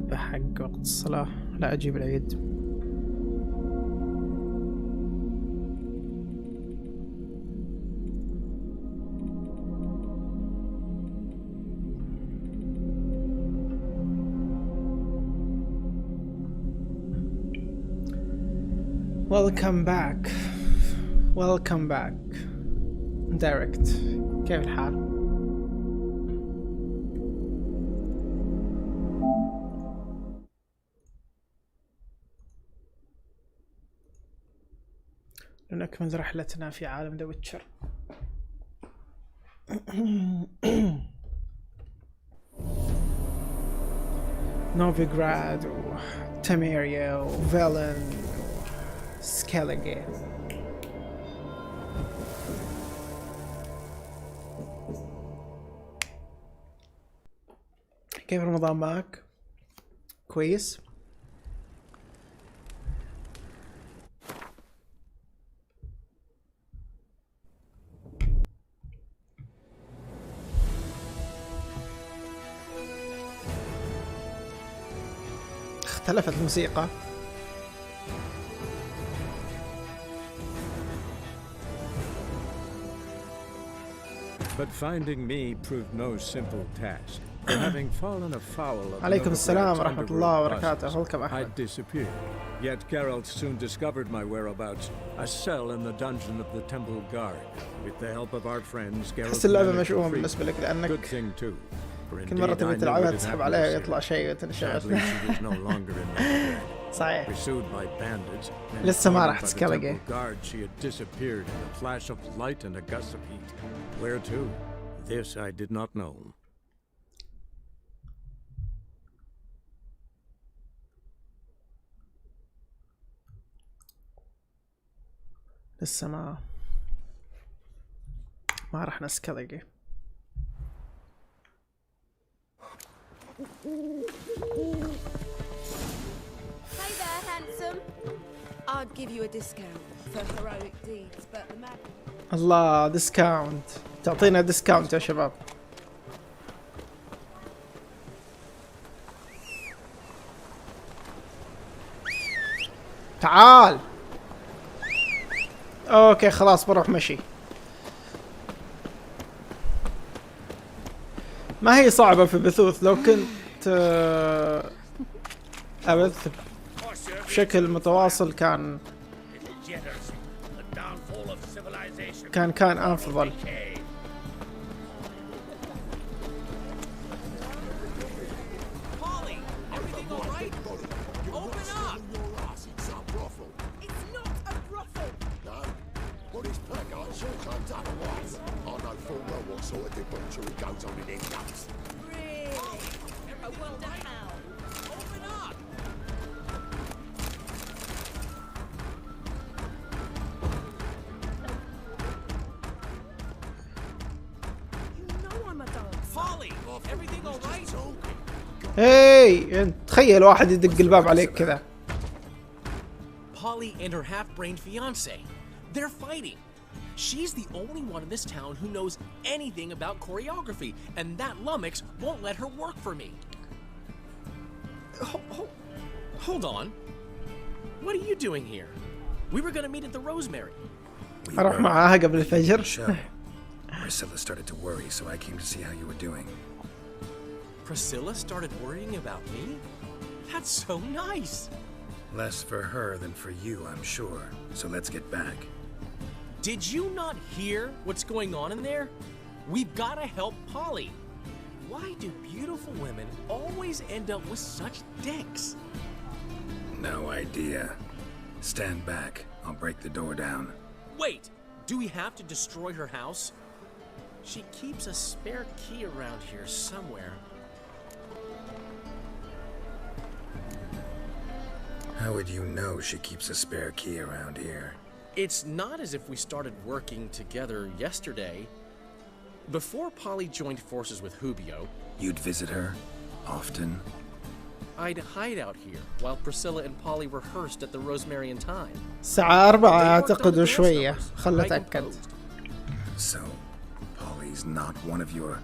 منبه حق وقت الصلاة، لا أجيب العيد. Welcome back. Welcome back. Direct. كيف الحال؟ لنكمل رحلتنا في عالم ذا ويتشر. نوفيغراد وتاميريا وفيلن سكاليجي. كيف رمضان معك؟ كويس؟ اختلفت الموسيقى. But finding me proved no simple task. Having fallen afoul of عليكم السلام ورحمة الله وبركاته. Welcome I disappeared. Yet Geralt soon discovered my whereabouts, a cell in the dungeon of the Temple Guard. With the help of our friends, Geralt تحس اللعبة مشؤومة بالنسبة لك لأنك good thing too. كل مرة تبي تلعبها تسحب عليها ويطلع شيء وتنشغل. صحيح. لسه ما راح تسكالجي. She had disappeared in a flash of light and a gust of heat. Where to? This I did not know. لسه ما راح نسكالجي. Hey there, handsome. I'd give you a discount for heroic deeds, but the man. الله ديسكاونت. تعطينا ديسكاونت يا شباب. تعال. اوكي خلاص بروح مشي. ما هي صعبة في بثوث، لو كنت أبث بشكل متواصل كان أفضل. هاي تخيل واحد يدق الباب عليك كذا. Polly and her half-brained fiance. They're fighting. She's the only one in this town who knows anything about choreography, and that lummox won't let her work for me. Hold on. What are you doing here? We were going to meet at the Rosemary. أروح معاها قبل الفجر. Priscilla started to worry, so I came to see how you were doing. Priscilla started worrying about me? That's so nice. Less for her than for you, I'm sure. So let's get back. Did you not hear what's going on in there? We've got to help Polly. Why do beautiful women always end up with such dicks? No idea. Stand back. I'll break the door down. Wait! Do we have to destroy her house? She keeps a spare key around here somewhere. How would you know she keeps a spare key around here? It's not as if we started working together yesterday. Before Polly joined forces with Hubio... You'd visit her? Often? I'd hide out here while Priscilla and Polly rehearsed at the Rosemary in time. الساعة 4 أعتقد وشوية. خلنا أتأكد. So, Polly's not one of your...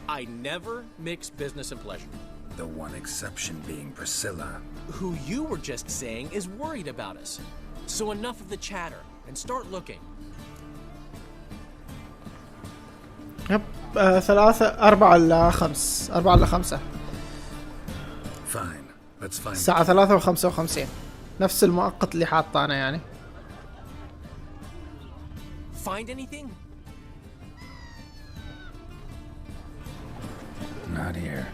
I never mix business and pleasure. The one exception being Priscilla. Who you were just saying is worried about us. So enough of the chatter and start looking. يب 4 إلى 5 Fine. Let's find. الساعة 3:55 نفس المؤقت اللي حاطانه يعني. Find anything? Not here.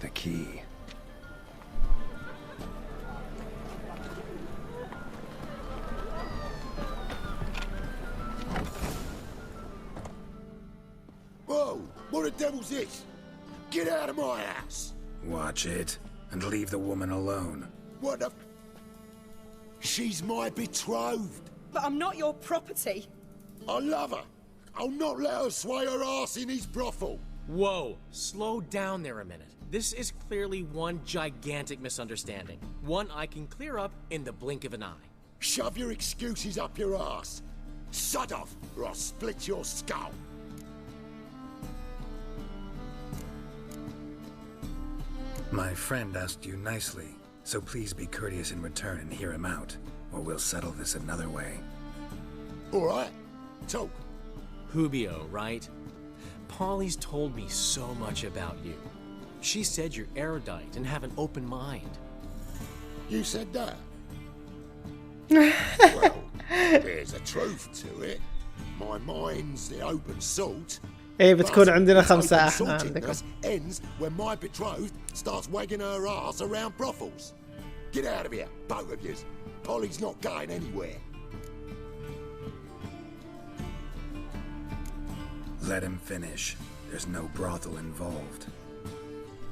The key. Whoa! What the devil's this? Get out of my house! Watch it and leave the woman alone. What the? She's my betrothed. But I'm not your property. I love her. I'll not let her sway her ass in his brothel. Whoa, slow down there a minute. This is clearly one gigantic misunderstanding. One I can clear up in the blink of an eye. Shove your excuses up your ass. Sod off, or I'll split your skull. My friend asked you nicely, so please be courteous in return and hear him out, or we'll settle this another way. All right, talk. Hubio, right? Polly's told me so much about you. She said you're erudite and have an open mind. You said that? Well, there's a truth to it. My mind's the open salt. ايه بتكون عندنا 5 Open احنا عندكم. saltiness ends when my betrothed starts wagging her ass around brothels. Get out of here, both of yous. Polly's not going anywhere. Let him finish. There's no brothel involved.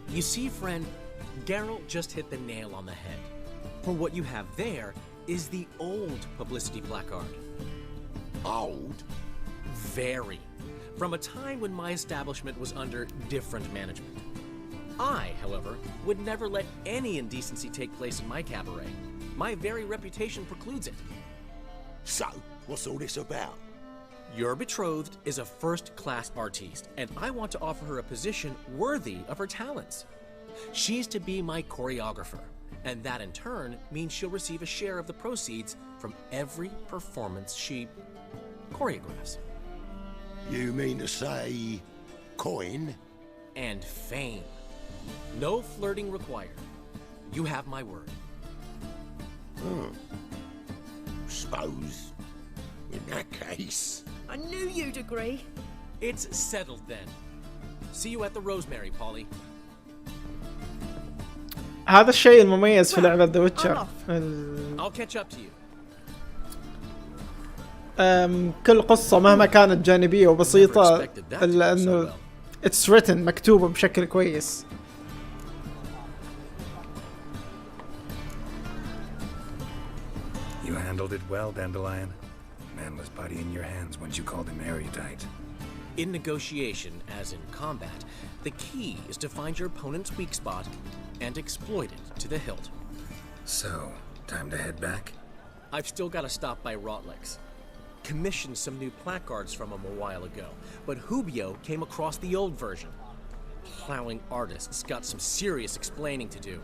You see, friend, Geralt just hit the nail on the head. For what you have there is the old publicity placard. Old? Very. From a time when my establishment was under different management. I, however, would never let any indecency take place in my cabaret. My very reputation precludes it. So, what's all this about? Your betrothed is a first-class artiste, and I want to offer her a position worthy of her talents. She's to be my choreographer, and that in turn means she'll receive a share of the proceeds from every performance she choreographs. You mean to say... coin? And fame. No flirting required. You have my word. Suppose... in that case... I knew you'd agree. It's settled then. See you at the Rosemary, Polly. هذا الشيء المميز في لعبة ذا ويتشر. I'll catch up to you. كل قصة مهما كانت جانبية وبسيطة إلا إنه it's written مكتوبة بشكل كويس. You handled it well, Dandelion. Man was body in your hands once you called him erudite. In negotiation, as in combat, the key is to find your opponent's weak spot and exploit it to the hilt. So, time to head back? I've still got to stop by Rotlex. Commissioned some new placards from him a while ago, but Hubio came across the old version. Plowing artist's got some serious explaining to do.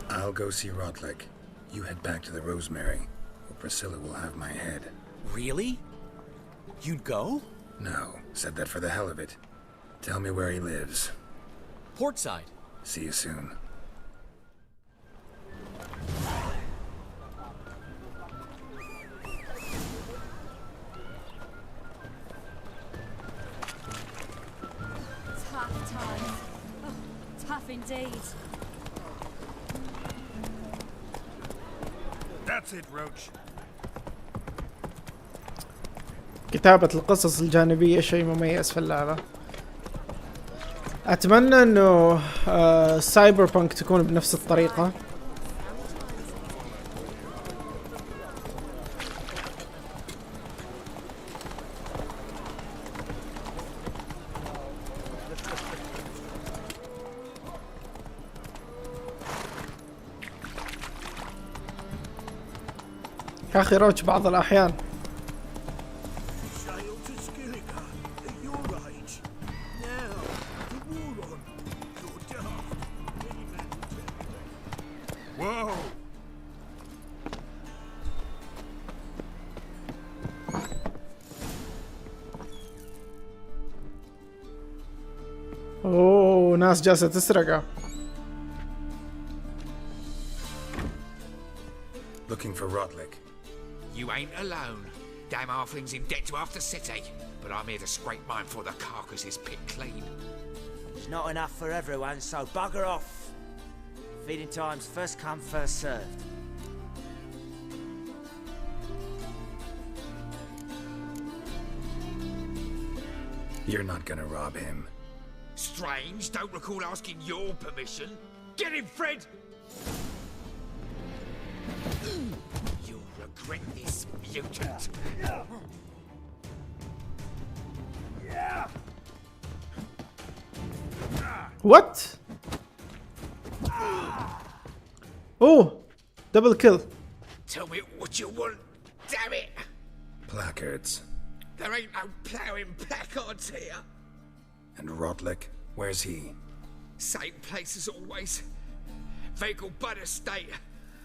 I'll go see Rotlick. You head back to the Rosemary, or Priscilla will have my head. Really? You'd go? No, said that for the hell of it. Tell me where he lives. Portside. See you soon. Tough times. Oh, tough indeed. That's it, Roach. كتابة القصص الجانبية شيء مميز في اللعبة. أتمنى إنه سايبر بانك تكون بنفس الطريقة. يا اخي روج بعض الاحيان. اوه ناس جالسة تسرقه. Looking for Rotlick. You ain't alone. Damn halfling's in debt to half the city. But I'm here to scrape mine before the carcass is picked clean. There's not enough for everyone, so bugger off. Feeding time's first come, first served. You're not gonna rob him. Strange, don't recall asking your permission. Get him, Fred! You'll regret this, mutant. What? Oh, double kill. Tell me what you want, damn it! Placards. There ain't no ploughing placards here. And Rotlick, where's he? Same place as always. Vehicle bud estate.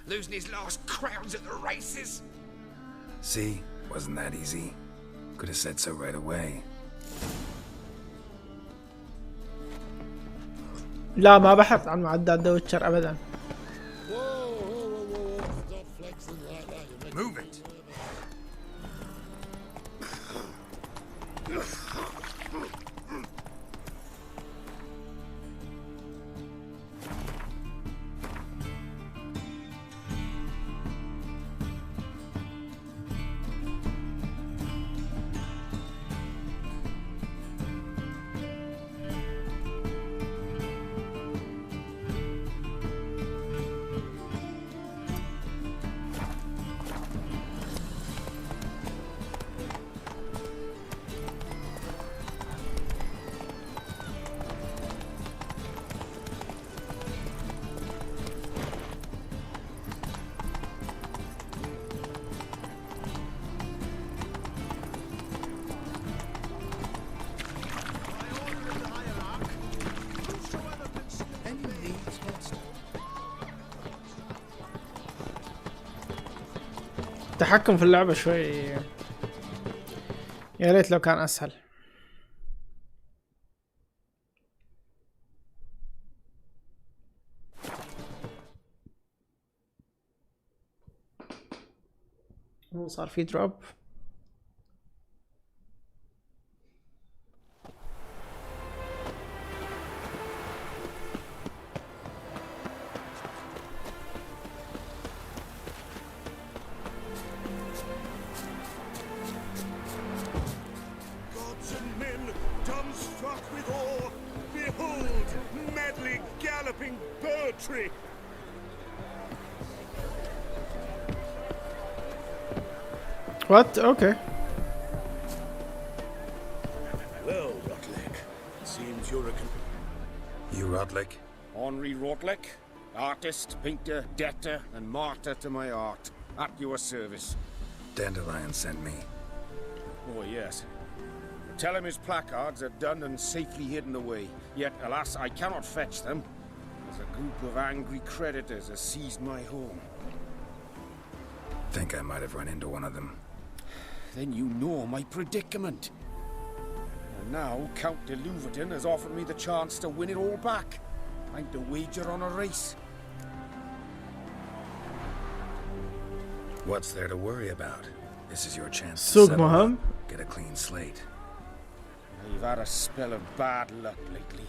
Losing his last crowns at the races. See? Wasn't that easy? Could have said so right away. لا ما بحث عن معدات ذا ويتشر ابدا. Move it. التحكم في اللعبة شوي يا ريت لو كان اسهل. صار في دروب. What? Okay. Well, Rotlick, seems you're You Rotlick? Henri Rotlick, artist, painter, debtor, and martyr to my art. At your service. Dandelion sent me. Oh, yes. Tell him his placards are done and safely hidden away. Yet, alas, I cannot fetch them, as a group of angry creditors has seized my home. Think I might have run into one of them. Then you know my predicament. And now Count de Louverton has offered me the chance to win it all back. Time to wager on a race. What's there to worry about? This is your chance to Sug settle Maham. up, get a clean slate. I've had a spell of bad luck lately.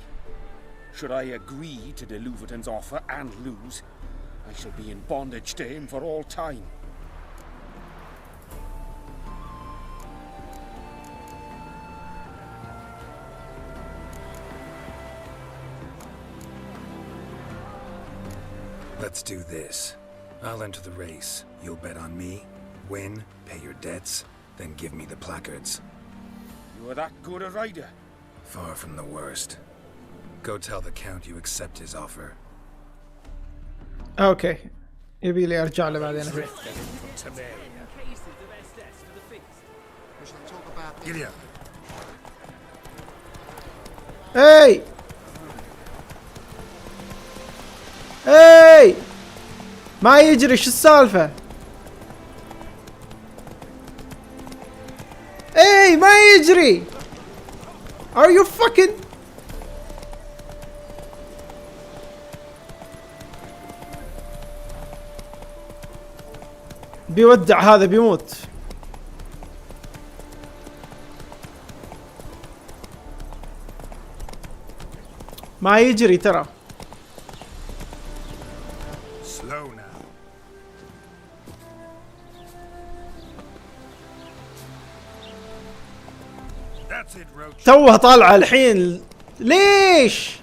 Should I agree to de Louverton's offer and lose, I shall be in bondage to him for all time. Let's do this. I'll enter the race. You'll bet on me, win, pay your debts, then give me the placards. You are that good a rider? Far from the worst. Go tell the Count you accept his offer. Okay. يبي لي ارجع له بعدين. اي اي ما يجري، شو السالفة؟ اي ما يجري. Are you fucking بيودع هذا، بيموت. ما يجري ترى. توه طالعه الحين، ليش؟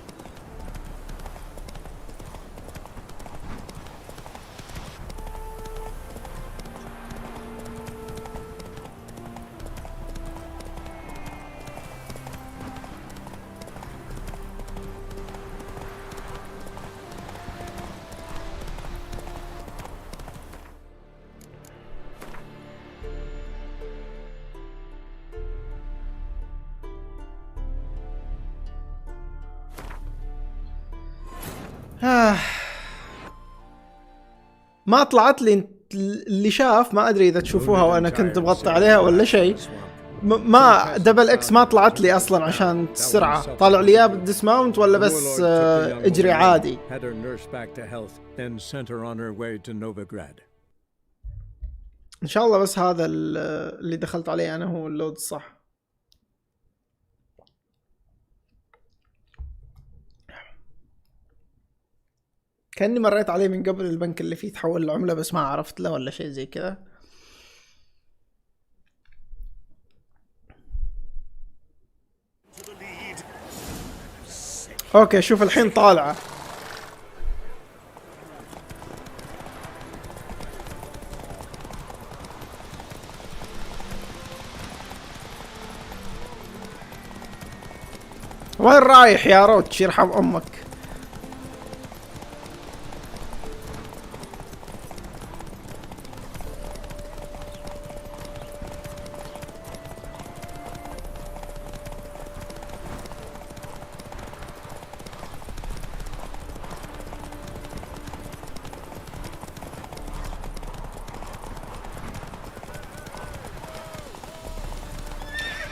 ما طلعت لي اللي شاف، ما ادري اذا تشوفوها وانا كنت مغطي عليها ولا شيء. ما دبل اكس ما طلعت لي اصلا عشان السرعه. طالع لي يا بالديسماونت ولا بس اجري عادي. ان شاء الله بس هذا اللي دخلت عليه انا هو اللود الصح. كأني مريت عليه من قبل، البنك اللي فيه تحول العملة بس ما عرفت له ولا شيء زي كذا. اوكي شوف الحين طالعة. وين رايح يا روتش يرحم امك؟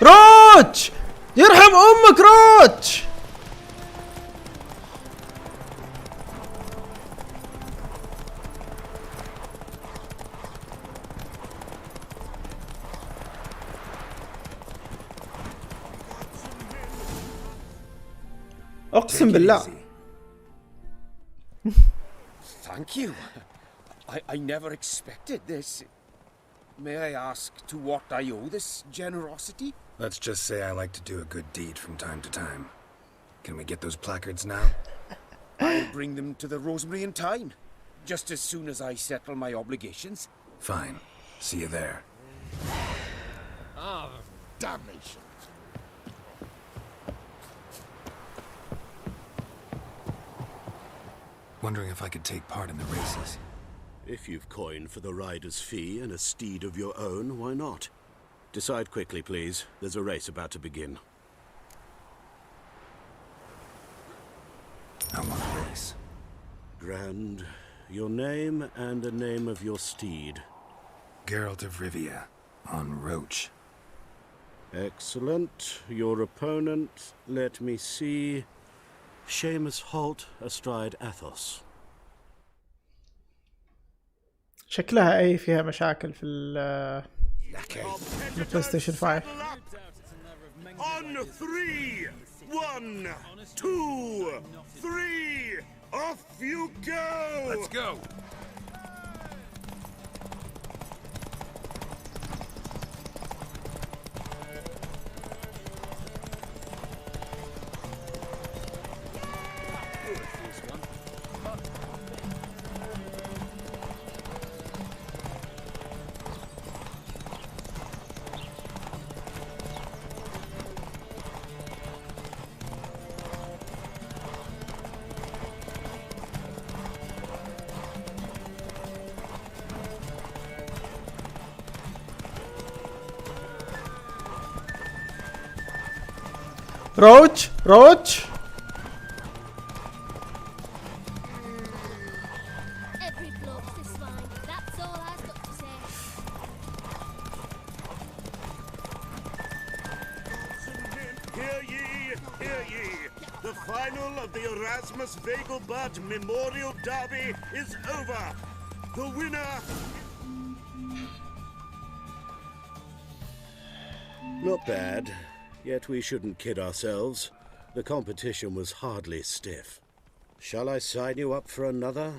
روتش يرحم امك روتش. اقسم بالله. Thank you. I never expected this. May I ask to what I owe this generosity? Let's just say I like to do a good deed from time to time. Can we get those placards now? I'll bring them to the Rosemary in time, just as soon as I settle my obligations. Fine. See you there. Ah, damnation. Wondering if I could take part in the races. If you've coin for the rider's fee and a steed of your own, why not? Decide quickly, please. There's a race about to begin. I want a race. Grand. Your name and the name of your steed. Geralt of Rivia, on Roach. Excellent. Your opponent, let me see. Seamus Holt astride Athos. شكلها اي فيها مشاكل في البلاي ستيشن 5. On 3, 1, 2, 3, off you go! Let's go! روتش روتش. The final of the Erasmus Vegelbud Memorial Derby is over. The winner... Not bad, yet we shouldn't kid ourselves. The competition was hardly stiff. Shall I sign you up for another?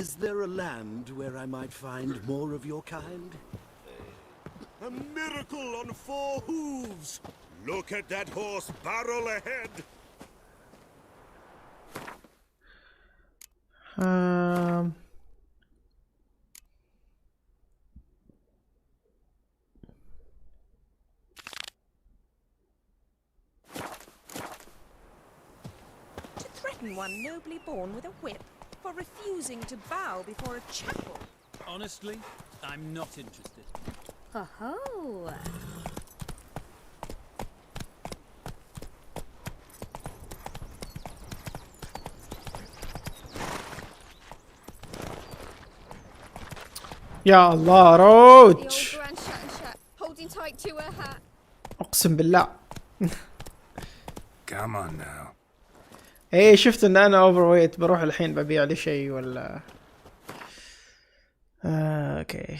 Is there a land where I might find more of your kind? A miracle on 4 hooves! Look at that horse barrel ahead! To threaten one nobly born with a whip for refusing to bow before a chapel. Honestly, I'm not interested. Ho-ho! يا الله روتش. Holding tight to her hat. اقسم بالله. Come on now. ايه شفت ان انا اوفر ويت، بروح الحين ببيع لي شيء ولا اوكي.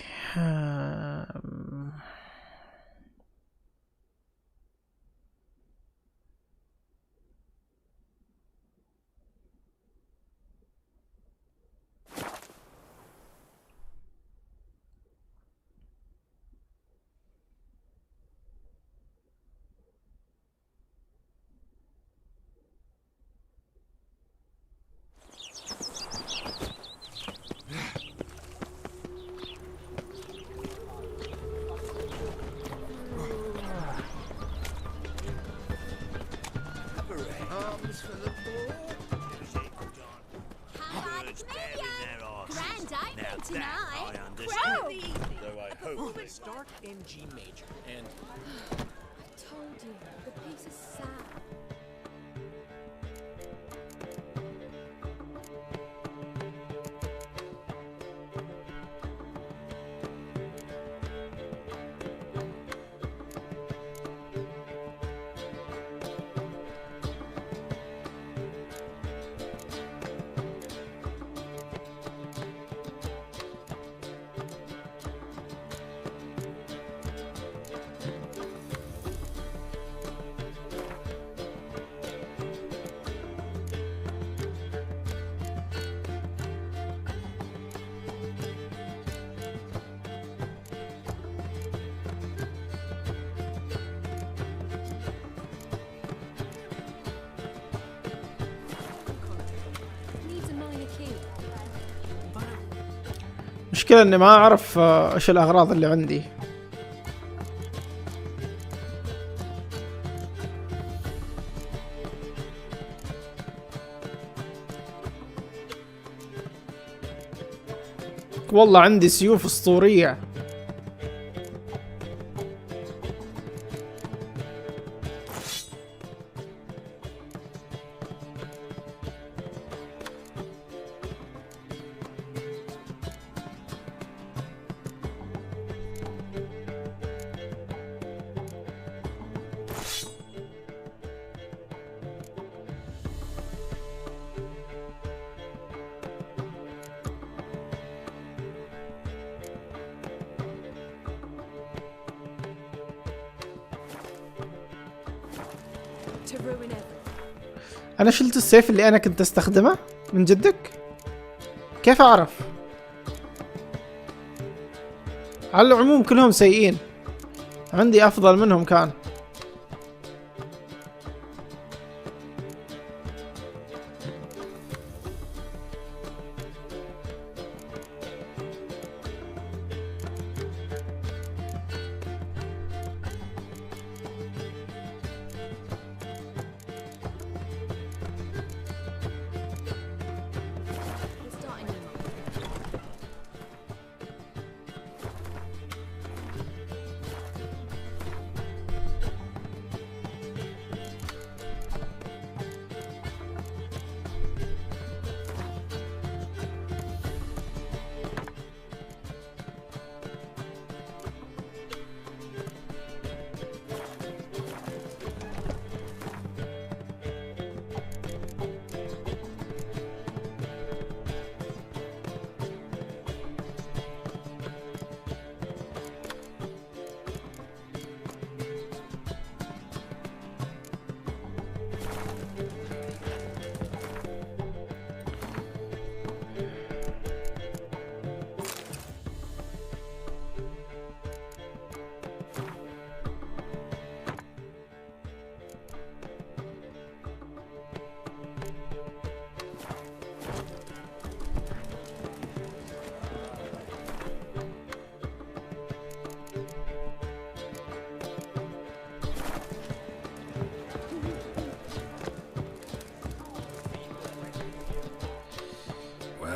Start in G major and I told you, the piece is sad. المشكلة اني ما اعرف ايش الاغراض اللي عندي. والله عندي سيوف اسطورية. أنا شلت السيف اللي أنا كنت أستخدمه من جدك؟ كيف أعرف؟ على العموم كلهم سيئين، عندي أفضل منهم كان.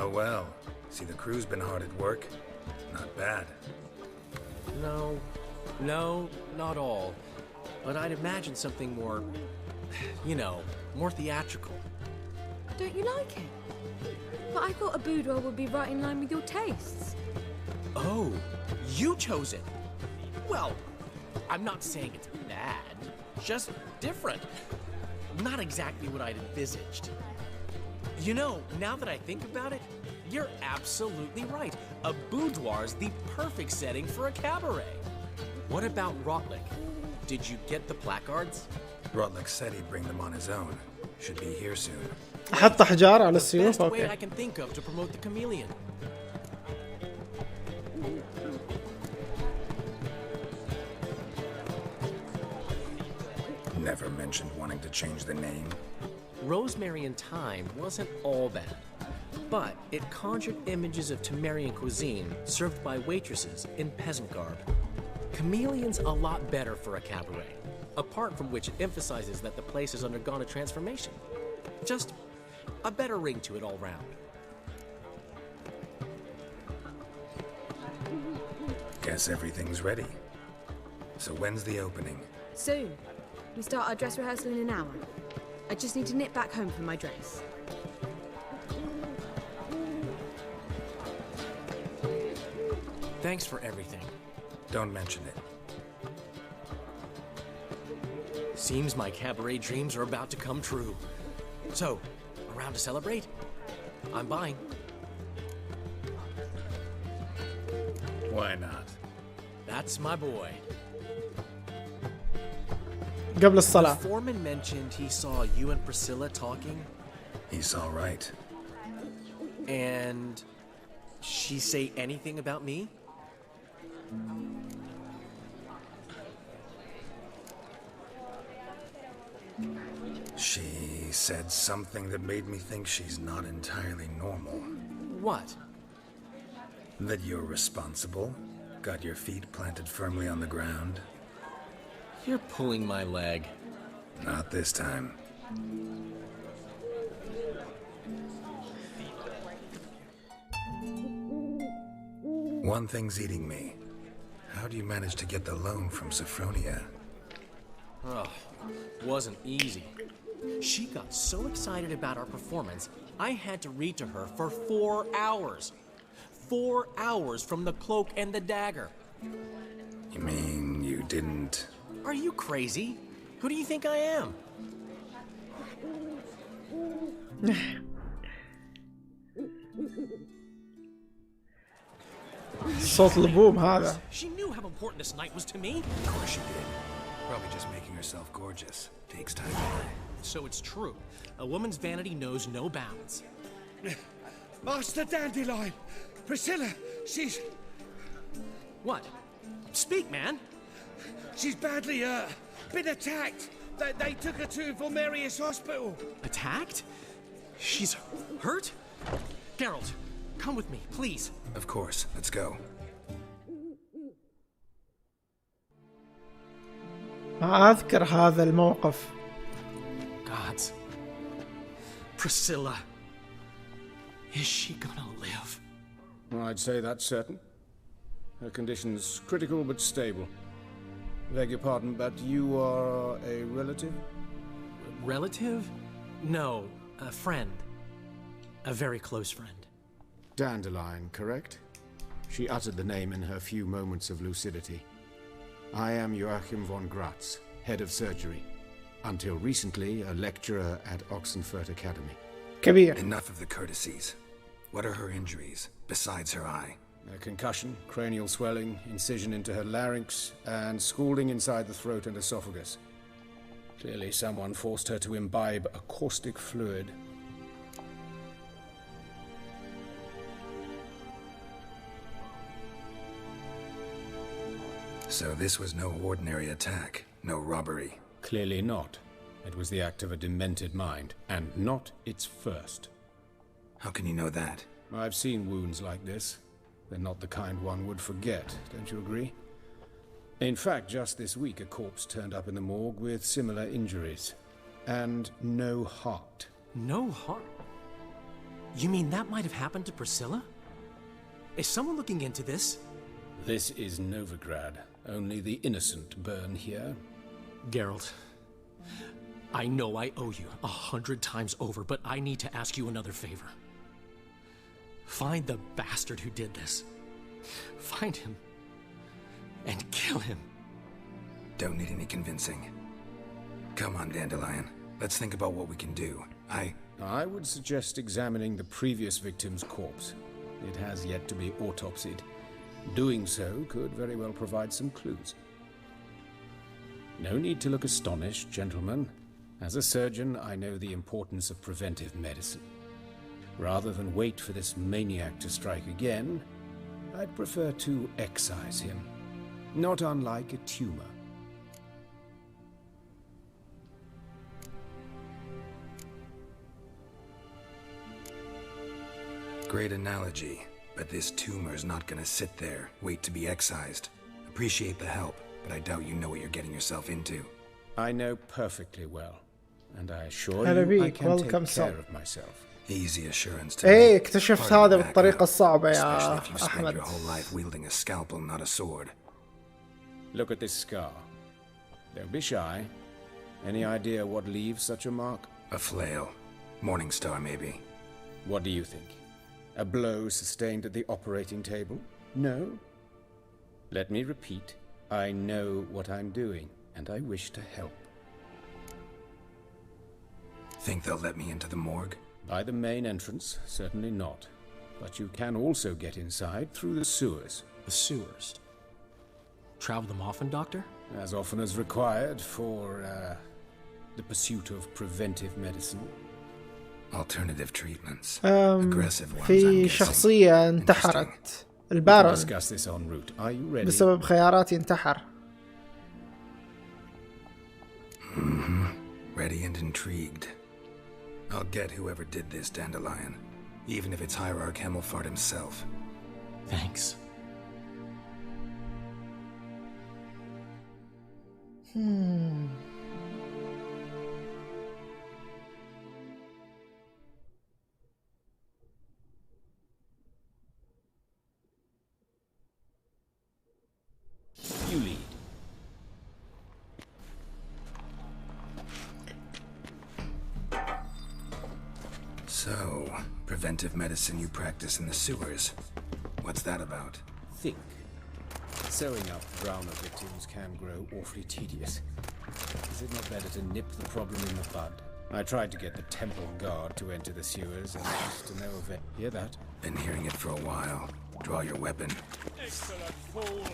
Well, well. See, the crew's been hard at work. Not bad. No, not all. But I'd imagine something more, more theatrical. Don't you like it? But I thought a boudoir would be right in line with your tastes. Oh, you chose it. Well, I'm not saying it's bad, just different. Not exactly what I'd envisaged. Now that I think about it, you're absolutely right. A boudoir's the perfect setting for a cabaret. What about Rotlick? Did you get the placards? Rotlick said he'd bring them on his own. Should be here soon. احط احجار على Best السيوف. way اوكي. I can think of to promote the chameleon. Never mentioned wanting to change the name. Rosemary and Thyme wasn't all bad, but it conjured images of Temerian cuisine served by waitresses in peasant garb. Chameleon's a lot better for a cabaret, apart from which it emphasizes that the place has undergone a transformation. Just a better ring to it all round. Guess everything's ready. So when's the opening? Soon. We start our dress rehearsal in an hour. I just need to nip back home for my dress. Thanks for everything. Don't mention it. Seems my cabaret dreams are about to come true. So, around to celebrate? I'm buying. Why not? That's my boy. قبل الصلاة. The foreman mentioned he saw you and Priscilla talking. He's all right. And she say anything about me? She said something that made me think she's not entirely normal. What? That you're responsible, got your feet planted firmly on the ground. You're pulling my leg. Not this time. One thing's eating me. How do you manage to get the loan from Sophronia? Oh, wasn't easy. She got so excited about our performance, I had to read to her for 4 hours. 4 hours from the cloak and the dagger. You mean you didn't... Are you crazy? Who do you think I am? صوت البوم هذا. She knew how important this night was to me. Of course she did. Probably just making herself gorgeous. Takes time. So it's true. A woman's vanity knows no bounds. Master Dandelion! Priscilla, she's... What? Speak, man! She's badly hurt. Been attacked. They took her to Vulmerius Hospital. Attacked? She's hurt? Geralt, come with me, please. Of course. Let's go. ما أذكر هذا الموقف. Gods. Priscilla. Is she gonna live? I'd say that's certain. Her condition's critical but stable. Beg your pardon, but you are a relative? Relative? No, a friend. A very close friend. Dandelion, correct? She uttered the name in her few moments of lucidity. I am Joachim von Gratz, head of surgery. Until recently, a lecturer at Oxenfurt Academy. كبير. Enough of the courtesies. What are her injuries, besides her eye? A concussion, cranial swelling, incision into her larynx, and scalding inside the throat and esophagus. Clearly someone forced her to imbibe a caustic fluid. So this was no ordinary attack, no robbery. Clearly not. It was the act of a demented mind, and not its first. How can you know that? I've seen wounds like this. They're not the kind one would forget, don't you agree? In fact, just this week a corpse turned up in the morgue with similar injuries. And no heart. No heart? You mean that might have happened to Priscilla? Is someone looking into this? This is Novigrad. Only the innocent burn here. Geralt, I know I owe you 100 times over, but I need to ask you another favor. Find the bastard who did this. Find him and kill him. Don't need any convincing. Come on, Dandelion. Let's think about what we can do. I would suggest examining the previous victim's corpse. It has yet to be autopsied. Doing so could very well provide some clues. No need to look astonished, gentlemen. As a surgeon, I know the importance of preventive medicine. Rather than wait for this maniac to strike again, I'd prefer to excise him. Not unlike a tumor. Great analogy, but this tumor's not gonna sit there, wait to be excised. Appreciate the help, but I doubt you know what you're getting yourself into. I know perfectly well, and I assure هلا you I بيك. can take welcome care son. of myself. Easy assurance to ايه me. اكتشفت Part of هذا the بالطريقة background, الصعبة especially يا if you've spent أحمد. your whole life wielding a scalpel, not a sword. Look at this scar. Don't be shy. Any idea what leaves such a mark? A flail. Morning Star, maybe. What do you think? A blow sustained at the operating table? No? Let me repeat. I know what I'm doing, and I wish to help. Think they'll let me into the morgue? By the main entrance, certainly not. But you can also get inside through the sewers. The sewers? Travel them often, Doctor? As often as required for, the pursuit of preventive medicine. Alternative treatments. Aggressive ones, I'm في guessing. شخصية انتحرت We can البارون discuss this en route. Are you ready? بسبب خيارات ينتحر. Ready and intrigued. I'll get whoever did this, Dandelion. Even if it's Hierarch Hemmelfart himself. Thanks. You lead. So, preventive medicine you practice in the sewers. What's that about? Think. Sewing up drowner victims can grow awfully tedious. Is it not better to nip the problem in the bud? I tried to get the temple guard to enter the sewers, and just to no avail. Hear that? Been hearing it for a while. Draw your weapon. Excellent fool!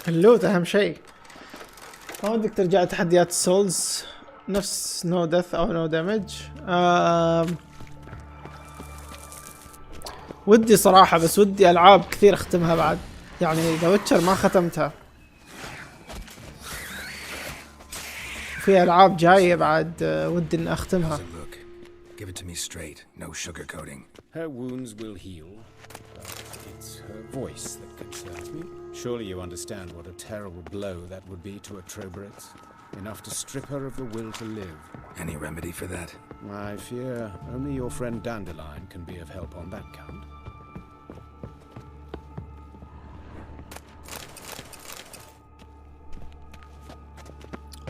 اللوت اهم شيء. ما ودك ترجع تحديات السولز نفس نو دث او نو دامج. ودي صراحة، بس ودي العاب كثير اختمها بعد. يعني ذا ويتشر ما ختمتها، في العاب جاية بعد ودي ان اختمها. How's it look? Give it to me straight, no sugarcoating. Her wounds will heal, but it's her voice that concerns me. Surely you understand what a terrible blow that would be to a Trobrex. Enough to strip her of the will to live. Any remedy for that? I fear only your friend Dandelion can be of help on that count.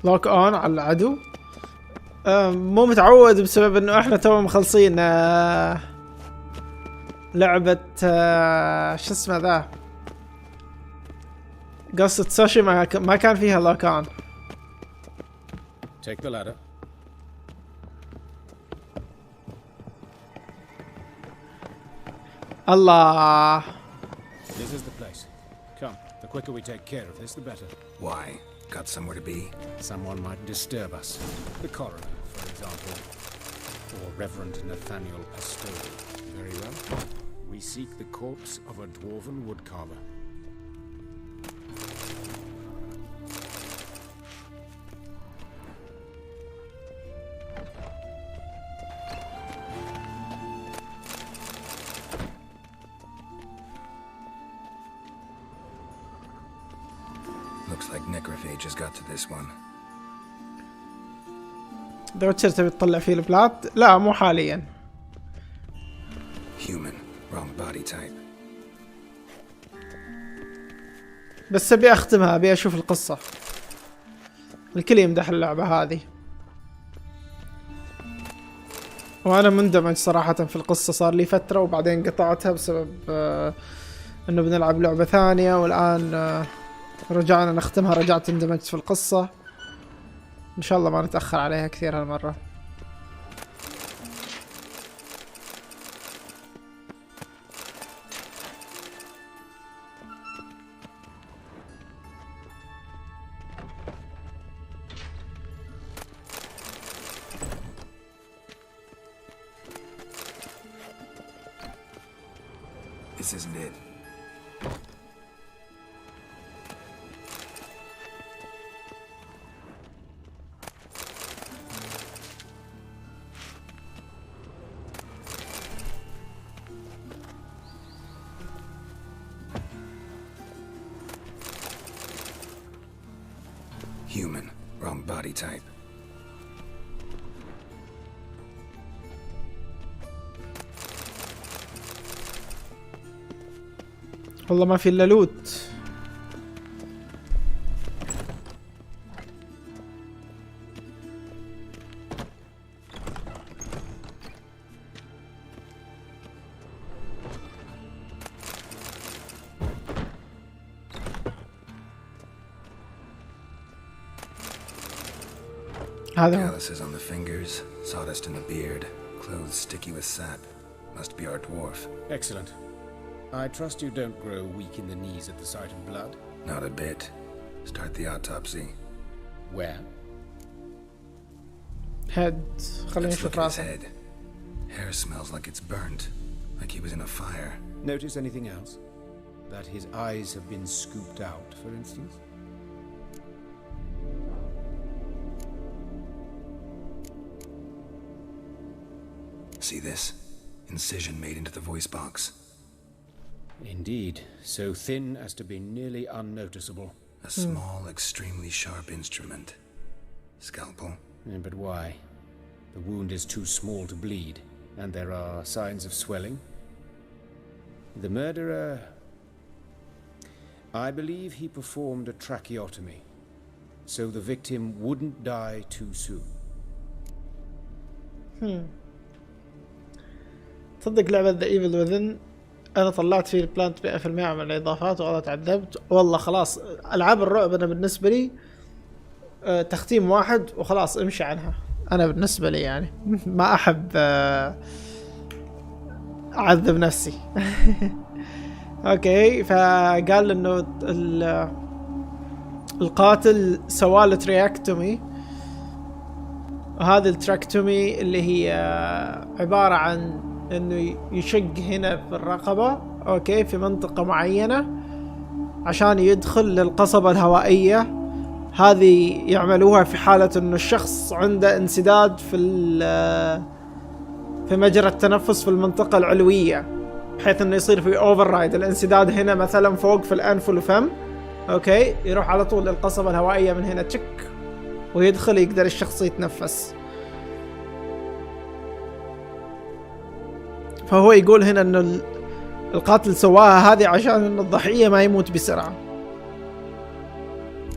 لوك اون على العدو. مو متعود بسبب انه احنا تو مخلصين لعبة شو اسمه ذا قصة سوشي ما كان فيها لوك اون. Take the ladder. الله. This is the place. Come, the quicker we take care of this, the better. Why? Got somewhere to be? Someone might disturb us. The coroner, for example. Or Reverend Nathaniel Pastore. Very well. We seek the corpse of a dwarven woodcarver. Looks like necrophage has got to this one. إذا ويتشر تبي تطلع فيه البلات؟ لا مو حاليا. Human, wrong body type. بس أبي أختمها، أبي أشوف القصة. الكل يمدح اللعبة هذه. وأنا مندمج صراحة في القصة، صار لي فترة وبعدين قطعتها بسبب إنه بنلعب لعبة ثانية، والآن رجعنا نختمها، رجعت اندمجت في القصة. إن شاء الله ما نتأخر عليها كثير هالمرة. This isn't it. Human, wrong body type. والله ما في الا لوت. Calluses on the fingers, sawdust in the beard, clothes sticky with sap. Must be our dwarf. Excellent. I trust you don't grow weak in the knees at the sight of blood? Not a bit. Start the autopsy. Where? Head. Let's look at his head. Hair smells like it's burnt, like he was in a fire. Notice anything else? That his eyes have been scooped out, for instance? See this? Incision made into the voice box. Indeed, so thin as to be nearly unnoticeable. A small, extremely sharp instrument. Scalpel? But why? The wound is too small to bleed, and there are signs of swelling. The murderer... I believe he performed a tracheotomy, so the victim wouldn't die too soon. تصدق لعبة The Evil Within أنا طلعت فيه البلانت 100% من الإضافات والله تعذبت والله. خلاص ألعاب الرعب أنا بالنسبة لي تختيم واحد وخلاص امشي عنها. أنا بالنسبة لي يعني ما أحب أعذب نفسي. أوكي، فقال إنه القاتل سواله ترياكتومي، وهذا التراكتومي اللي هي عبارة عن انه يشق هنا في الرقبة، اوكي، في منطقة معينة عشان يدخل للقصبة الهوائية. هذه يعملوها في حالة انه الشخص عنده انسداد في مجرى التنفس في المنطقة العلوية، بحيث انه يصير في اوفر رايد. الانسداد هنا مثلا فوق في الانف والفم، اوكي، يروح على طول للقصبة الهوائية من هنا تشك ويدخل، يقدر الشخص يتنفس. فهو يقول هنا انه القاتل سواها هذه عشان انه الضحية ما يموت بسرعة.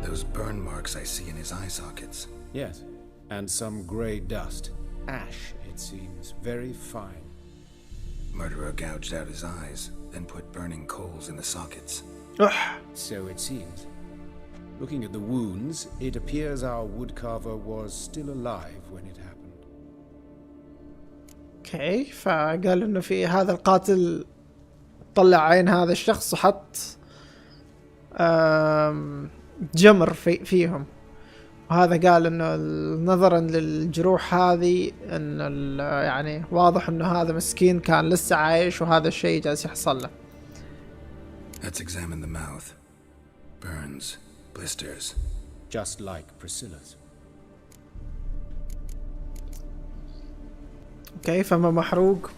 Those burn marks I see in his eye sockets. Yes, and some grey dust. Ash, it seems, very fine. Murderer gouged out his eyes, then put burning coals in the sockets. So it seems. Looking at the wounds, it appears our woodcarver was still alive when it happened. اوكي، فقال انه في هذا القاتل طلع عين هذا الشخص وحط جمر فيهم، وهذا قال انه نظرا للجروح هذه انه يعني واضح انه هذا مسكين كان لسه عايش وهذا الشيء جالس يحصل له. Let's examine the mouth. Burns, blisters. Just like Priscilla's. اوكي، فما محروق.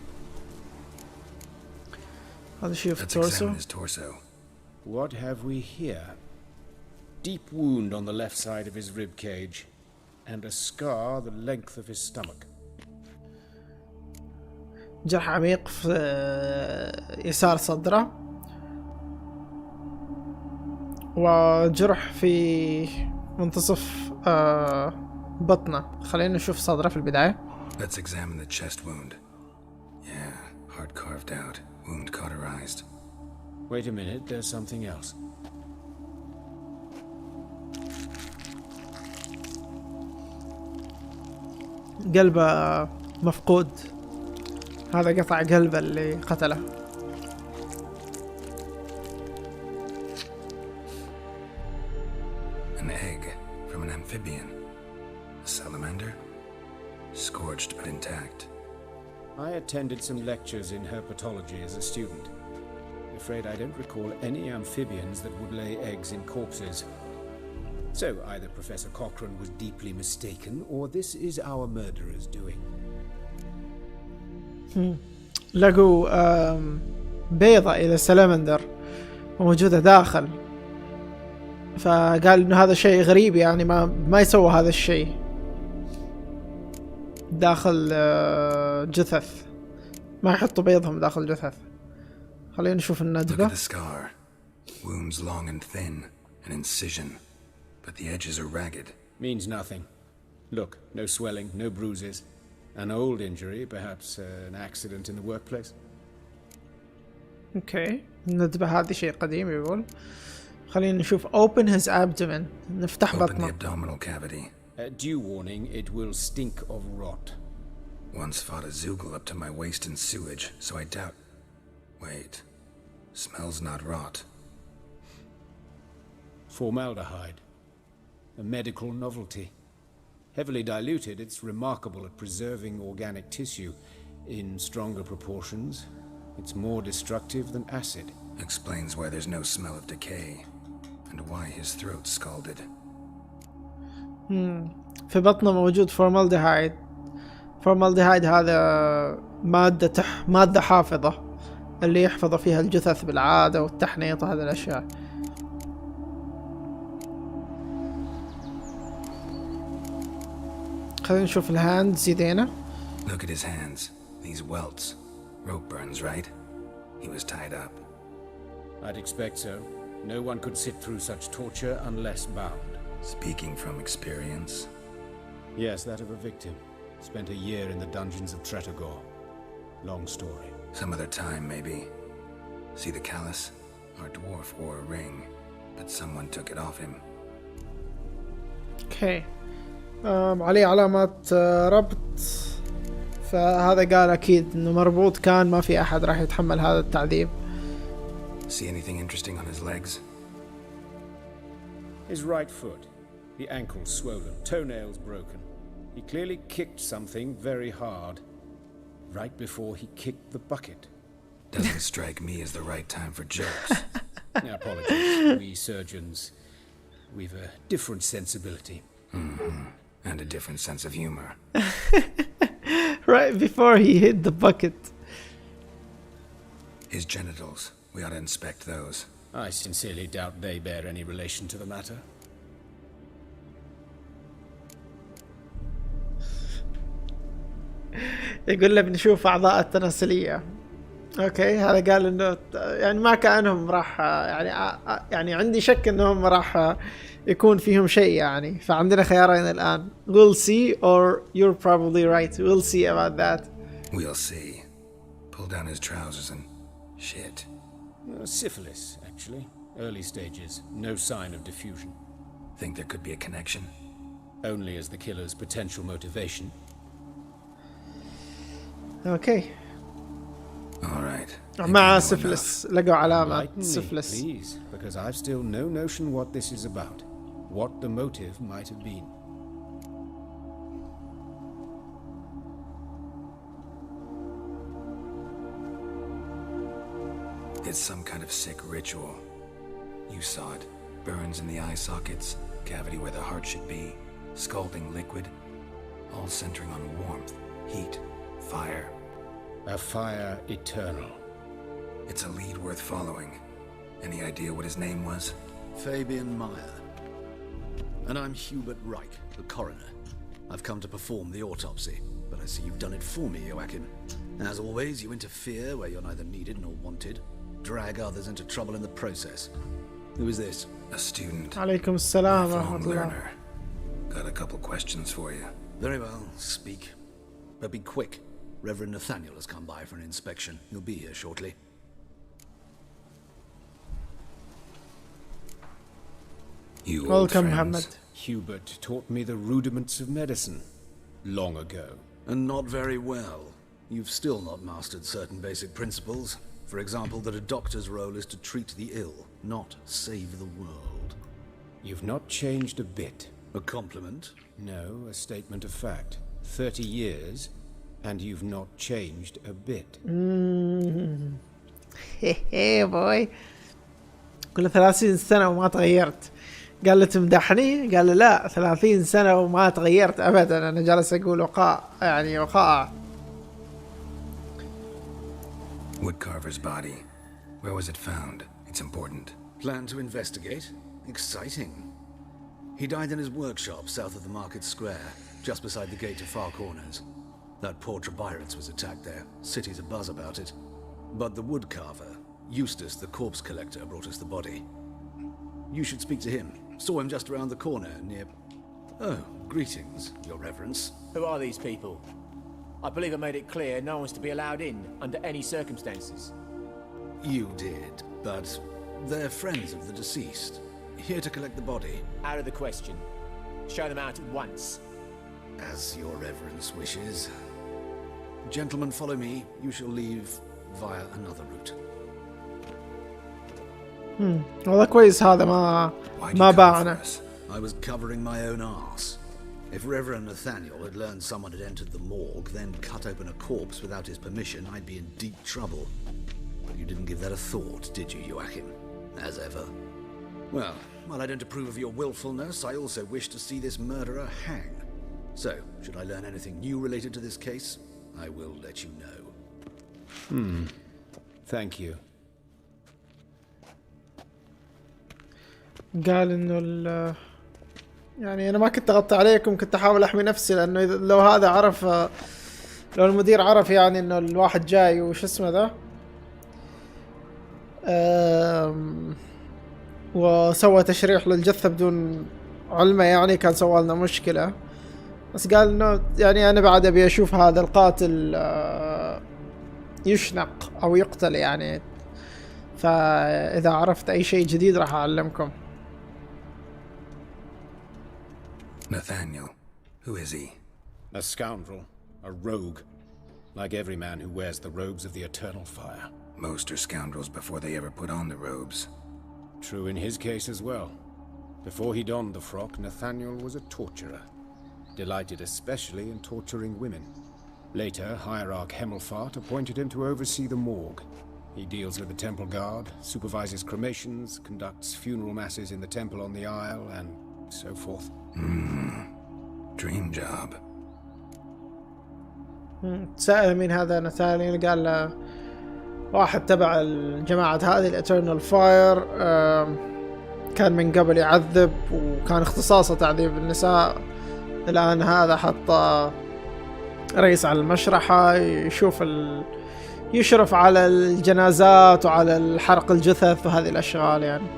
هذا شيء في Let's التورسو. examine his torso. What have we here? Deep wound on the left side of his rib cage, and a scar the length of his stomach. جرح عميق في يسار صدره، وجرح في منتصف بطنه. خلينا نشوف صدره في البداية. Let's examine the chest wound. Yeah, heart carved out, wound cauterized. Wait a minute, there's something else. قلبه مفقود، هذا قطع قلبه اللي قتله. An egg from an amphibian. A salamander? Scorched but intact. I attended some lectures in herpetology as a student. I'm afraid I don't recall any amphibians that would lay eggs in corpses. So either Professor Cochrane was deeply mistaken, or this is our murderer's doing. لقوا بيضة إلى سلمندر موجودة داخل، فقال إنه هذا شيء غريب، يعني ما يسوى هذا الشيء داخل جثث، ما يحطوا بيضهم داخل جثث. خلينا نشوف الندبة. Look at the scar. Wounds long and thin, an incision, but the edges are ragged. Means nothing. Look, no swelling, no bruises. An old injury, perhaps an accident in the workplace. اوكي، الندبة هذه شيء قديم يقول. خلينا نشوف open his abdomen. نفتح Open the بطنه. abdominal cavity. Due warning, it will stink of rot. Once fought a zoogle up to my waist in sewage, so I doubt... Wait. Smells not rot. Formaldehyde. A medical novelty. Heavily diluted, it's remarkable at preserving organic tissue. In stronger proportions, it's more destructive than acid. Explains why there's no smell of decay, and why his throat's scalded. في بطنه موجود فورمالديهايد. فورمالديهايد هذا مادة حافظة اللي يحفظ فيها الجثث بالعادة والتحنيط وهذه الأشياء. خلينا نشوف الهاندز يدينا. Look at his hands. These welts. Rope burns, right? He was tied up. I'd expect so. No one could sit through such torture unless bound. Speaking from experience? Yes, that of a victim. Spent a year in the dungeons of Tretogor. Long story. Some other time, maybe. See the callus? Our dwarf wore a ring, but someone took it off him. Okay. عليه علامات ربط، فهذا قال أكيد إنه مربوط كان، ما في أحد راح يتحمل هذا التعذيب. See anything interesting on his legs? His right foot. The ankle swollen, toenails broken. He clearly kicked something very hard. Right before he kicked the bucket. Doesn't strike me as the right time for jokes. Apologies. We surgeons, we've a different sensibility. Mm-hmm. And a different sense of humor. Right before he hit the bucket. His genitals. We ought to inspect those. I sincerely doubt they bear any relation to the matter. يقول له بنشوف أعضاء التناسلية. أوكي، هذا قال إنه يعني ما كأنهم راح يعني عندي شك إنهم راح يكون فيهم شيء يعني، فعندنا خيارين الآن. We'll see or you're probably right. We'll see about that. We'll see. Pull down his trousers and shit. Syphilis, actually. Early stages. No sign of diffusion. Think there could be a connection? Only as the killer's potential motivation. اوكي. All right. مع سفلس، لقوا علامة سفلس. Please, because I've still no notion what this is about. What the motive might have been. It's some kind of sick ritual. You saw it. Burns in the eye sockets, cavity where the heart should be, scalding liquid, all centering on warmth, heat, fire. A fire eternal. It's a lead worth following. Any idea what his name was? Fabian Meyer. And I'm Hubert Reich, the coroner. I've come to perform the autopsy, but I see you've done it for me, Joachim. As always, you interfere where you're neither needed nor wanted, drag others into trouble in the process. Who is this? A student. عليكم السلام ورحمة Lifelong الله. learner. Got a couple questions for you. Very well, speak. But be quick. Reverend Nathaniel has come by for an inspection. He'll be here shortly. You old Welcome, friends. Muhammad. Hubert taught me the rudiments of medicine. Long ago. And not very well. You've still not mastered certain basic principles. For example, that a doctor's role is to treat the ill, not save the world. You've not changed a bit. A compliment? No, a statement of fact. 30 years, and you've not changed a bit. هيه بوي. كل 30 سنة وما تغيرت. قال له تمدحني؟ قال له لا، 30 سنة وما تغيرت أبدا. أنا جالس أقول وقاء، يعني وقاء. Woodcarver's body. Where was it found? It's important. Plan to investigate? Exciting. He died in his workshop south of the market square, just beside the gate to Far Corners. That poor Trebirates was attacked there. City's abuzz about it. But the woodcarver, Eustace the corpse collector, brought us the body. You should speak to him. Saw him just around the corner near... Oh, greetings, your reverence. Who are these people? I believe I made it clear no one's to be allowed in under any circumstances. You did, but they're friends of the deceased. Here to collect the body. Out of the question. Show them out at once. As your reverence wishes. Gentlemen, follow me. You shall leave via another route. والله كويس هذا ما باعنا. I was covering my own arse. If Reverend Nathaniel had learned someone had entered the morgue, then cut open a corpse without his permission, I'd be in deep trouble. But you didn't give that a thought, did you, Joachim? As ever. Well, while I don't approve of your willfulness, I also wish to see this murderer hang. So, should I learn anything new related to this case, I will let you know. Thank you. قال إنه يعني أنا ما كنت أغطي عليكم، كنت أحاول أحمي نفسي، لأنه لو هذا عرف، لو المدير عرف يعني إنه الواحد جاي وش اسمه ذا، وسوى تشريح للجثة بدون علمه، يعني كان سوى لنا مشكلة. بس قال إنه يعني أنا بعد أبي أشوف هذا القاتل يشنق أو يقتل يعني، فإذا عرفت أي شيء جديد راح أعلمكم. Nathaniel. Who is he? A scoundrel. A rogue. Like every man who wears the robes of the eternal fire. Most are scoundrels before they ever put on the robes. True in his case as well. Before he donned the frock, Nathaniel was a torturer. Delighted especially in torturing women. Later, Hierarch Hemmelfart appointed him to oversee the morgue. He deals with the temple guard, supervises cremations, conducts funeral masses in the temple on the Isle, and so forth. Dream job. سأل مين هذا نثانيل، قال له واحد تبع الجماعة هذه الاترنال فاير، كان من قبل يعذب وكان اختصاصه تعذيب النساء. الآن هذا حط رئيس على المشرحة يشوف يشرف على الجنازات وعلى الحرق الجثث وهذه الأشغال يعني.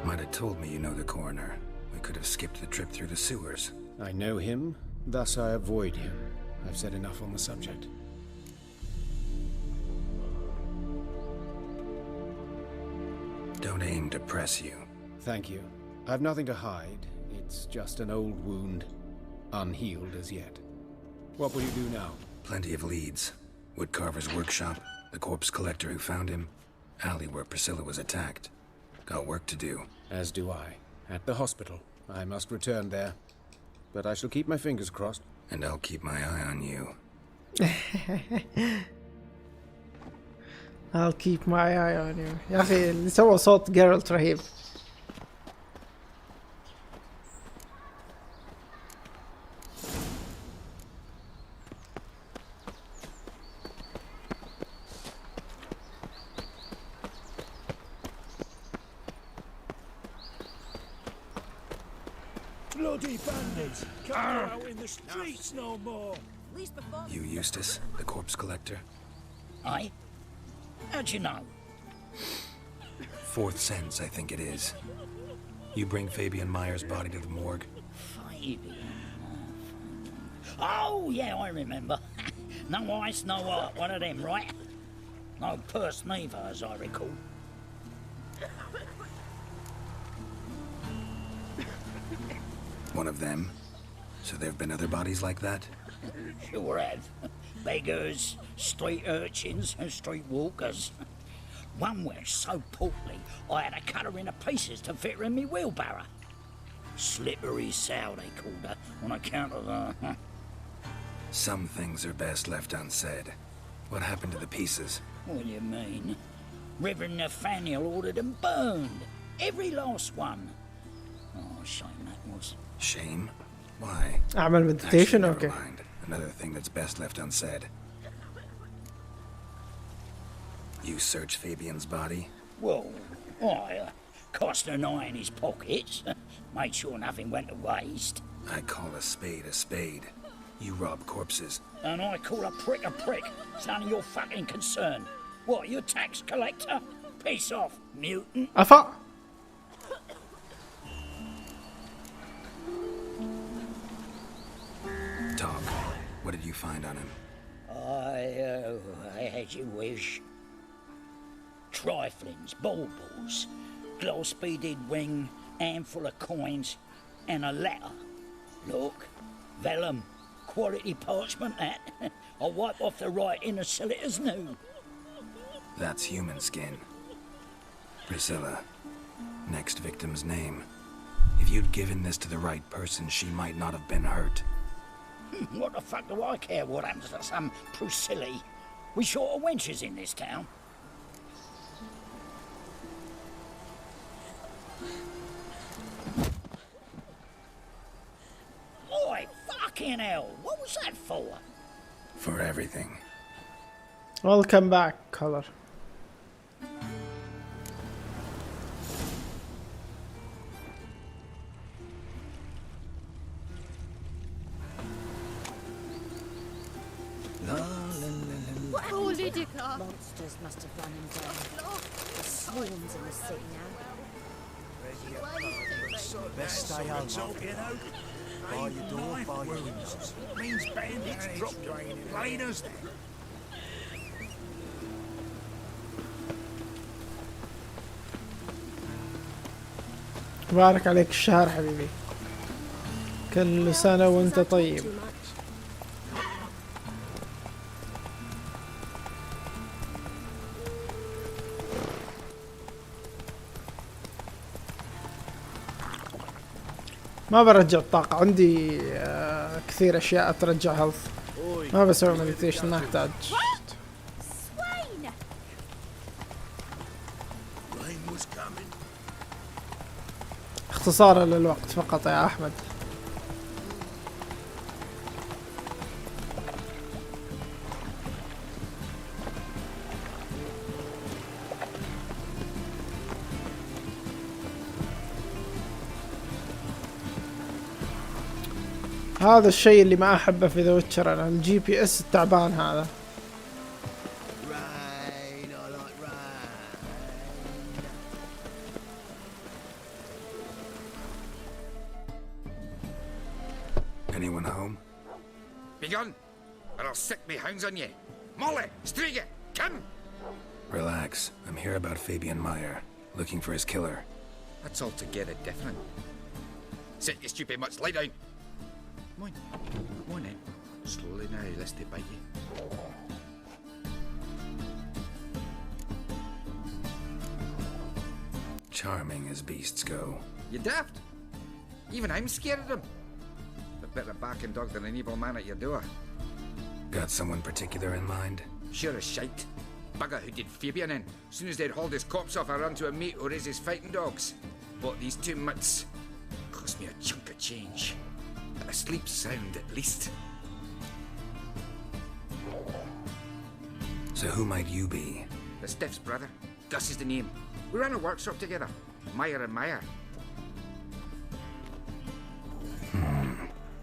Might have told me you know the coroner. We could have skipped the trip through the sewers. I know him, thus I avoid him. I've said enough on the subject. Don't aim to press you. Thank you. I've nothing to hide. It's just an old wound, unhealed as yet. What will you do now? Plenty of leads. Woodcarver's workshop, the corpse collector who found him, alley where Priscilla was attacked. Got work to do. As do I. At the hospital. I must return there. But I shall keep my fingers crossed. And I'll keep my eye on you. I'll keep my eye on you. يا أخي اللي سوى صوت جيرالت رهيب. Bloody bandits! Can't go out in the streets no more! You Eustace, the corpse collector? Aye? How'd you know? Fourth sense, I think it is. You bring Fabian Meyer's body to the morgue? Fabian? Oh, yeah, I remember. No ice, no art, one of them, right? No purse neither, as I recall. One of them? So there have been other bodies like that? Sure have. Beggars, street urchins, and street walkers. One was so portly, I had to cut her into pieces to fit her in me wheelbarrow. Slippery sow, they called her, on account of her. Some things are best left unsaid. What happened to the pieces? What do you mean? Reverend Nathaniel ordered them burned. Every last one. Oh, shame that was. Shame? Why? أعمل meditation. Never Okay. mind. Another thing that's best left unsaid. You search Fabian's body? Well, I cast an eye in his pockets. Made sure nothing went to waste. I call a spade a spade. You rob corpses. And I call a prick. It's none of your fucking concern. What, you tax collector? Piss off, mutant. أفا. Talk. What did you find on him? I as you wish. Triflings, baubles, gloss-beaded ring, handful of coins, and a letter. Look, vellum, quality parchment that. I'll wipe off the writing and sell it as new. That's human skin. Priscilla. Next victim's name. If you'd given this to the right person, she might not have been hurt. What the fuck do I care what happens to some Priscilla? We short of wenches in this town. Oi, fucking hell, what was that for? For everything. Welcome back, color. What holiday car? Monsters must have run him down. There's swarms in the city now. Best stay home. By your door, by your windows. Means bandits drop drain in raiders. مبارك عليك الشهر حبيبي. كل سنة وانت طيب. ما برجع الطاقة عندي كثير أشياء ترجع هيلث. ما بسوي مديتيشن ما أحتاج. اختصارا للوقت فقط يا أحمد. هذا الشيء اللي ما أحبه في ذا ويتشر أنا الجي بي اس التعبان هذا. Anyone home? Begone, or I'll sick me hounds on you. Molly, Striga, come! Relax. I'm here about Fabian Meyer, looking for his killer. That's altogether different. Sit, you stupid mutts, lie down. Come on. Come on then. Slowly now, lest they bite you. Charming as beasts go. You daft? Even I'm scared of them. A better backing dog than an evil man at your door. Got someone particular in mind? Sure as shite. Bugger who did Fabian in. As soon as they'd hauled his corpse off, I run to a mate who raises fighting dogs. Bought these 2 mutts. Cost me a chunk of change. But I sleep sound at least. So who might you be? The Stiff's brother. Gus is the name. We ran a workshop together. Meyer and Meyer.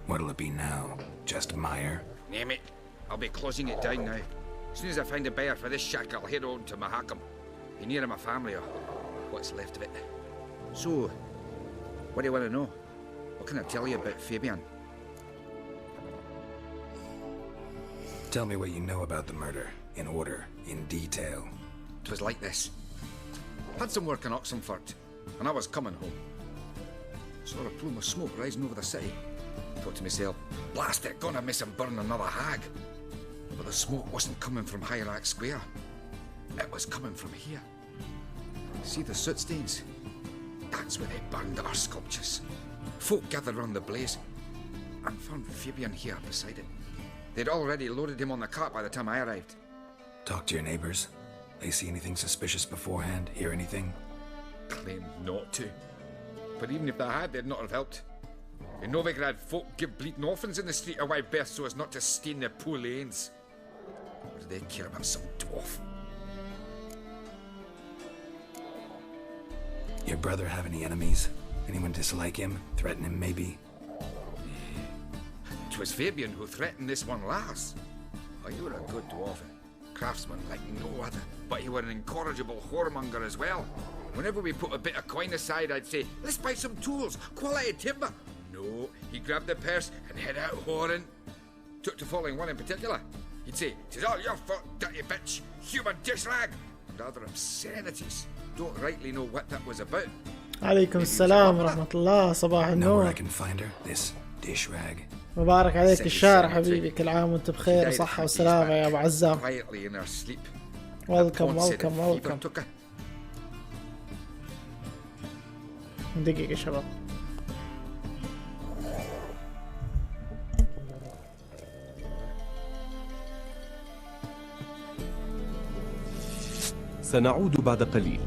What'll it be now? Just Meyer? Name it. I'll be closing it down now. As soon as I find a buyer for this shack, I'll head on to Mahakam. Be near my family or what's left of it. So, what do you want to know? What can I tell you about Fabian? Tell me what you know about the murder. In order. In detail. 'Twas like this. Had some work in Oxenford, and I was coming home. Saw a plume of smoke rising over the city. Thought to myself, blast it, gonna miss and burn another hag. But the smoke wasn't coming from Hierarch Square. It was coming from here. See the soot stains? That's where they burned our sculptures. Folk gathered round the blaze and found Fabian here beside it. They'd already loaded him on the cart by the time I arrived. Talk to your neighbors. They see anything suspicious beforehand? Hear anything? Claimed not to. But even if they had, they'd not have helped. In Novigrad, folk give bleating orphans in the street a wide berth so as not to stain their poor lanes. What do they care about some dwarf? Your brother have any enemies? Anyone dislike him? Threaten him, maybe? 'Twas Fabian who threatened this one last. Oh, you were a good dwarf. Craftsman like no other. But he were an incorrigible whoremonger as well. Whenever we put a bit of coin aside, I'd say, let's buy some tools, quality timber. No, he grabbed the purse and head out whoring. Took to following one in particular. He'd say, "'Tis all your fault, dirty bitch, human dish rag," and other obscenities. Don't rightly know what that was about. عليكم السلام ورحمة الله. صباح Know where النور. I can find her? This dish rag. مبارك عليك الشهر حبيبي. كل عام وانت بخير وصحة وسلامة يا ابو عزام. Quietly in her sleep. welcome. دقيقة شباب. سنعود بعد قليل.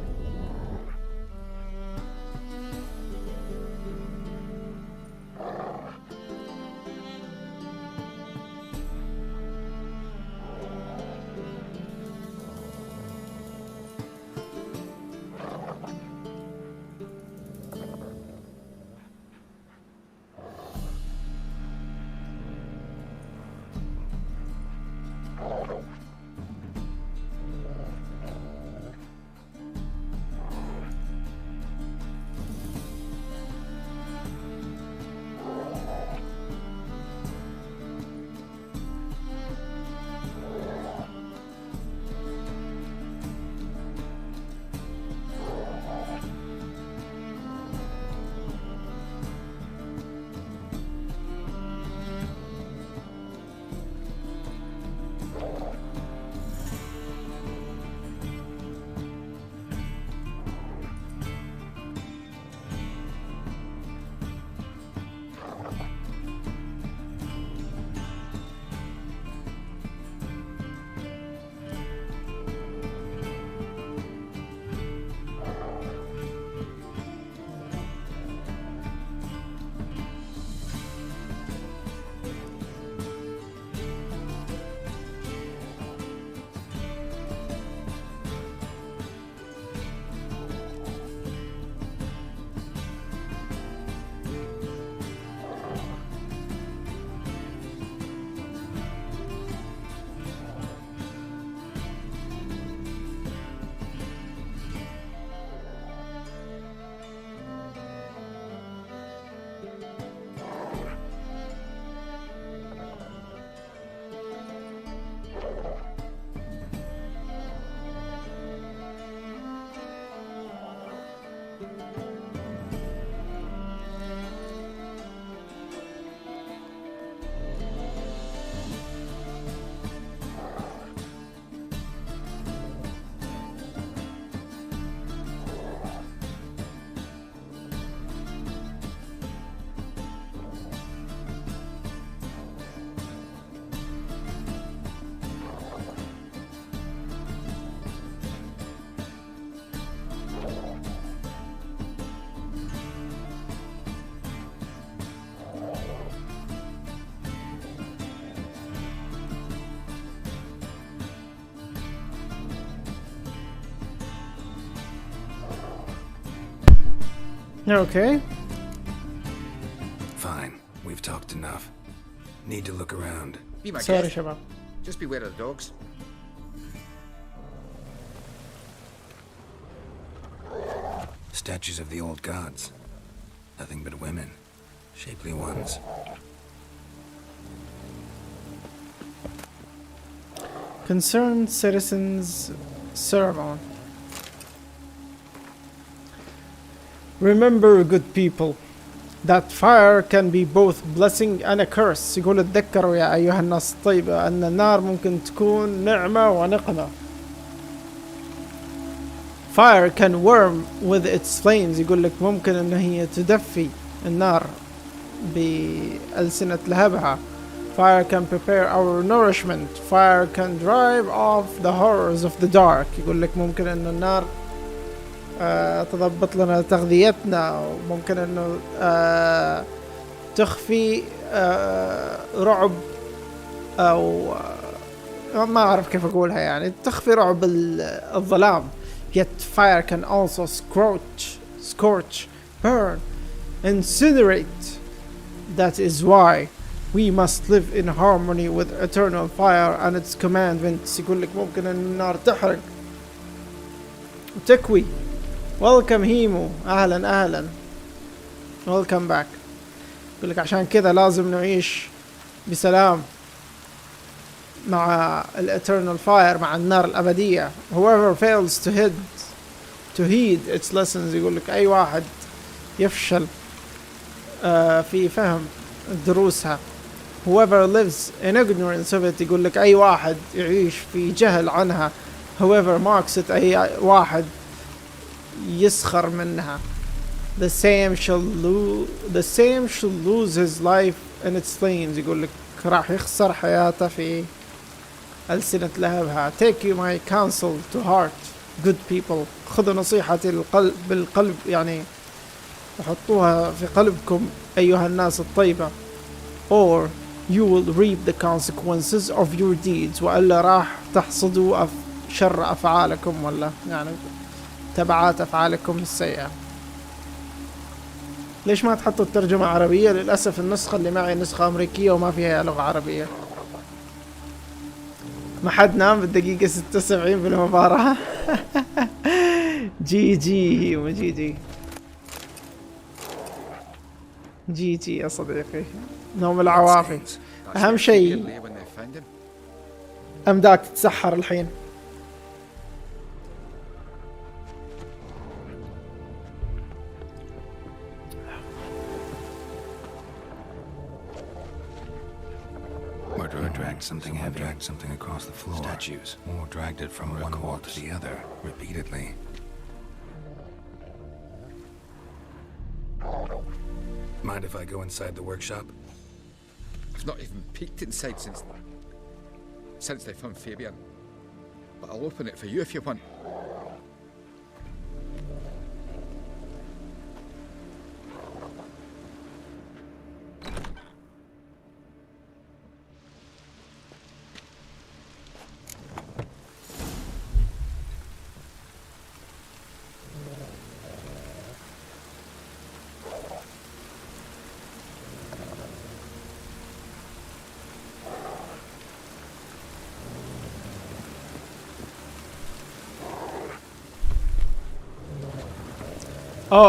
Okay. Fine. We've talked enough. Need to look around. Be my Sorry, guest. شباب. Just beware of the dogs. Statues of the old gods. Nothing but women. Shapely ones. Concerned citizens sermon. Remember, good people, that fire can be both blessing and a curse. يقول اتذكروا يا أيها الناس الطيبة أن النار ممكن تكون نعمة ونقمة. Fire can warm with its flames. يقول لك ممكن أن هي تدفي النار بألسنة لهبها. Fire can prepare our nourishment. Fire can drive off the horrors of the dark. يقول لك ممكن أن النار تضبط لنا تغذيتنا، وممكن أنه تخفي رعب، أو ما أعرف كيف أقولها، يعني تخفي رعب الظلام. Yet fire can also scorch, burn, incinerate. That is why we must live in harmony with eternal fire and its commandments. يقول لك ممكن أن النار تحرق وتكوي. Welcome هيمو، أهلا. Welcome back. يقول لك عشان كذا لازم نعيش بسلام مع الeternal fire، مع النار الأبدية. Whoever fails to heed its lessons. يقول لك أي واحد يفشل في فهم دروسها. Whoever lives in ignorance of it. يقول لك أي واحد يعيش في جهل عنها. Whoever mocks it. أي واحد يسخر منها. The same shall lose his life in its flames. يقول لك راح يخسر حياته في ألسنة لهبها. Take you my counsel to heart, good people. خذوا نصيحتي بالقلب، يعني وحطوها في قلبكم أيها الناس الطيبة. Or you will reap the consequences of your deeds. وإلا راح تحصدوا شر أفعالكم، ولا يعني تبعات أفعالكم السيئة. ليش ما تحطوا الترجمة عربية؟ للأسف النسخة اللي معي نسخة أمريكية وما فيها لغة عربية. ما حد نام بالدقيقة 76 بالمباراة. جي وجي جي يا صديقي، نوم العوافي. أهم شيء أمداك تتسحر الحين. Dragged something heavy. Dragged something across the floor. Statues. Or dragged it from one wall to the other, repeatedly. Mind if I go inside the workshop? I've not even peeked inside since they found Fabian. But I'll open it for you if you want.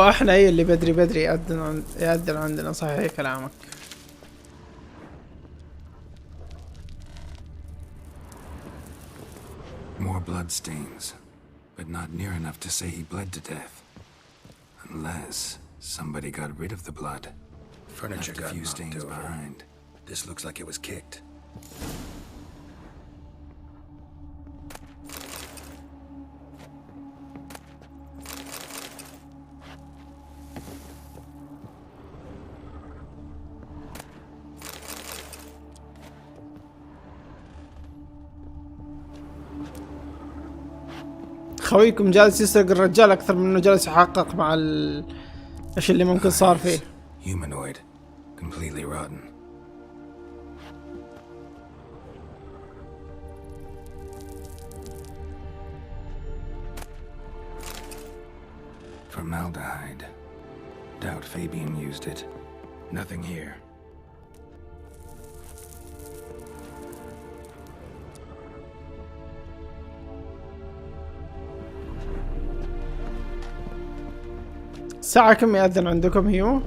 احنا ايه اللي بدري يأذن عندنا. صحيح كلامك. More blood stains, but not near enough to say he bled to death. Unless somebody got rid of the blood. Furniture got a few stains behind. This looks like it was kicked. خويكم جالس يسرق الرجال اكثر من انه جالس يحقق مع ايش اللي ممكن صار فيه. Humanoid, completely rotten. Formaldehyde. Doubt Fabian used it. Nothing here. الساعة كم يأذن عندكم هيو؟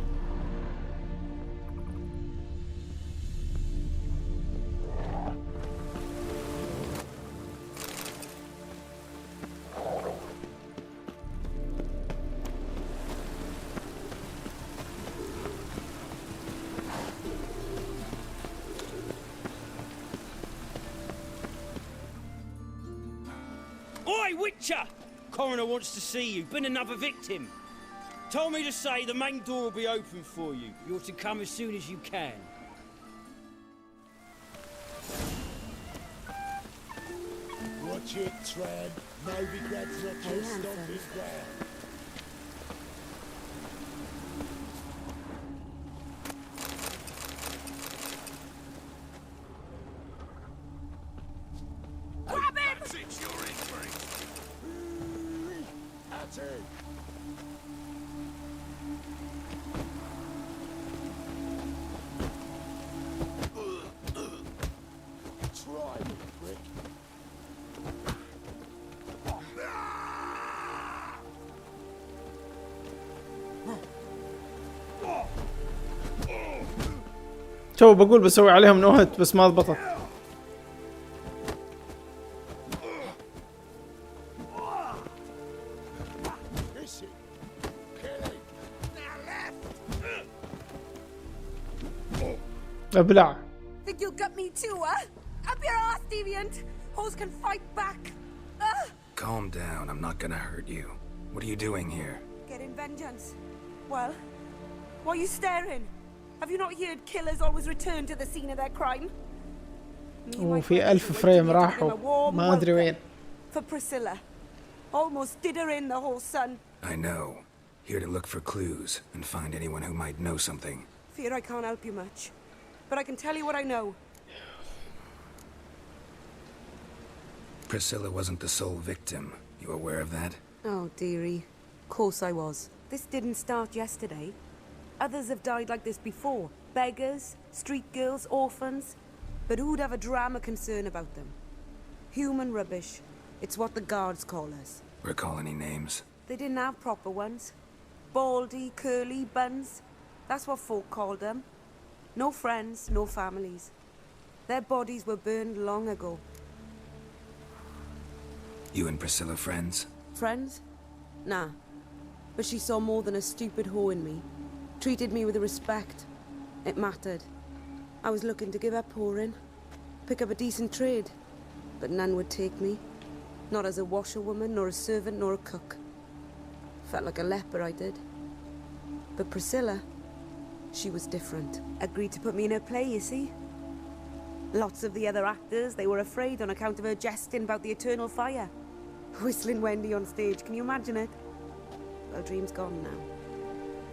Oi, Witcher! Coroner wants to see you. Been another victim. Told me to say the main door will be open for you. You're to come as soon as you can. Watch it, Trad. Maybe grabs not just stomping ground. Grab him! That's it, you're in for it. That's it. Try me, prick. تو بقول بسوي عليهم نوهت بس ما ضبطت. ابلع. Think you'll gut me too, huh? Up your ass, deviant! Hoes can fight back! Calm down, I'm not gonna hurt you. What are you doing here? Getting vengeance. Well, why are you staring? Have you not heard killers always return to the scene of their crime? وفي 1000 فريم راحوا ما أدري وين. For Priscilla. Almost did her in, the whole son. I know. Here to look for clues and find anyone who might know something. Fear I can't help you much. But I can tell you what I know. Priscilla wasn't the sole victim. You aware of that? Oh, dearie. Of course I was. This didn't start yesterday. Others have died like this before. Beggars, street girls, orphans. But who'd have a drama concern about them? Human rubbish. It's what the guards call us. Recall any names? They didn't have proper ones. Baldy, curly, buns. That's what folk called them. No friends, no families. Their bodies were burned long ago. You and Priscilla friends? Friends? Nah. But she saw more than a stupid hoe in me. Treated me with respect. It mattered. I was looking to give up whoring. Pick up a decent trade. But none would take me. Not as a washerwoman, nor a servant, nor a cook. Felt like a leper, I did. But Priscilla, she was different. Agreed to put me in her play, you see. Lots of the other actors, they were afraid on account of her jesting about the eternal fire. Whistling Wendy on stage, can you imagine it? Well, dream's gone now.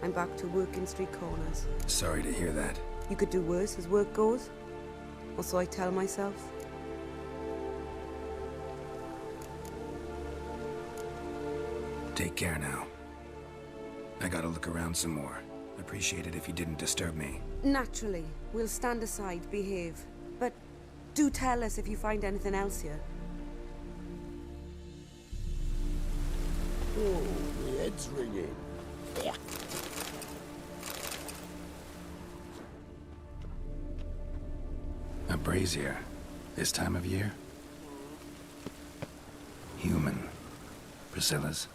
I'm back to working street corners. Sorry to hear that. You could do worse as work goes. Or so I tell myself. Take care now. I gotta look around some more. Appreciate it if you didn't disturb me. Naturally, we'll stand aside, behave. But do tell us if you find anything else here. Oh, my head's ringing. A brazier. This time of year? Human. Priscilla's.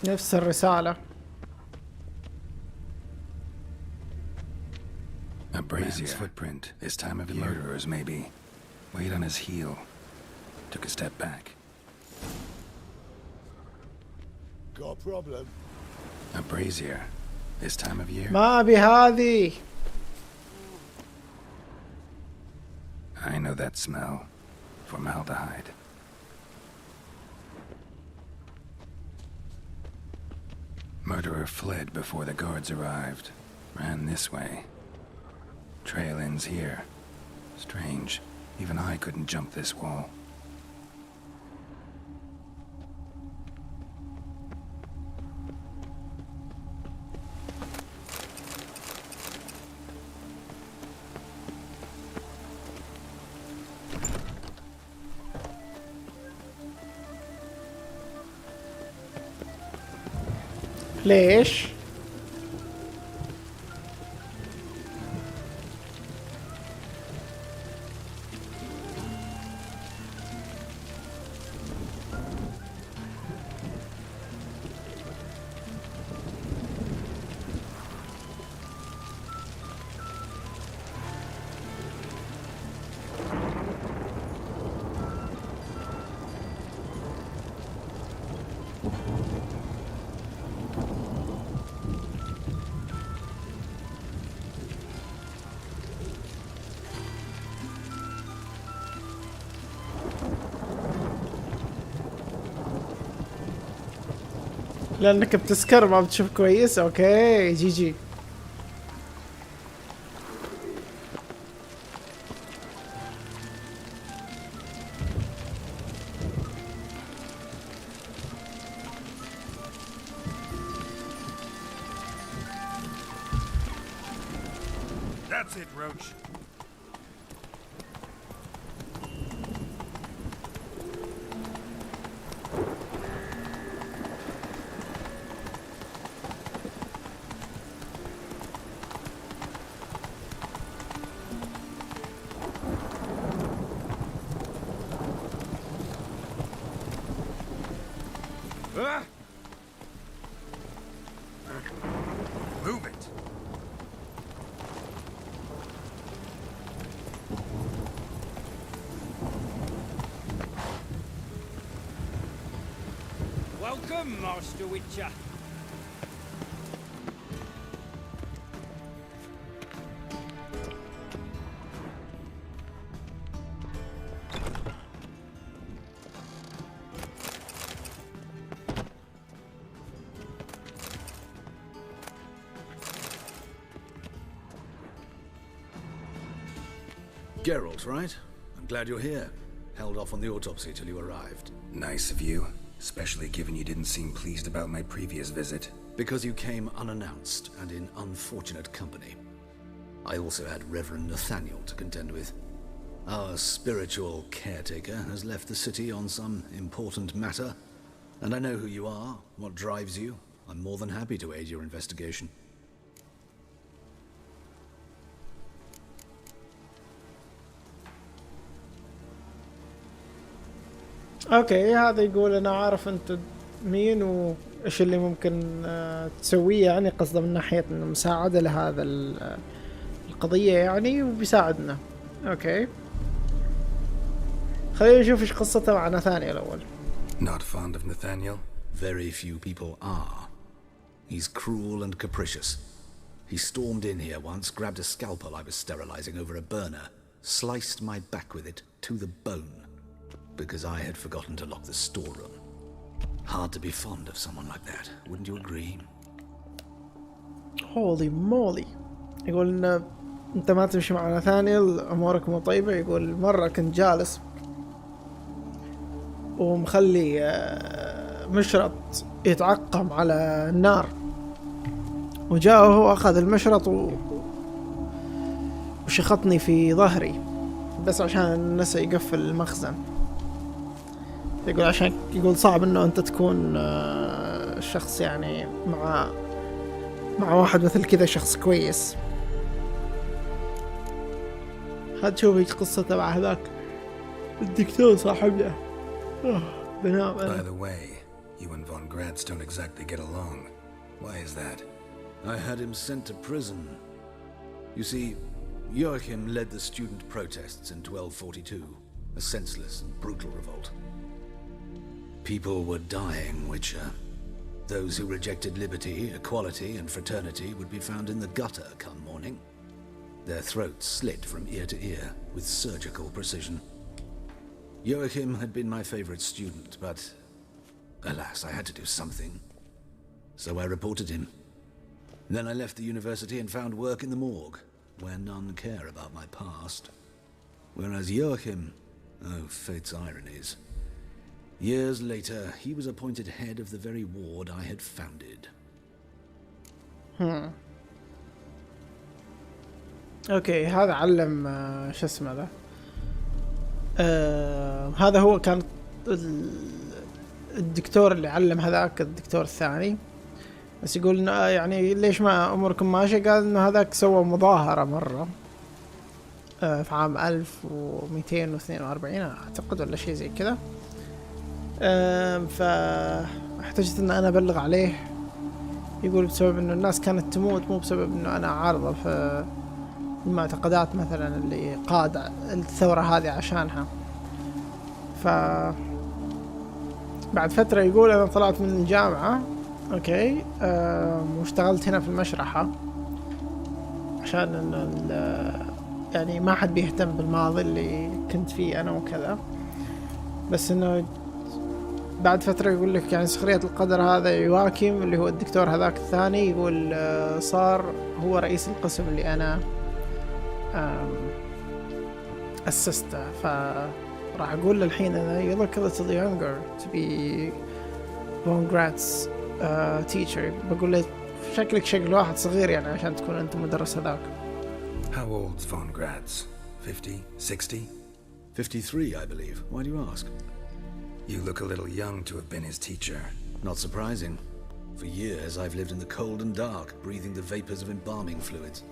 نفس الرسالة. A brazier's footprint. This time of year. The murderer's maybe. Weight on his heel. Took a step back. Got a problem? A brazier. This time of year. ما أبي هذه. I know that smell. Formaldehyde. Murderer fled before the guards arrived. Ran this way. Trail ends here. Strange. Even I couldn't jump this wall. ليش؟ لانك بتسكر ما بتشوف كويس. اوكي جي جي. That's it, Roach. Move it. Welcome, Master Witcher. Geralt, right? I'm glad you're here. Held off on the autopsy till you arrived. Nice of you, especially given you didn't seem pleased about my previous visit. Because you came unannounced and in unfortunate company. I also had Reverend Nathaniel to contend with. Our spiritual caretaker has left the city on some important matter, and I know who you are, what drives you. I'm more than happy to aid your investigation. اوكي هذا يقول انا عارف انت مين وايش اللي ممكن تسويه، يعني قصده من ناحية انه مساعدة لهذا القضية يعني، وبيساعدنا. اوكي خلينا نشوف ايش قصته مع ناثانيال الاول. Not fond of Nathaniel? Very few people are. He's cruel and capricious. He stormed in here once, grabbed a scalpel I was sterilizing over a burner, sliced my back with it to the bone. Because I had forgotten to lock the storeroom. Hard to be fond of someone like that, wouldn't you agree? Holy moly. يقول إن أنت ما تمشي مع ناثانيال أمورك مو طيبة. يقول مرة كنت جالس ومخلي مشرط يتعقم على النار، وجاء هو أخذ المشرط وشخطني في ظهري بس عشان نسى يقفل المخزن. يقول عشان يقول صعب انه انت تكون شخص يعني مع واحد مثل كذا، شخص كويس. هتشوف ايش قصته مع هذاك الدكتور صاحبنا. By the way, you and Von Gratz don't exactly get along. Why is that? I had him sent to prison. You see, Joachim led the student protests in 1242, a senseless and brutal revolt. People were dying, Witcher. Those who rejected liberty, equality, and fraternity would be found in the gutter come morning. Their throats slit from ear to ear with surgical precision. Joachim had been my favorite student, but alas, I had to do something. So I reported him. Then I left the university and found work in the morgue, where none care about my past. Whereas Joachim, oh, fate's ironies. Years later, he was appointed head of the very ward I had founded. اوكي هذا علم شو اسمه ذا. هذا هو كان الدكتور اللي علم هذاك الدكتور الثاني. بس يقول إنه يعني ليش ما أموركم ماشية؟ قال إنه هذاك سوى مظاهرة مرة في عام 1242 أعتقد ولا شيء زي كذا. فاحتجت إن أنا أبلغ عليه. يقول بسبب إنه الناس كانت تموت، مو بسبب إنه أنا عارضة في المعتقدات مثلا اللي قاد الثورة هذه عشانها. بعد فترة يقول أنا طلعت من الجامعة أوكي واشتغلت هنا في المشرحة عشان إنه يعني ما حد بيهتم بالماضي اللي كنت فيه أنا وكذا. بس إنه بعد فترة يقول لك يعني سخرية القدر هذا يواكم اللي هو الدكتور هذاك الثاني، يقول صار هو رئيس القسم اللي أنا أسسته. فراح أقول للحين أنا you look a little younger to be von Gratz teacher. بقول له شكلك شكل واحد صغير يعني عشان تكون أنت مدرس هذاك. How old's von Gratz? 50? 60? 53, I believe. Why do you ask? You look a little young to have been his teacher. Not surprising. For years I've lived in the cold and dark, breathing the vapors of embalming fluids.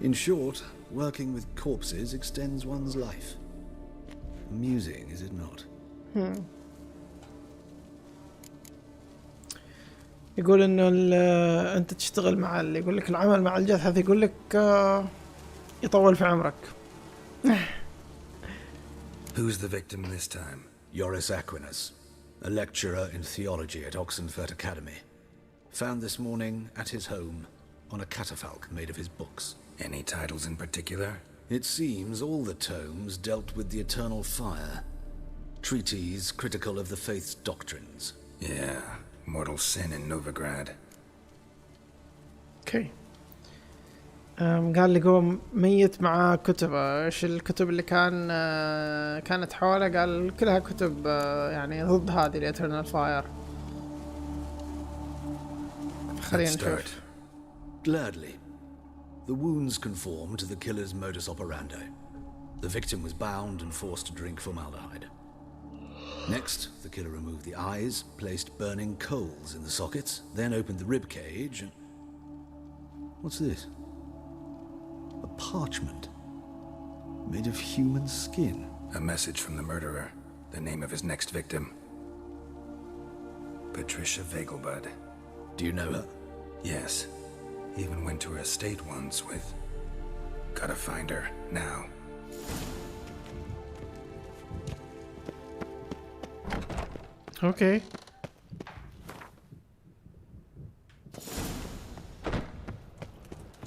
In short, working with corpses extends one's life. Amusing, is it not? يقول إنه أنت تشتغل مع يقول لك العمل مع الجثث يقول لك يطول في عمرك. Who's the victim this time? Joris Aquinas, a lecturer in theology at Oxenfurt Academy. Found this morning at his home on a catafalque made of his books. Any titles in particular? It seems all the tomes dealt with the eternal fire. Treatises critical of the faith's doctrines. Yeah, mortal sin in Novigrad. Okay. قال لي هو ميت مع كتب. ايش الكتب اللي كانت حوله؟ قال كلها كتب يعني ضد هذه الاترنال فاير. خلينا نشوف. Gladly. The wounds conform to the killer's modus operandi. The victim was bound and forced to drink formaldehyde. Next, the killer removed the eyes, placed burning coals in the sockets, then opened the rib cage and... What's this? A parchment made of human skin. A message from the murderer. The name of his next victim. Patricia Vegelbud. Do you know her? Yes. Even went to her estate once with... Gotta find her, now. Okay.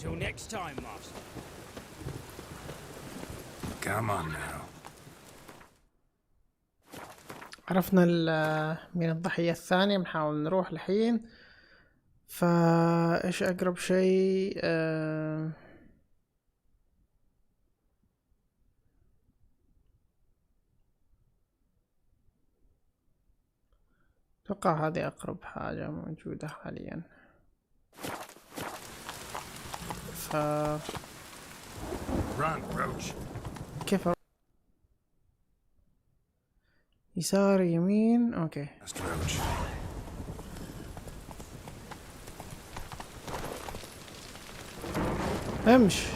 Till next time, Master. Come on now. عرفنا من الضحية الثانية. بنحاول نروح الحين. فايش اقرب شيء؟ اتوقع هذه اقرب حاجة موجودة حاليا. كيف يسار يمين؟ اوكي. امش.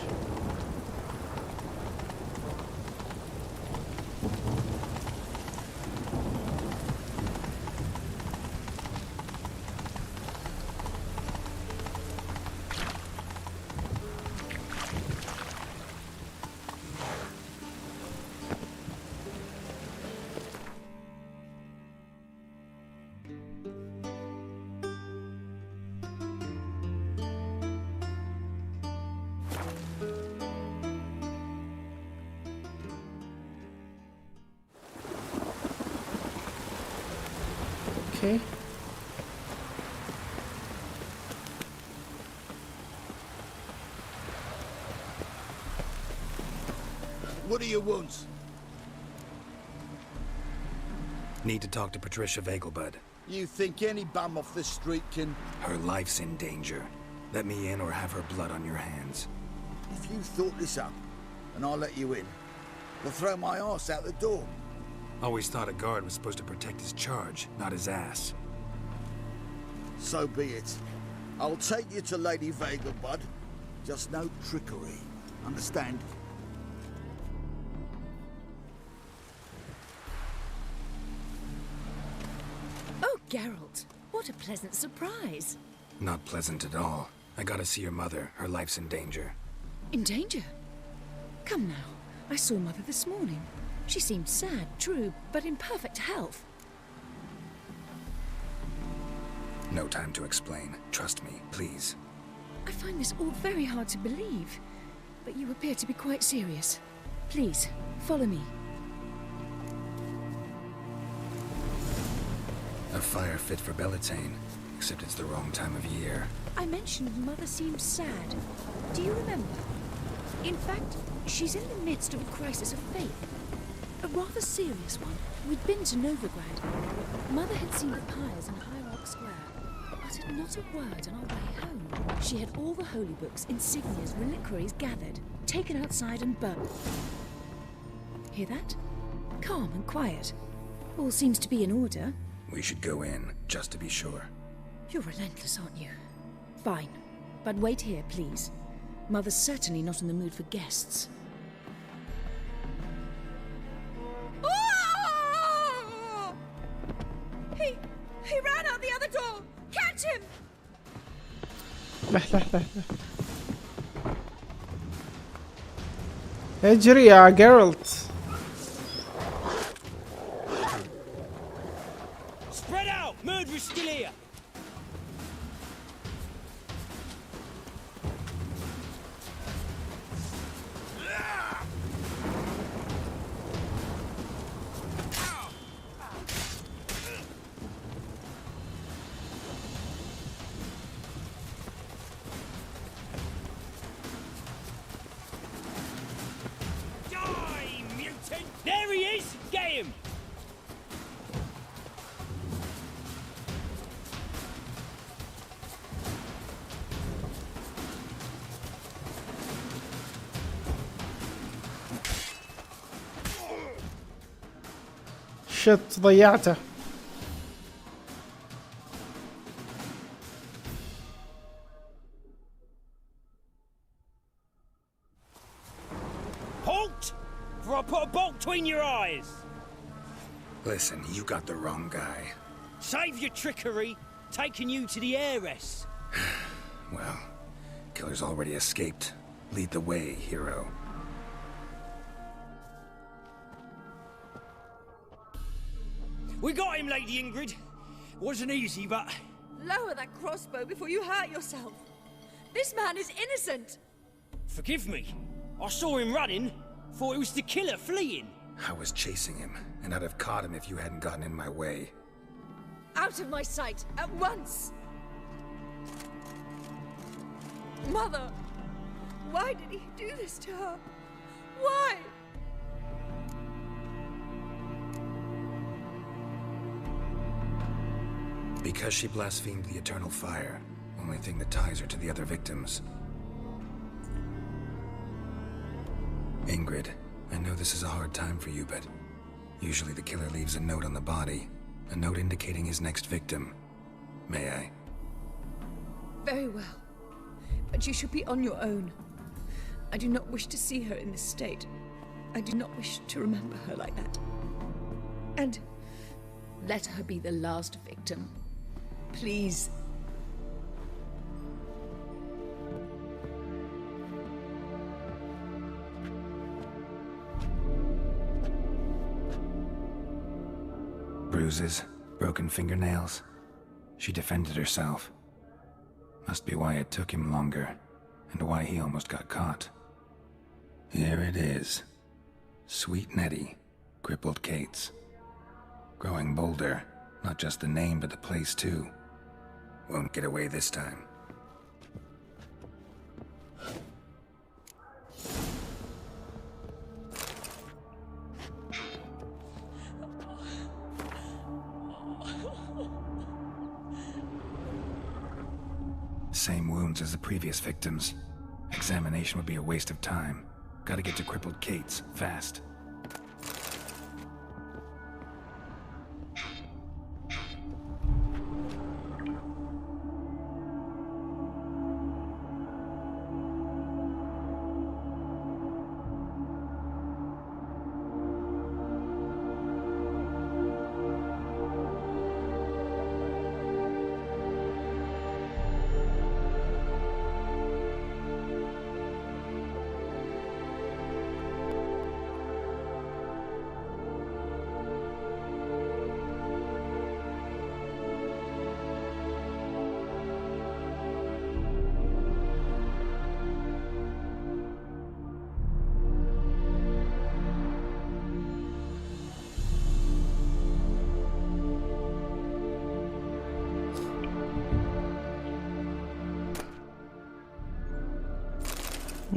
Okay. What do you want? Need to talk to Patricia Vegelbud. You think any bum off the street can... Her life's in danger. Let me in or have her blood on your hands. If you thought this up, and I'll let you in, we'll throw my ass out the door. Always thought a guard was supposed to protect his charge, not his ass. So be it. I'll take you to Lady Vega, bud. Just no trickery. Understand? Oh, Geralt, what a pleasant surprise. Not pleasant at all. I gotta see your mother. Her life's in danger. In danger? Come now. I saw Mother this morning. She seemed sad, true, but in perfect health. No time to explain. Trust me, please. I find this all very hard to believe, but you appear to be quite serious. Please, follow me. A fire fit for Bellatane, except it's the wrong time of year. I mentioned Mother seemed sad. Do you remember? In fact, she's in the midst of a crisis of faith. A rather serious one. We'd been to Novigrad. Mother had seen the pyres in Hierarch Square. Uttered not a word on our way home. She had all the holy books, insignias, reliquaries gathered, taken outside and burnt. Hear that? Calm and quiet. All seems to be in order. We should go in, just to be sure. You're relentless, aren't you? Fine. But wait here, please. Mother's certainly not in the mood for guests. Oh! He ran out the other door! Catch him! لا اجري يا جيرالت. Spread out! Murderer's still here! There he is! Get him! شت ضيعته. Halt! For I put a bolt between your eyes! Listen, you got the wrong guy. Save your trickery, taking you to the heiress. Well, killer's already escaped. Lead the way, hero. We got him, Lady Ingrid. Wasn't easy, but... Lower that crossbow before you hurt yourself. This man is innocent. Forgive me. I saw him running. Thought it was the killer fleeing. I was chasing him, and I'd have caught him if you hadn't gotten in my way. Out of my sight, at once! Mother! Why did he do this to her? Why? Because she blasphemed the eternal fire. Only thing that ties her to the other victims. Ingrid, I know this is a hard time for you, but usually the killer leaves a note on the body. A note indicating his next victim. May I? Very well. But you should be on your own. I do not wish to see her in this state. I do not wish to remember her like that. And let her be the last victim. Please. Bruises, broken fingernails. She defended herself. Must be why it took him longer, and why he almost got caught. Here it is. Sweet Nettie, crippled Kate's. Growing bolder, not just the name but the place too. Won't get away this time. Same wounds as the previous victims. Examination would be a waste of time. Gotta get to crippled Kate's, fast.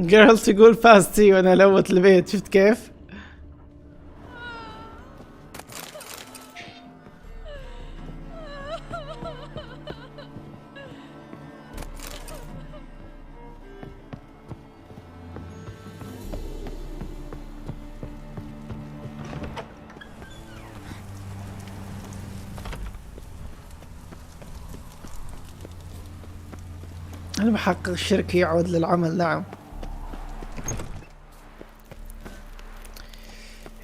جيرل تقول فاستي وانا لوت البيت، شفت كيف؟ المحقق الشركي يعود للعمل. نعم.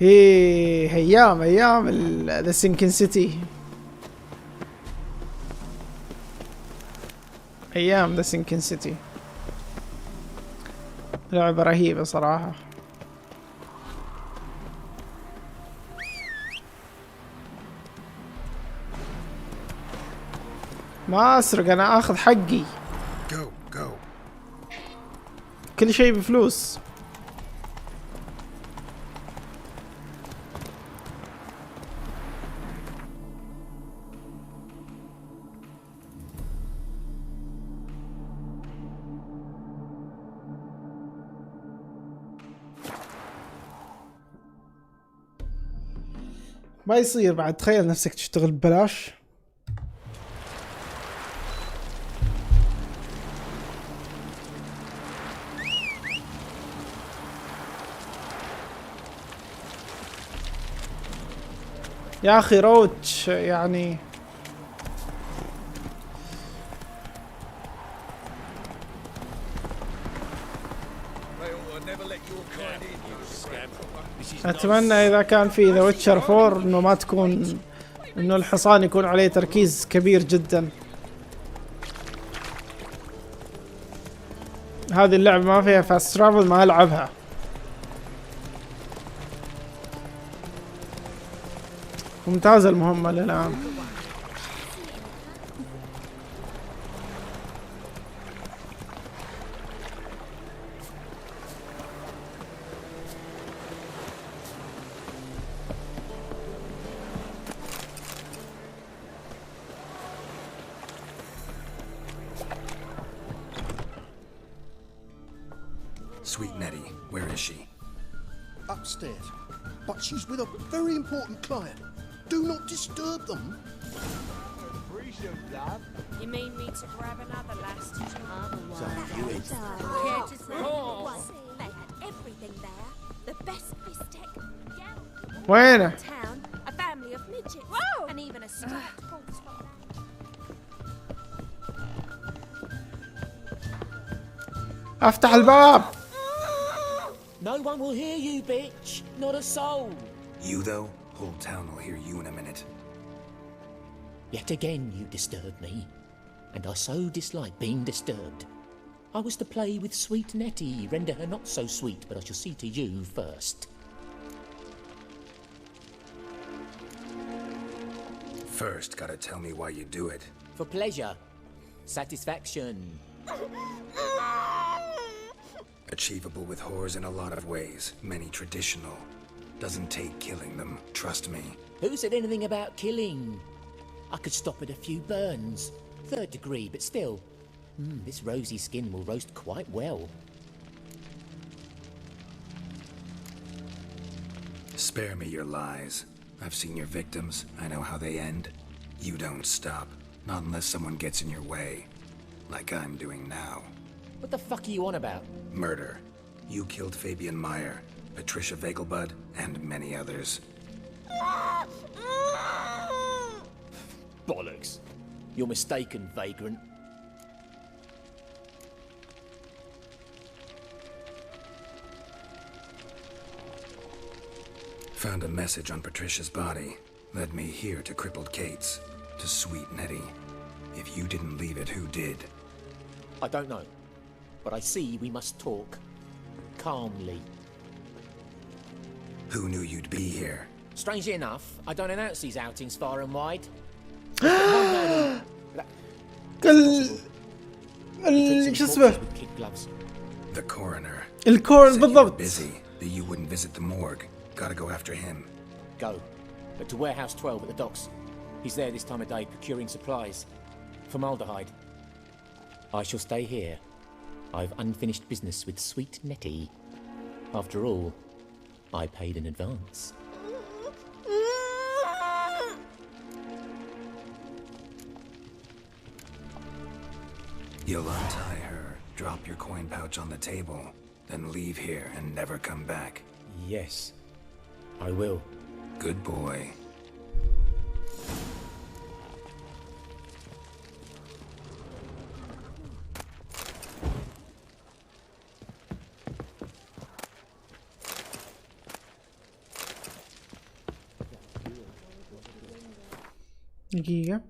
ايام ذا سينكن سيتي. ايام ذا سينكن سيتي لعبة رهيبة صراحة. ما اسرق، انا اخذ حقي. كل شيء بفلوس. ما يصير بعد، تخيل نفسك تشتغل ببلاش. يا اخي روتش يعني اتمنى اذا كان في ذا ويتشر 4 انه ما تكون، انه الحصان يكون عليه تركيز كبير جدا. هذه اللعبة ما فيها فاست ترافل، ما العبها. ممتازة المهمة للآن. Sweet Nettie, where is she? Upstairs, but she's with a very important client. Do not disturb them. You mean me to grab another last They had everything there. The best bistec. وينه؟ Town, a family of midgets, and even a stuffed horse. افتح الباب. No one will hear you, bitch. Not a soul. You though? Whole town will hear you in a minute. Yet again you disturb me, and I so dislike being disturbed. I was to play with sweet Nettie, render her not so sweet, but I shall see to you first. First, gotta tell me why you do it. For pleasure. Satisfaction. Achievable with whores in a lot of ways, many traditional. Doesn't take killing them, trust me. Who said anything about killing? I could stop at a few burns. 3rd degree, but still. This rosy skin will roast quite well. Spare me your lies. I've seen your victims, I know how they end. You don't stop, not unless someone gets in your way. Like I'm doing now. What the fuck are you on about? Murder. You killed Fabian Meyer, Patricia Vegelbud, and many others. Bollocks. You're mistaken, vagrant. Found a message on Patricia's body. Led me here to crippled Kate's. To sweet Nettie. If you didn't leave it, who did? I don't know. But I see we must talk. Calmly. Who knew you'd be here? Strangely enough, I don't announce these outings far and wide. شو اسمه؟ The coroner. الكورن بالضبط. Busy, that you wouldn't visit the morgue. Gotta go after him. Go. But to warehouse 12 at the docks. He's there this time of day procuring supplies. Formaldehyde. I shall stay here. I've unfinished business with sweet Nettie. After all, I paid in advance. You'll untie her, drop your coin pouch on the table, then leave here and never come back. Yes, I will. Good boy. دقيقة.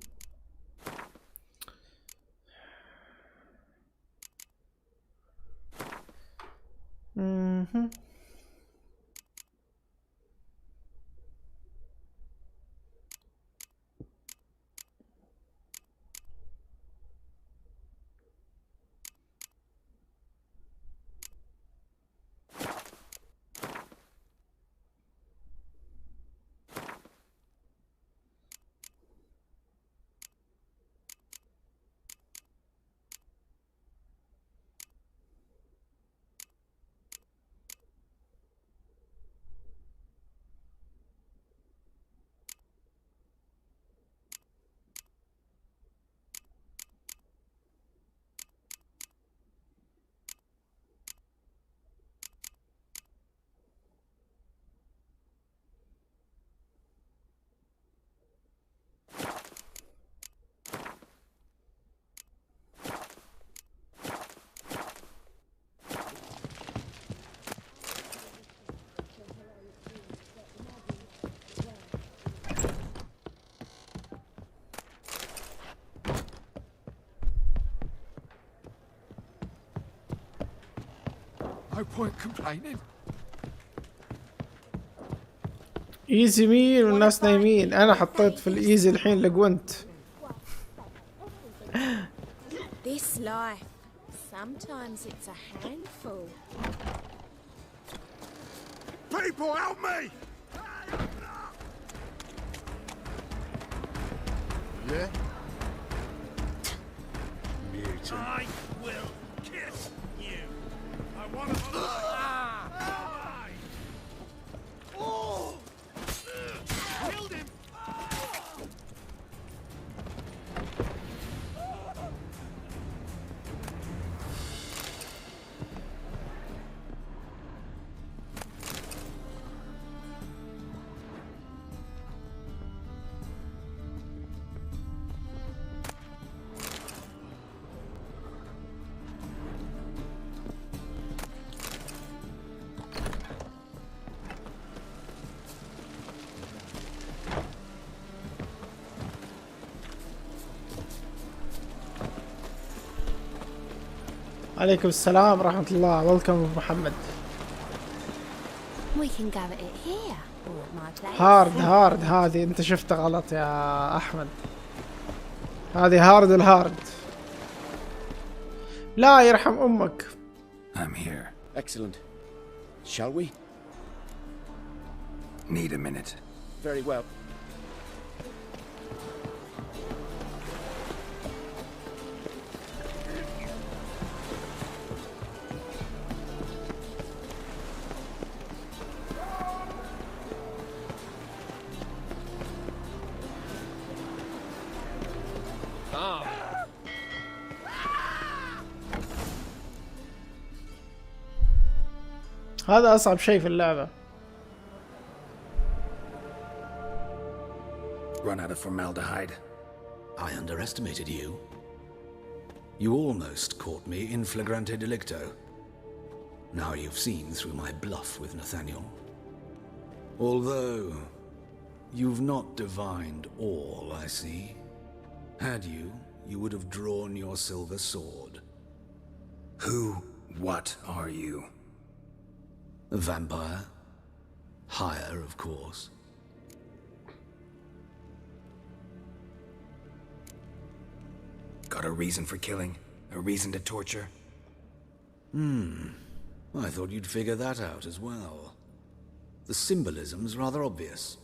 No point complaining. ايزي مين والناس نايمين. انا حطيت في الايزي الحين لقونت. This life, sometimes it's a handful. People, help me! Yeah? Mutant. I will kiss you. I want to. Killed him. عليكم السلام ورحمة الله. ويلكم محمد. We can go at it here or at my place. هارد هذه انت شفتها غلط يا احمد. هذه هارد الهارد. لا يرحم امك. I'm here. Excellent. Shall we? Need a minute. Very well. هذا أصعب شيء في اللعبة. Run out of formaldehyde. I underestimated you. You almost caught me in flagrante delicto. Now you've seen through my bluff with Nathaniel. Although, you've not divined all, I see. Had you, you would have drawn your silver sword. What are you? A vampire. Higher, of course. Got a reason for killing? A reason to torture? I thought you'd figure that out as well. The symbolism's rather obvious.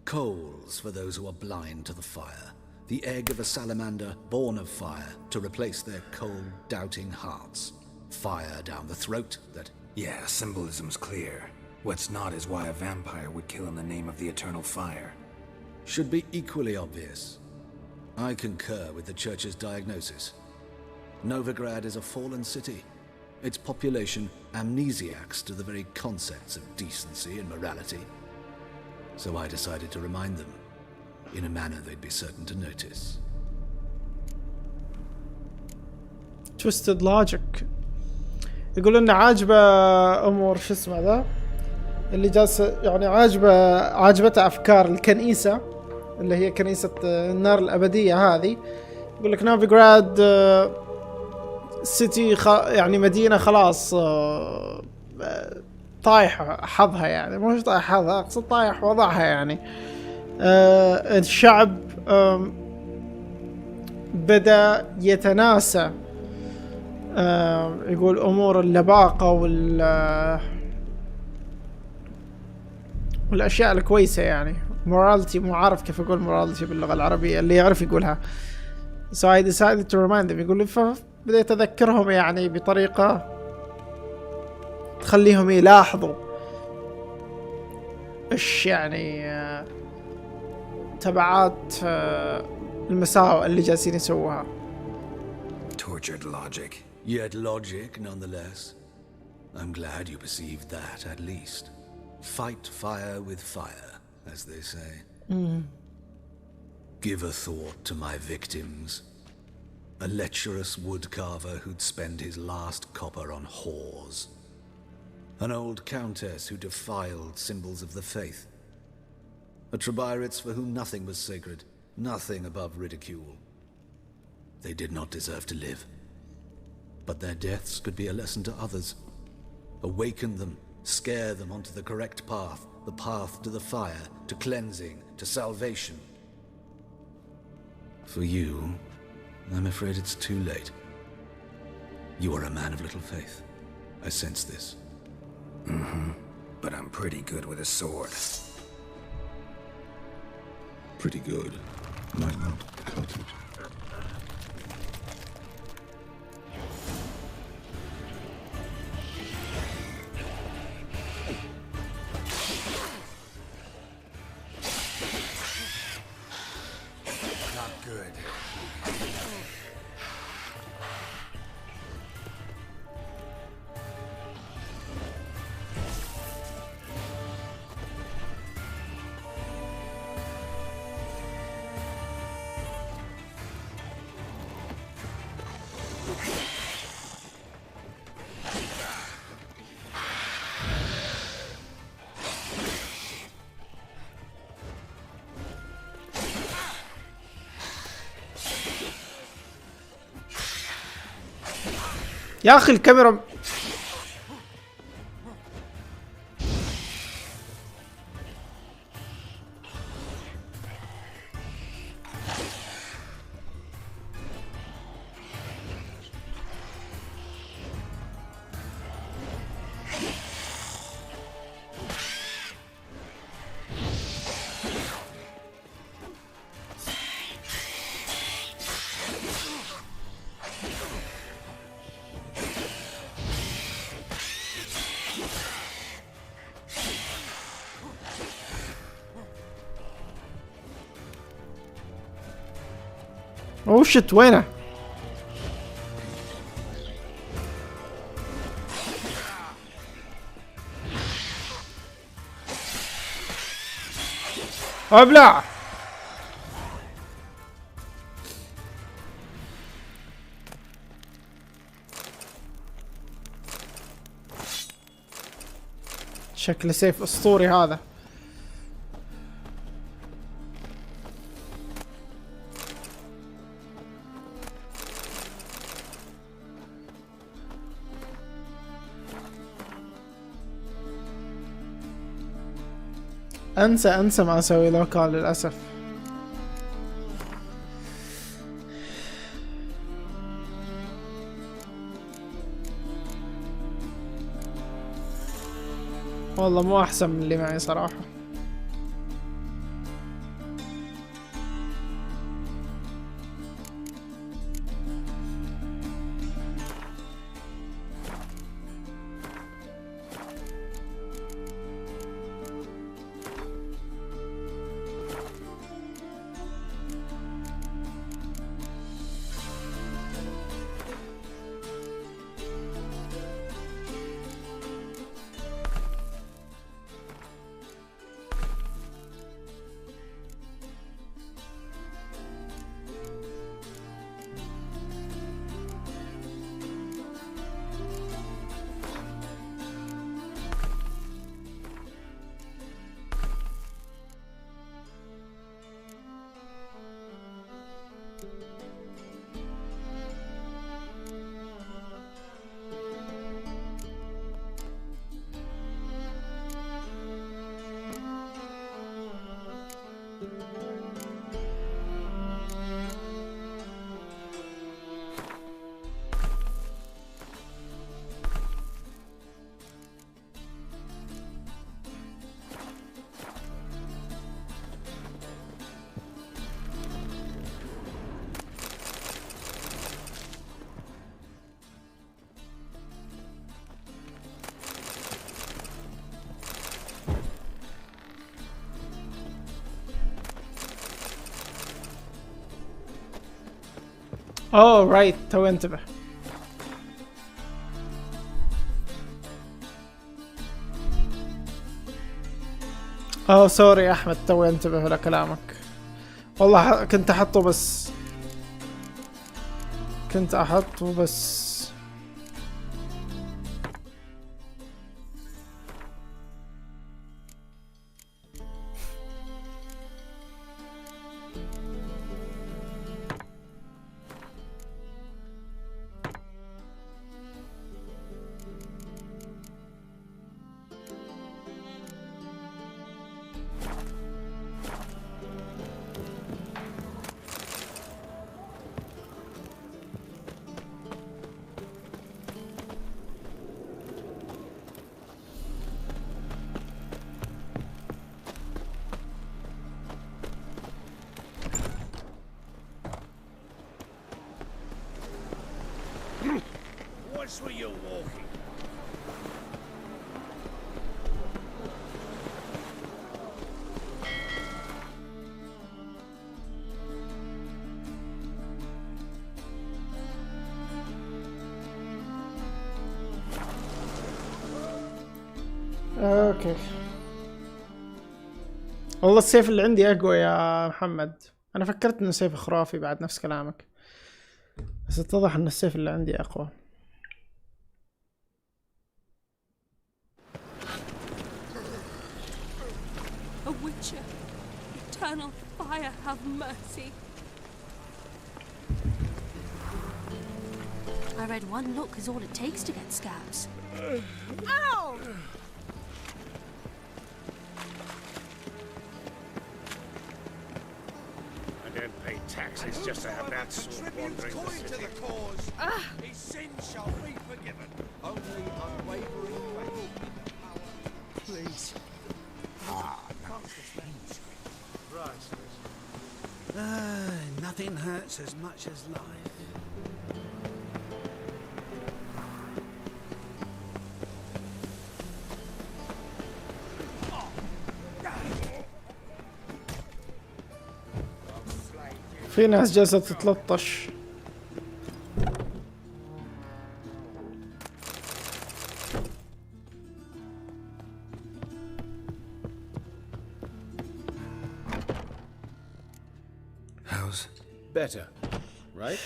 Coals for those who are blind to the fire. The egg of a salamander born of fire to replace their cold, doubting hearts. fire down the throat that... Yeah, symbolism's clear. What's not is why a vampire would kill in the name of the eternal fire. Should be equally obvious. I concur with the Church's diagnosis. Novigrad is a fallen city. Its population amnesiacs to the very concepts of decency and morality. So I decided to remind them, in a manner they'd be certain to notice. Twisted logic. يقول إنه عاجبه أمور شو اسمه ذا اللي جالس يعني عاجبته أفكار الكنيسة اللي هي كنيسة النار الأبدية هذه. يقول لك نوفيغراد سيتي يعني مدينة خلاص طايح حظها، يعني مش طايح حظها، أقصد طايح وضعها يعني. الشعب بدأ يتناسى يقول أمور اللباقة والأشياء الكويسة يعني morality. مو عارف كيف أقول morality باللغة العربية، اللي يعرف يقولها. So I decided to remind them. يقول فبدأت أذكرهم يعني بطريقة تخليهم يلاحظوا إيش يعني تبعات المساوئ اللي جالسين يسووها. Tortured logic. Yet logic, nonetheless. I'm glad you perceived that, at least. Fight fire with fire, as they say. Give a thought to my victims. A lecherous woodcarver who'd spend his last copper on whores. An old countess who defiled symbols of the faith. A Trebirates for whom nothing was sacred, nothing above ridicule. They did not deserve to live. But their deaths could be a lesson to others. Awaken them, scare them onto the correct path, the path to the fire, to cleansing, to salvation. For you, I'm afraid it's too late. You are a man of little faith. I sense this. But I'm pretty good with a sword. Pretty good. Might not cut it. يا أخي الكاميرا اوه شت وينه؟ ابلع. شكله سيف اسطوري هذا. انسى ما اسوي لوكال للاسف. والله مو احسن من اللي معي صراحة. اوه رايت تو انتبه. اوه سوري يا احمد تو انتبه لكلامك. والله كنت احطه بس What's with your walking? اوكي والله السيف اللي عندي اقوى يا محمد. انا فكرت انه سيف خرافي بعد نفس كلامك، بس اتضح ان السيف اللي عندي اقوى. A witcher. Eternal fire, have mercy. I read one look is all it takes to get scabs. Ow! I don't pay taxes just to have that sort wandering the city. To the cause. His sins shall be forgiven. Only unwavering faith. Please. Nothing hurts as much as life. في ناس جالسة تتلطش. How's better, right?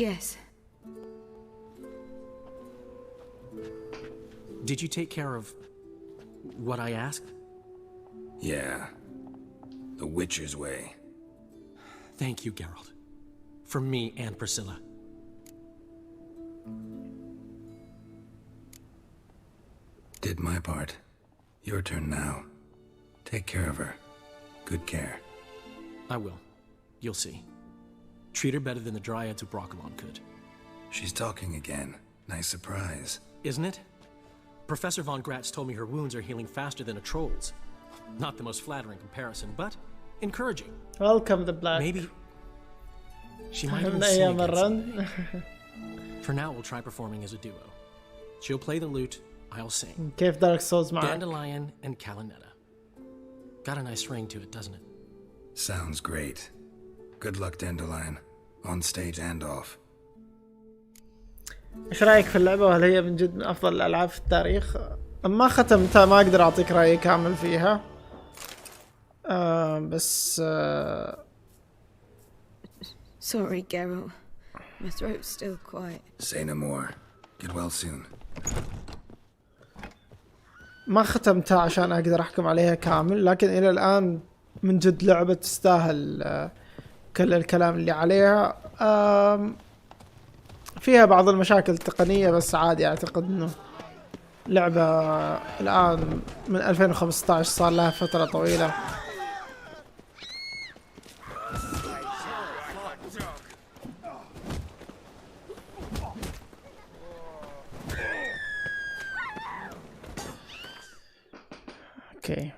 Yes. Did you take care of what I asked? Yeah. The Witcher's way. Thank you, Geralt. From me and Priscilla. Did my part. Your turn now. Take care of her. Good care. I will. You'll see. Treat her better than the Dryads of Broccolon could. She's talking again. Nice surprise. Isn't it? Professor von Gratz told me her wounds are healing faster than a troll's. Not the most flattering comparison, but encouraging. Welcome the black. Maybe she might even sing again someday. For now, we'll try performing as a duo. She'll play the lute, I'll sing. كيف Dark Souls معك؟ Dandelion and Calinetta. Got a nice ring to it, doesn't it? Sounds great. Good luck, Dandelion. On stage and off. ايش رايك في اللعبة؟ وهل هي من جد من افضل الالعاب في التاريخ؟ ما ختمتها، ما اقدر اعطيك رايي كامل فيها. بس Sorry, Geralt. My throat's still quiet. Say no more. Get well soon. ما ختمتها عشان اقدر احكم عليها كامل، لكن الى الان من جد لعبة تستاهل كل الكلام اللي عليها. فيها بعض المشاكل التقنية بس عادي، اعتقد انه لعبة الان من 2015 صار لها فترة طويلة. اوكي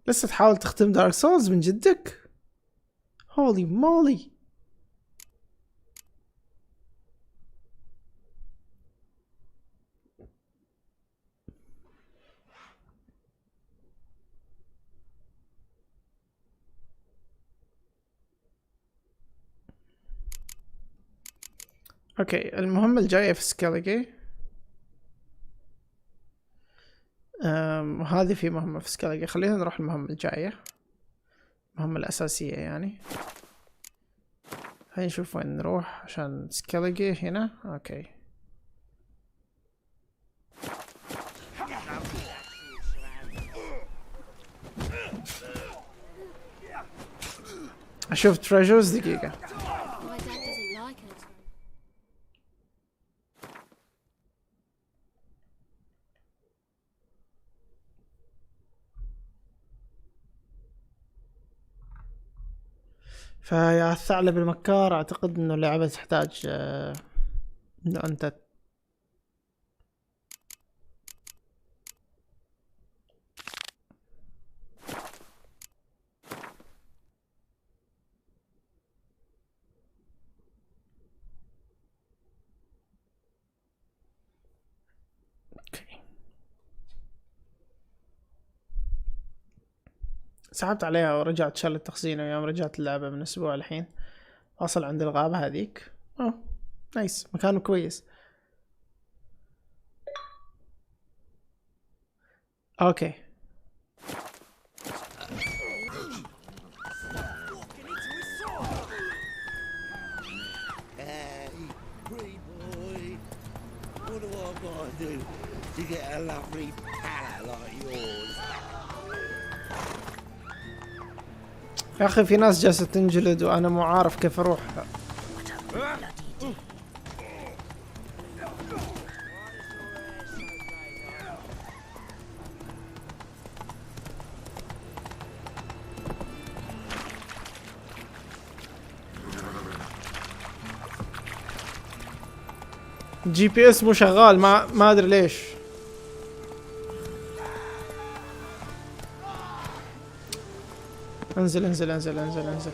لسه تحاول تختم دارك سولز من جدك؟ هولي مولي. اوكي المهمة الجاية في سكاليجي. هذه في مهمة في سكاليجي. خلينا نروح المهمة الجاية، المهمة الأساسية يعني. هاي نشوف وين نروح عشان سكاليجي. هنا اوكي. اشوف تريجرز. دقيقة. فيا الثعلب المكار، اعتقد انه اللعبة تحتاج انه انت سحبت عليها ورجعت شال التخزين. ويوم رجعت اللعبة من اسبوع الحين واصل عند الغابة هذيك. نايس، مكانه كويس. اوكي يا اخي في ناس جالسة تنجلد وانا مو عارف كيف اروح. جي بي اس مو شغال، ما ادري ليش. انزل انزل انزل انزل انزل.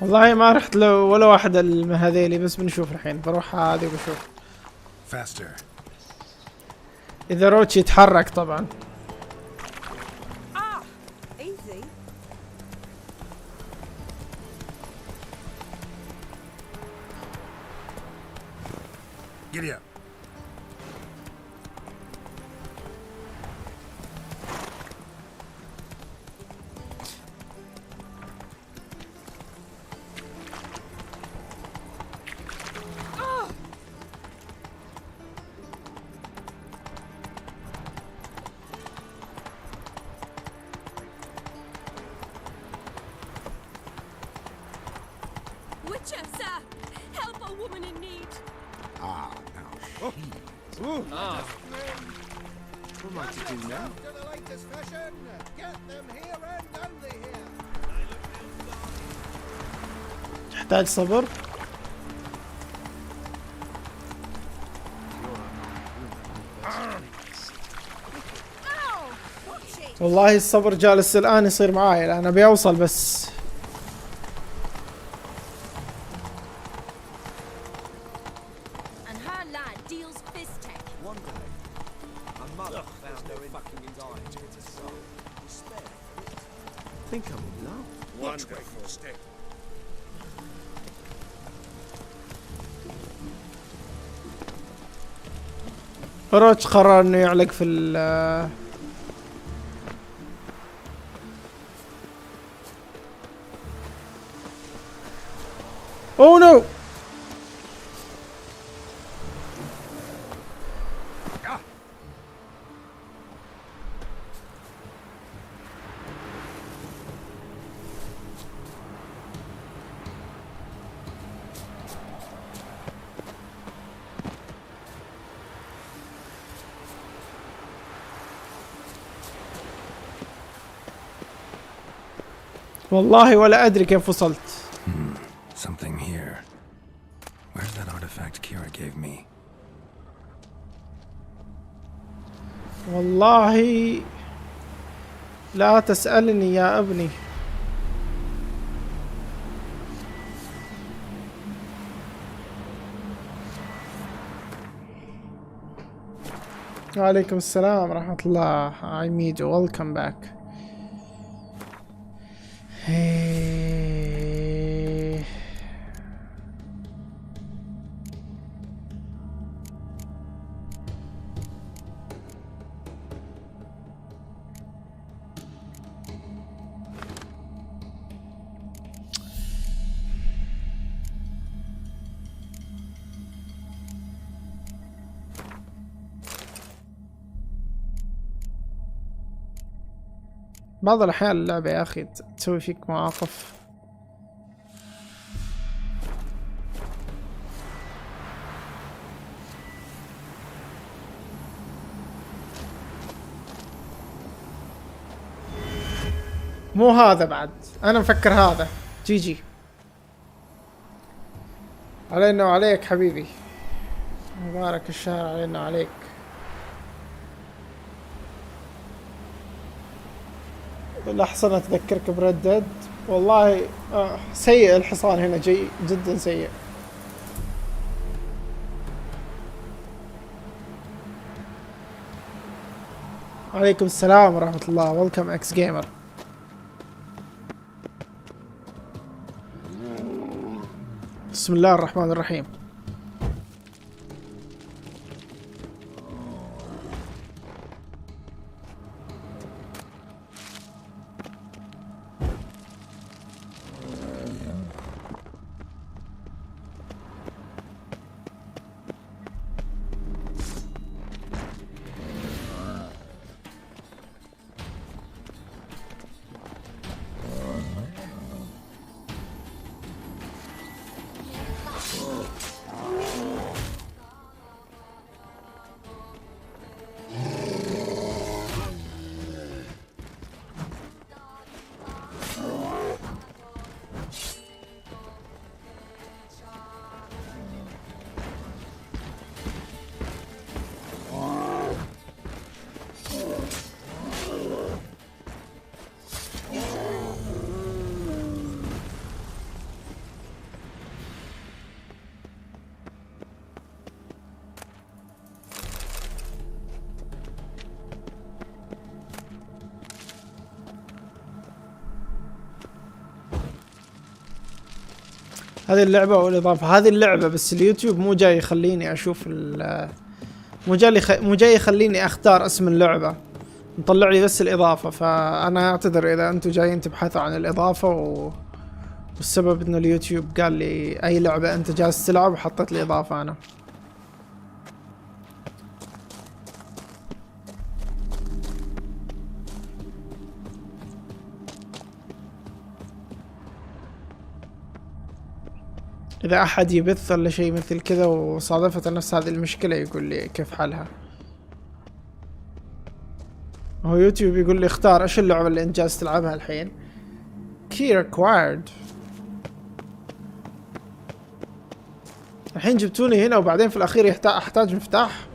والله ما رحت له ولا واحدة من هذيلي، بس بنشوف الحين. بروح هذه وبشوف. إذا روتش يتحرك طبعا. Giddy up. Witcher, sir! Help a woman in need! What am I to do now? To the latest fashion! Get them here and only here! تحتاج صبر. والله الصبر جالس الآن يصير معاي، لأن أبي أوصل بس. روتش قرر انه يعلق في ال اوه نو. والله ولا أدري كيف وصلت. Something here. Where's that artifact Kira gave me? والله لا تسألني يا ابني. وعليكم السلام ورحمة الله. I need you. Welcome back. بعض الأحيان اللعبة يا أخي تسوي فيك مواقف. مو هذا بعد، أنا مفكر هذا. جي علينا وعليك حبيبي، مبارك الشهر علينا وعليك. الأحسن أتذكرك بردد. والله سيء الحصان هنا، جدا سيء. وعليكم السلام ورحمة الله. ويلكم اكس جيمر. بسم الله الرحمن الرحيم. هذه اللعبة والإضافة، هذه اللعبة بس اليوتيوب مو جاي يخليني أشوف مو جاي يخليني أختار اسم اللعبة، مطلع لي بس الإضافة. فأنا أعتذر إذا أنتم جايين تبحثوا عن الإضافة والسبب إنه اليوتيوب قال لي أي لعبة أنت جالس تلعب وحطيت لي إضافة أنا. إذا أحد يبث ولا شيء مثل كذا وصادفت نفس هذه المشكلة يقول لي كيف حلها. هو يوتيوب يقول لي اختار ايش اللعبة اللي انت جالس تلعبها الحين. key required. الحين جبتوني هنا وبعدين في الأخير أحتاج مفتاح.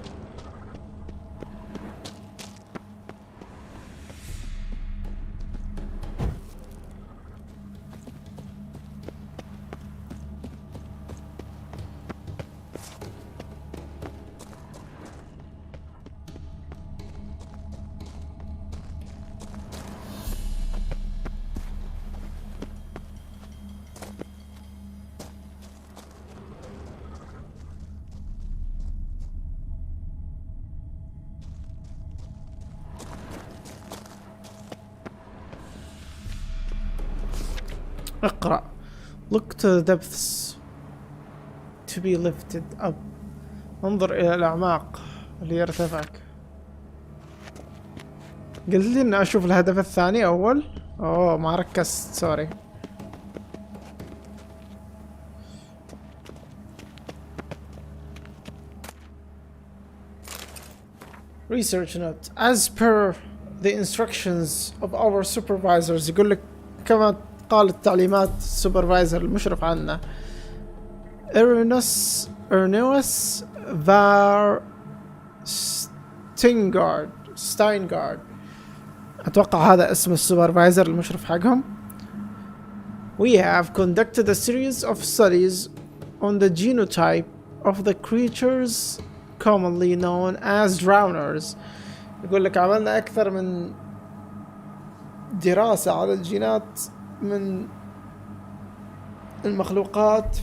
اقرأ. Look to the depths to be lifted up. انظر إلى الأعماق ليرتفعك. قلت لي إن أشوف الهدف الثاني أول. أوه ما ركزت، سوري. Research note. As per the instructions of our supervisors. يقول لك كما قالت تعليمات السوبرفايزر المشرف عنا. Ernest Var Stingard ستاينغارد، اتوقع هذا اسم السوبرفايزر المشرف حقهم. We have conducted a series of studies on the genotype of the creatures commonly known as drowners. يقول لك عملنا أكثر من دراسة على الجينات من المخلوقات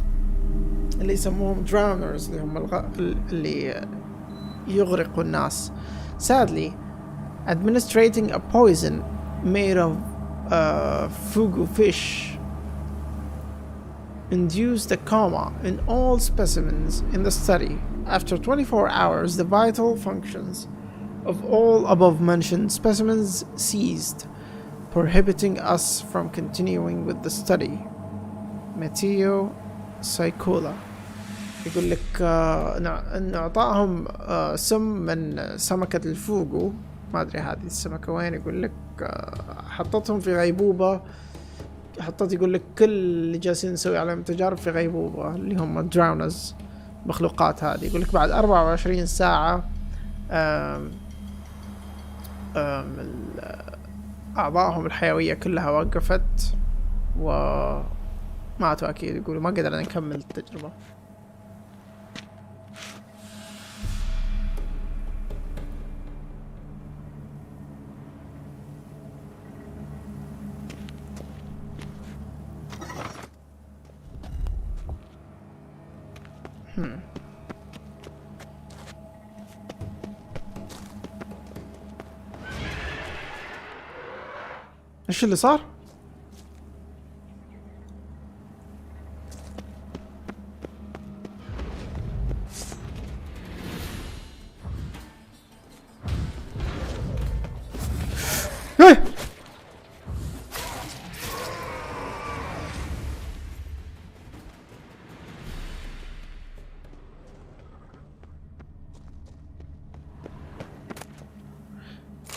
اللي يسموهم drowners، اللي هم اللي يغرقوا الناس. Sadly, administrating a poison made of fugu fish induced a coma in all specimens in the study. After 24 hours, the vital functions of all above-mentioned specimens ceased, prohibiting us from continuing with the study. Mateo Saikola. يقول لك إن أعطاهم سم من سمكة الفوغو، ما أدري هذه السمكة وين. يقول لك حطتهم في غيبوبة، يقول لك كل اللي جالسين نسوي عليهم تجارب في غيبوبة، اللي هم دراونز مخلوقات هذه. يقول لك بعد 24 ساعة أعضائهم الحيوية كلها وقفت وماتوا أكيد. يقولوا ما قدرنا نكمل التجربة. ايش اللي صار؟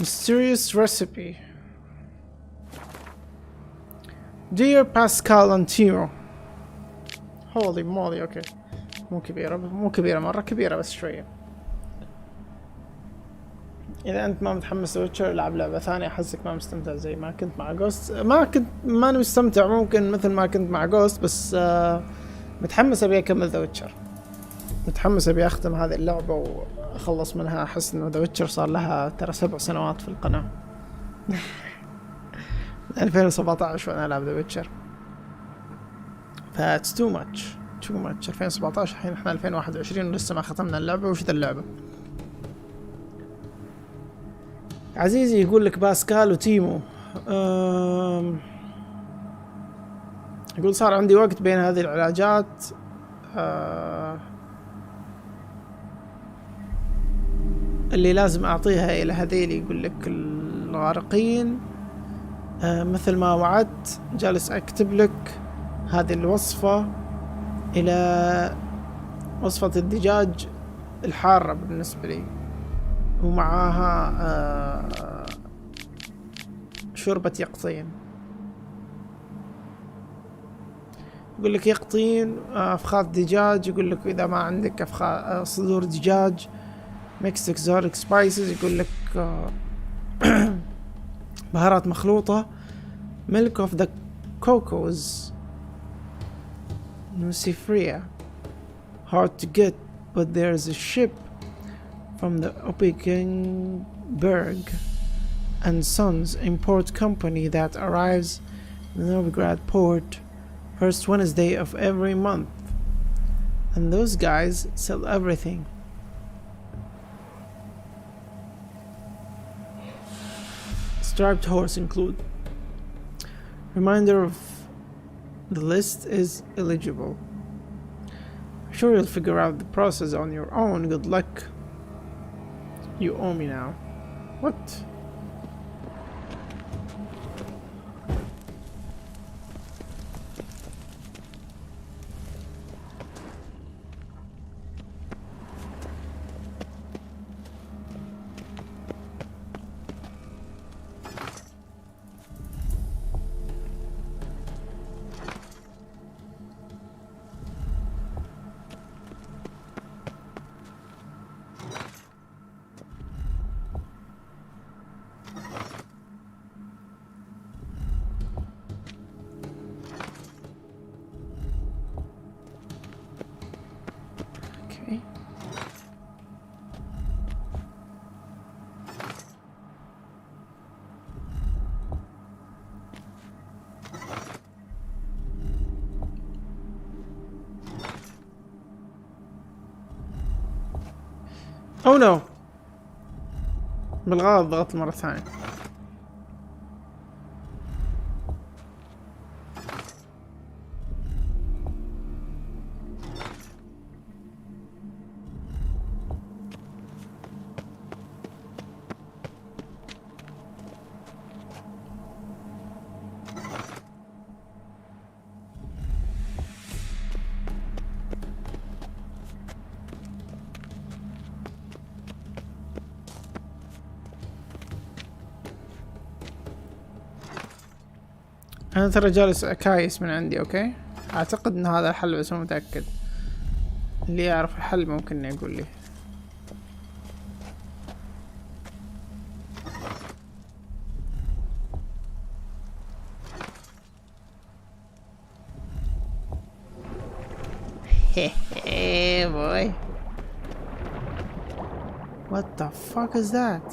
Mysterious recipe. Dear Pascal and Timo. Holy moly. اوكي مو كبيرة مرة، كبيرة بس شوية. اذا انت ما متحمس لويتشر العب لعبة ثانية، احسك ما مستمتع زي ما كنت مع جوست. ماني مستمتع ممكن مثل ما كنت مع جوست، بس متحمس ابي اكمل ذا ويتشر، متحمس ابي اختم هذه اللعبة واخلص منها. احس انه ذا ويتشر صار لها ترى 7 سنوات في القناة. 2017 وانا العب ذا ويتشر، فاتس تو ماتش 2017. الحين احنا 2021 ولسه ما ختمنا اللعبة. وش ذا اللعبة؟ عزيزي يقول لك باسكال وتيمو. يقول صار عندي وقت بين هذه العلاجات اللي لازم اعطيها الى هذيل. يقول لك الغارقين مثل ما وعدت. جالس اكتب لك هذه الوصفة الى وصفة الدجاج الحارة بالنسبة لي، ومعاها شوربة يقطين. يقول لك يقطين افخاذ دجاج. يقول لك اذا ما عندك صدور دجاج ميكس اكزوتيك سبايسز. يقول لك بهارات مخلوطة. milk of the cocos nucifria, hard to get, but there's a ship from the Oppenberg and Sons import company that arrives in the Novigrad port first Wednesday of every month, and those guys sell everything. Striped horse include. Reminder of the list is eligible. I'm sure you'll figure out the process on your own. Good luck. You owe me now. What? أو نو بالغلط ضغطت مرة ثانية. أنا ترى جالس أكايس من عندي. أوكي أعتقد إن هذا الحل بس مو متأكد. اللي يعرف الحل ممكن يقول لي. Hey boy. What the fuck is that?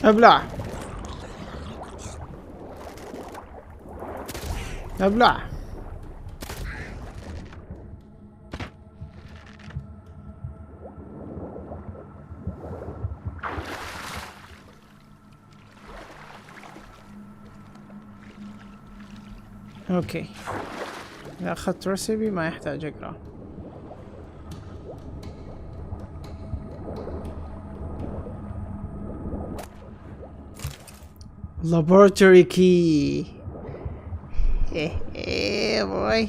ابلع ابلع. اوكي اذا اخذت ريسيبي ما يحتاج اقرا. laboratory key. Hey boy.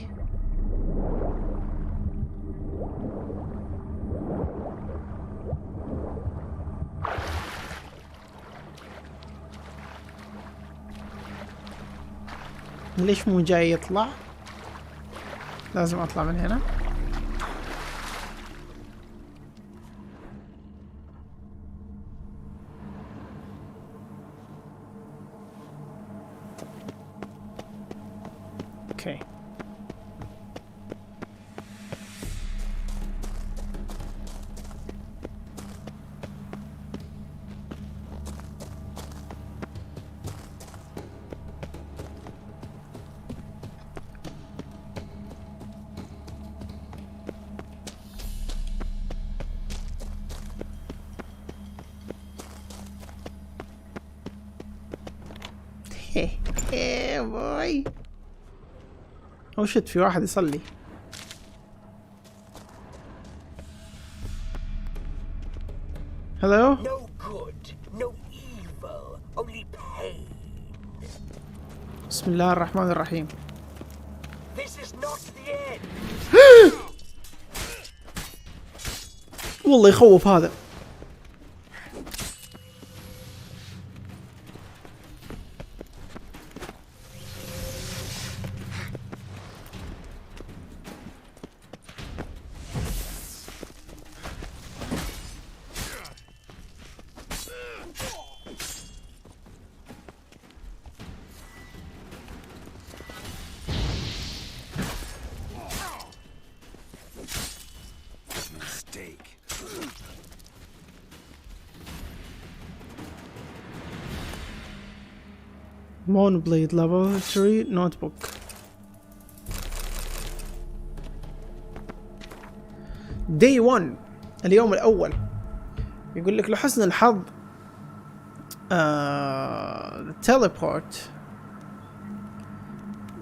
ليش مو جاي يطلع؟ لازم اطلع من هنا. اوكي باي. او شت في واحد يصلي. Hello? No good, no evil, only pain. بسم الله الرحمن الرحيم. This is not the end. والله يخوف هذا. Monoblade Laboratory Notebook. Day 1 اليوم الأول يقول لك لحسن الحظ teleport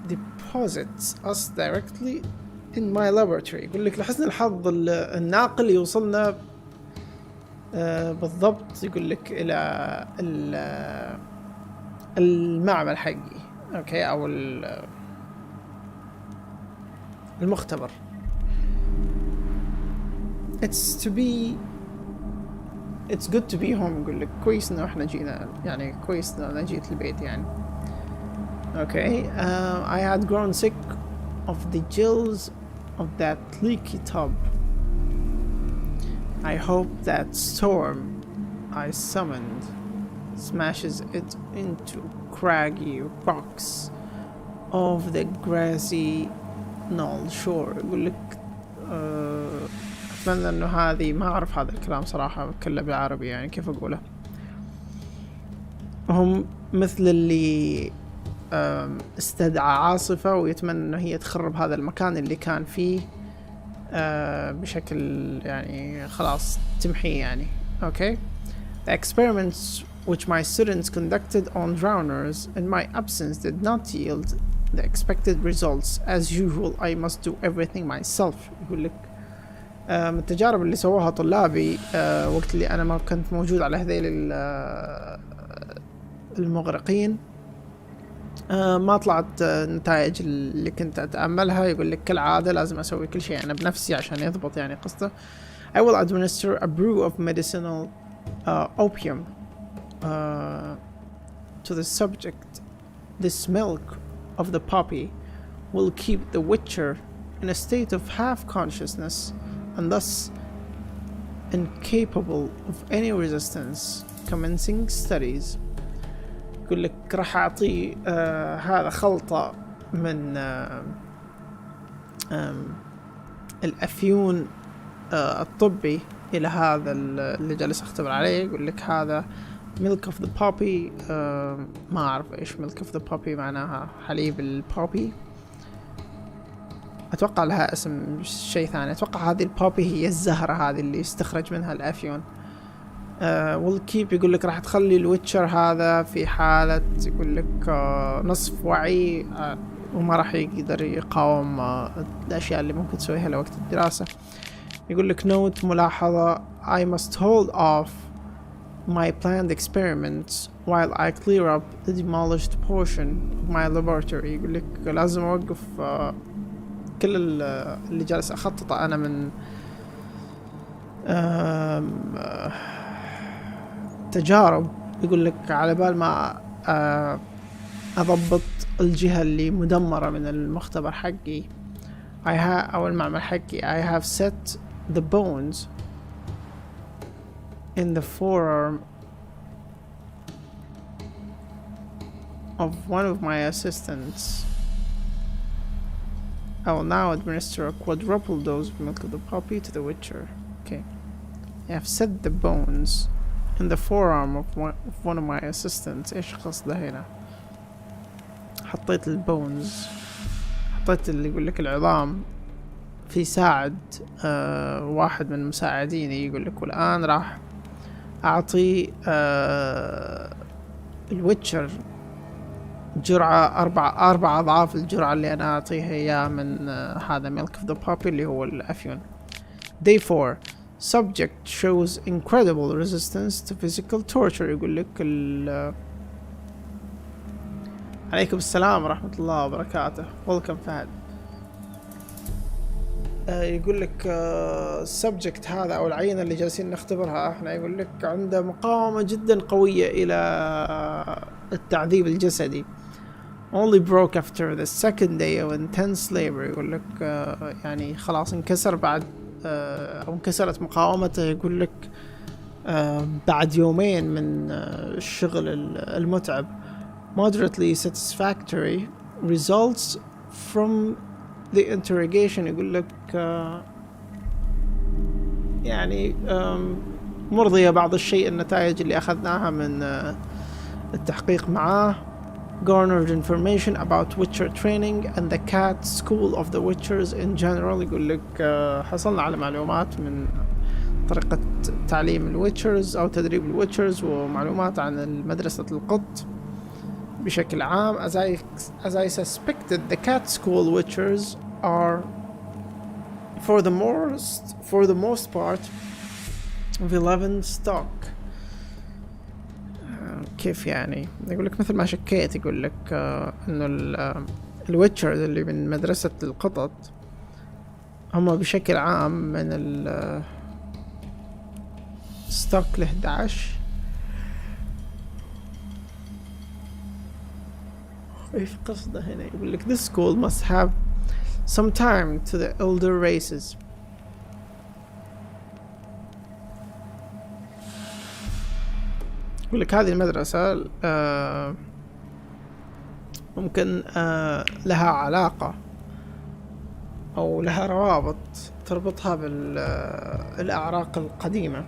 deposits us directly in my laboratory. يقول لك لحسن الحظ الناقل يوصلنا بالضبط يقول لك إلى المعمل حقي. اوكي او المختبر. it's good to be home. يقول لك كويس انه احنا جينا، يعني كويس انه انا جيت البيت يعني. اوكي I had grown sick of the gills of that leaky tub. I hope that storm I summoned smashes it into craggy rocks of the grassy knoll shore. يقول لك أتمنى إنه هذه، ما أعرف هذا الكلام صراحة، بتكلم بالعربي يعني كيف أقوله. هم مثل اللي استدعى عاصفة ويتمنى إنه هي تخرب هذا المكان اللي كان فيه بشكل يعني خلاص تمحيه يعني. Okay. The experiments which my students conducted on drowners in my absence did not yield the expected results. As usual, I must do everything myself. يقول لك التجارب اللي سووها طلابي وقت اللي أنا ما كنت موجود على هذيل المغرقين ما طلعت النتائج اللي كنت أتأملها. يقول لك كالعادة لازم أسوي كل شيء أنا بنفسي عشان يضبط يعني قصته. I will administer a brew of medicinal opium to the subject. This milk of the poppy will keep the witcher in a state of half consciousness and thus incapable of any resistance. Commencing studies. يقول لك راح أعطي هذا خلطة من الأفيون الطبي إلى هذا اللي جالس أختبر عليه. يقول لك هذا milk of the poppy. ما أعرف إيش milk of the poppy معناها، حليب البوبي. أتوقع لها اسم شيء ثاني. أتوقع هذه البوبي هي الزهرة هذه اللي يستخرج منها الأفيون. والكيب يقول لك راح تخلي الويتشر هذا في حالة يقول لك نصف وعي وما راح يقدر يقاوم الأشياء اللي ممكن تسويها لوقت الدراسة. يقول لك نوت ملاحظة: I must hold off my planned experiments while I clear up the demolished portion of my laboratory. يقول لك لازم أوقف كل اللي جالس أخططه أنا من تجارب. يقول لك على بال ما أضبط الجهة اللي مدمرة من المختبر حقي أو المعمل حقي. I have set the bones in the forearm of one of my assistants. I will now administer a quadruple dose of milk of the poppy to the witcher. Okay. I have set the bones in the forearm of one of my assistants. إيش قصده هنا؟ حطيت البونز، حطيت اللي يقول لك العظام في ساعد واحد من مساعديني. يقول لك والآن راح أعطي الويتشر جرعة أربع أضعاف الجرعة اللي أنا أعطيها إياه من هذا milk of the poppy اللي هو الأفيون. Day 4. Subject shows incredible resistance to physical torture. يقول لك عليكم السلام ورحمة الله وبركاته. Welcome فهد. يقول لك subject هذا أو العينة اللي جالسين نختبرها احنا يقول لك عنده مقاومة جدا قوية إلى التعذيب الجسدي. Only broke after the second day of intense labor. يقول لك يعني خلاص انكسر بعد أو انكسرت مقاومته. يقول لك بعد يومين من الشغل المتعب. Moderately satisfactory results from the interrogation. يقول لك يعني مرضية بعض الشيء النتائج اللي أخذناها من التحقيق معاه. Garnered information about Witcher training and the cat school of the Witchers in general. يقول لك حصلنا على معلومات من طريقة تعليم الويتشرز أو تدريب الويتشرز ومعلومات عن مدرسة القط بشكل عام. As I suspected, the cat school Witchers are for the most part of 11 stock. كيف يعني؟ يقول لك مثل ما شكيت. يقول لك انه الويتشرز اللي من مدرسة القطط هم بشكل عام من ستوك ل11. ايش قصده هنا؟ يقول لك this school must have some time to the elder races. يقول لك هذه المدرسة ممكن لها علاقة أو لها روابط تربطها بالأعراق القديمة.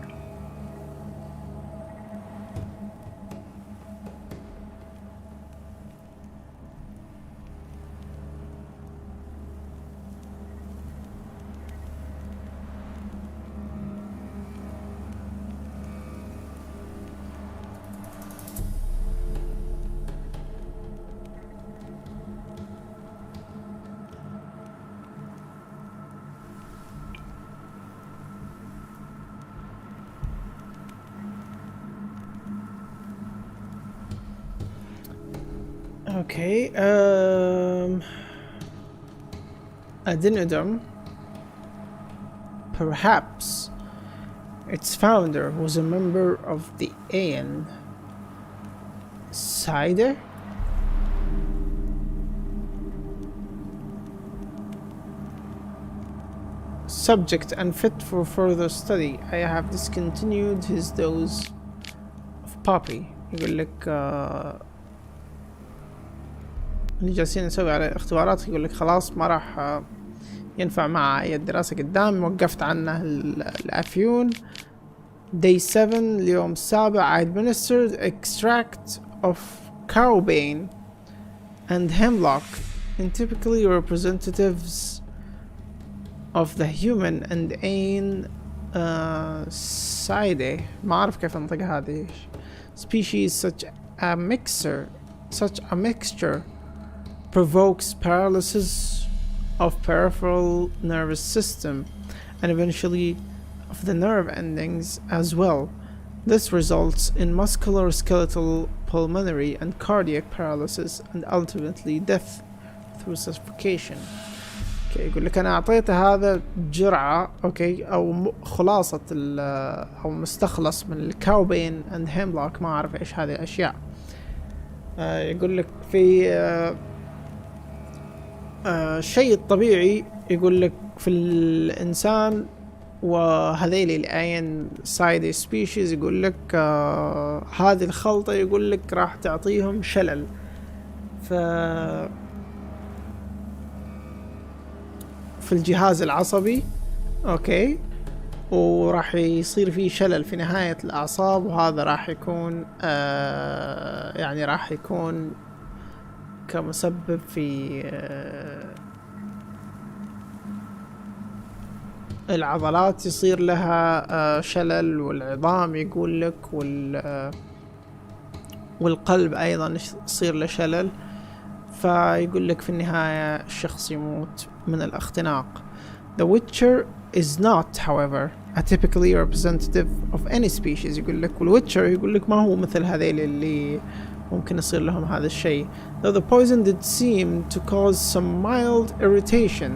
Okay, Andriod, perhaps its founder was a member of the Aeon Cider? Subject unfit for further study. I have discontinued his dose of poppy. يقول لك اللي جالسين نسوي على اختبارات يقول لك خلاص ما راح ينفع مع أي دراسة قدام، وقفت عنه الأفيون. Day 7 اليوم السابع. I administered extract of cowbane and hemlock in typically representatives of the human and ain side ما أعرف كيف أنطق هذه species. Such a mixture provokes paralysis of peripheral nervous system and eventually of the nerve endings as well. This results in musculoskeletal, pulmonary and cardiac paralysis and ultimately death through suffocation. اوكي يقول لك انا اعطيته هذا جرعة اوكي او خلاصة او مستخلص من الكاوبين اند هيملوك، ما اعرف ايش هذه الاشياء. يقول لك في الشيء الطبيعي يقول لك في الإنسان وهذيل الأين سايد سبيشيز يقول لك هذه الخلطة يقول لك راح تعطيهم شلل في الجهاز العصبي اوكي، وراح يصير فيه شلل في نهاية الأعصاب، وهذا راح يكون يعني راح يكون كمسبب في العضلات يصير لها شلل، والعظام يقول لك والقلب أيضا يصير له شلل، فيقول لك في النهاية الشخص يموت من الاختناق. The Witcher is not, however, a typically representative of any species. يقول لك والويتشر يقول لك ما هو مثل هذيل اللي ممكن يصير لهم هذا الشيء. Though the poison did seem to cause some mild irritation.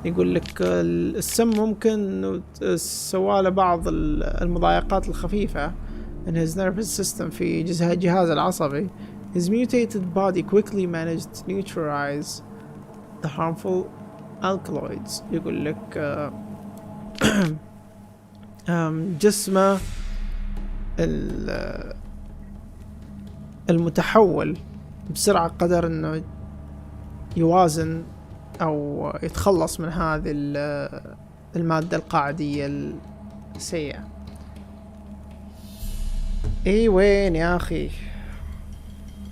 يقول لك السم ممكن سوى له بعض المضايقات الخفيفة in his nervous system في جهاز العصبي. His mutated body quickly managed to neutralize the harmful alkaloids. يقول لك جسمه المتحول بسرعة قدر انه يوازن او يتخلص من هذه المادة القاعدية السيئة. اي وين يا اخي؟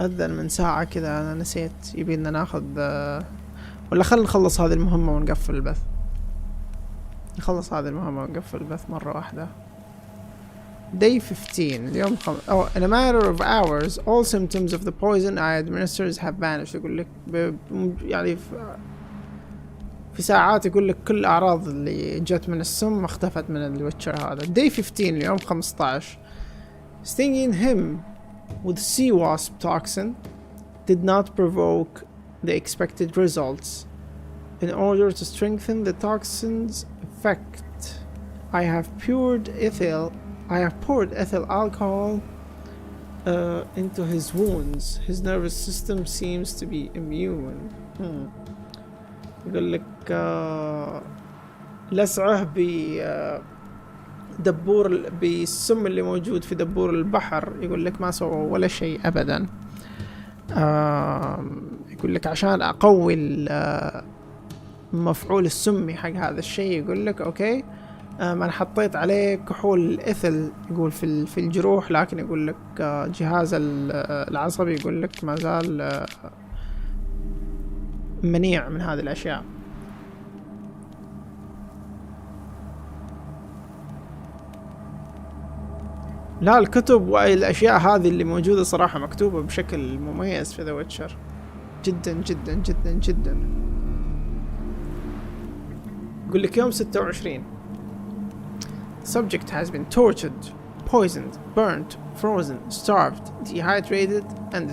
اذن من ساعة كذا انا نسيت. يبينا ناخذ ولا خلينا نخلص هذه المهمة ونقفل البث. نخلص هذه المهمة ونقفل البث مرة واحدة. Day 15 اليوم in a matter of hours all symptoms of the poison I administered have vanished. يقول لك يعني في ساعات يقول لك كل الأعراض اللي جت من السم اختفت من الويتشر هذا. Day 15 اليوم 15 stinging him with sea wasp toxin did not provoke the expected results. In order to strengthen the toxin's effect, I have poured ethyl alcohol into his wounds. His nervous system seems to be immune. يقول لك لسعه بالسم اللي موجود في دبور البحر، يقول لك ما سوى ولا شيء أبدا. يقول لك عشان اقوي المفعول السمي حق هذا الشيء، يقول لك اوكي انا حطيت عليه كحول الاثل يقول في الجروح، لكن يقول لك جهاز العصبي يقول لك ما زال منيع من هذه الاشياء. لا الكتب والاشياء هذه اللي موجودة صراحة مكتوبة بشكل مميز في ذا ويتشر جدا جدا جدا جدا. يقول لك يوم 26 subject has been tortured, poisoned, burnt, frozen, starved, dehydrated, and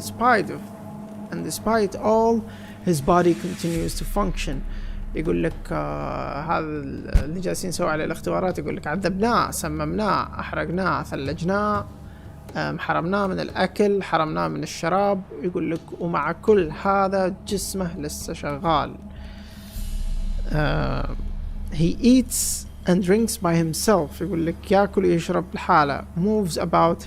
despite all his body continues to function. يقول لك هذا اللي جالسين نسوي عليه الاختبارات، يقول لك عذبناه، سممناه، احرقناه، ثلجناه، حرمناه من الاكل، حرمناه من الشراب، يقول لك ومع كل هذا جسمه لسه شغال. he eats and drinks by himself، يقول لك ياكل ويشرب لحاله، moves about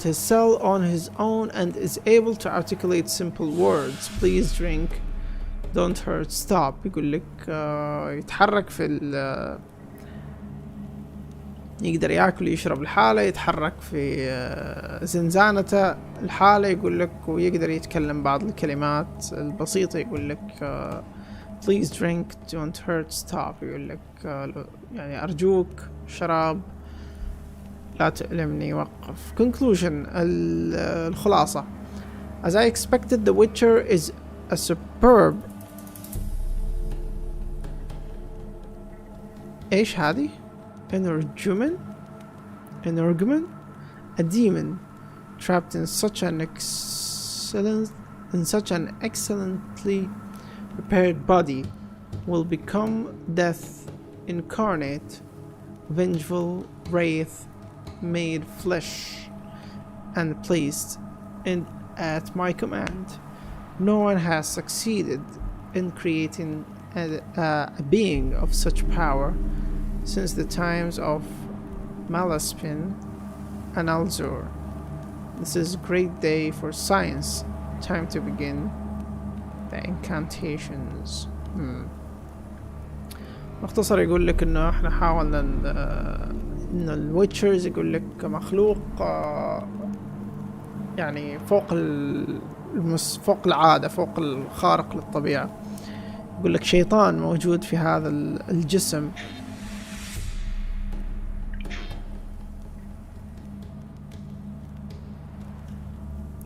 his cell on his own and is able to articulate simple words. Please drink, don't hurt, stop. يقول لك يتحرك في يقدر ياكل ويشرب لحاله، يتحرك في زنزانته الحالة، يقول لك ويقدر يتكلم بعض الكلمات البسيطة، يقول لك please drink, don't hurt, stop. يقول لك يعني أرجوك شراب لا تؤلمني، وقف. conclusion الخلاصة. as I expected, the Witcher is a superb ايش هذه؟ energumen a demon trapped in such an excellently prepared body will become death incarnate, vengeful wraith made flesh and placed in at my command. No one has succeeded in creating a being of such power since the times of Malaspin and Alzur. This is a great day for science. Time to begin the incantations. مختصر يقول لك انه احنا حاولنا ان الويتشرز يقول لك مخلوق يعني فوق العادة، فوق الخارق للطبيعة. يقول لك شيطان موجود في هذا الجسم،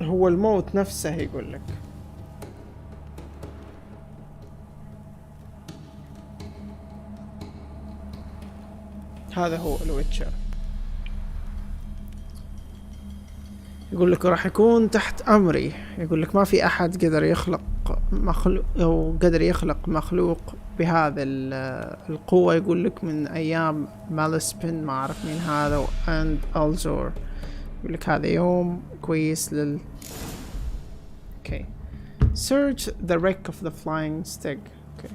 هو الموت نفسه. يقول لك هذا هو الويتشر. يقول لك راح يكون تحت أمري. يقول لك ما في أحد قدر يخلق مخلوق أو قدر يخلق مخلوق بهذا القوة. يقول لك من أيام مالسبين، ما أعرف مين هذا، and ألزور. يقول لك هذا يوم كويس Okay. Search the wreck of the flying stag. Okay.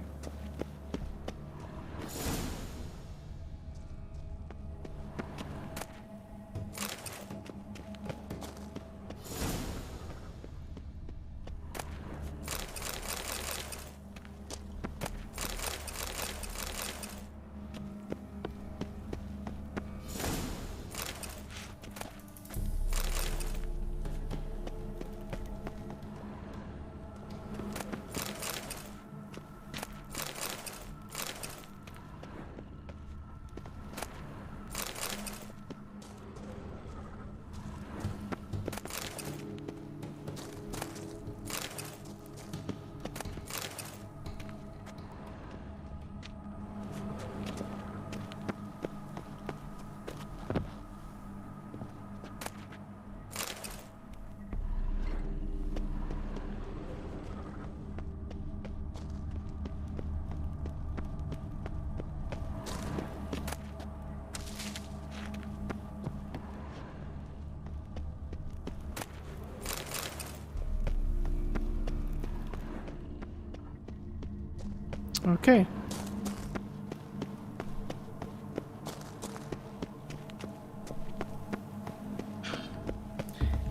Okay.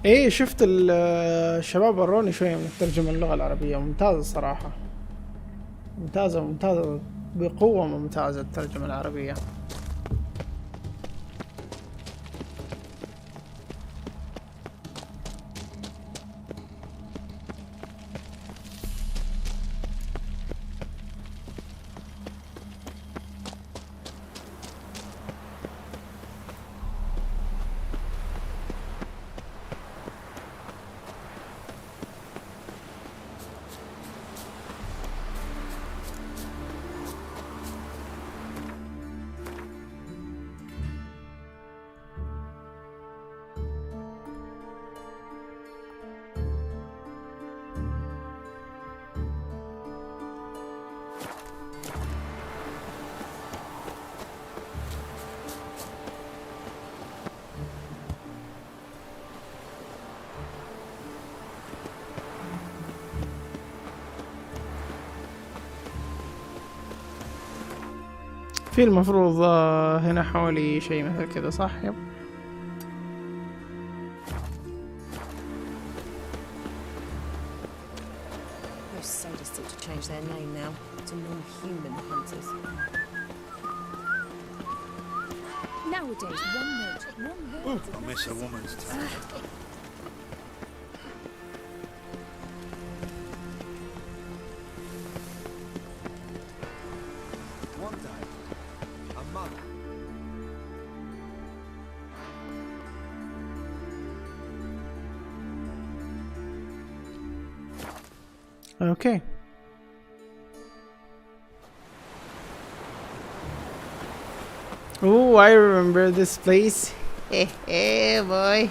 ايه شفت الشباب وروني شوية من الترجمة اللغة العربية، ممتازة صراحة، ممتازة بقوة، ممتازة الترجمة العربية. في المفروض هنا حوالي شيء مثل كذا صح؟ يب. Most sadists ought to change their name now to non-human hunters. Nowadays, one word. I miss a woman's touch. One day, a mother. Okay. Oh, I remember this place. Hey boy.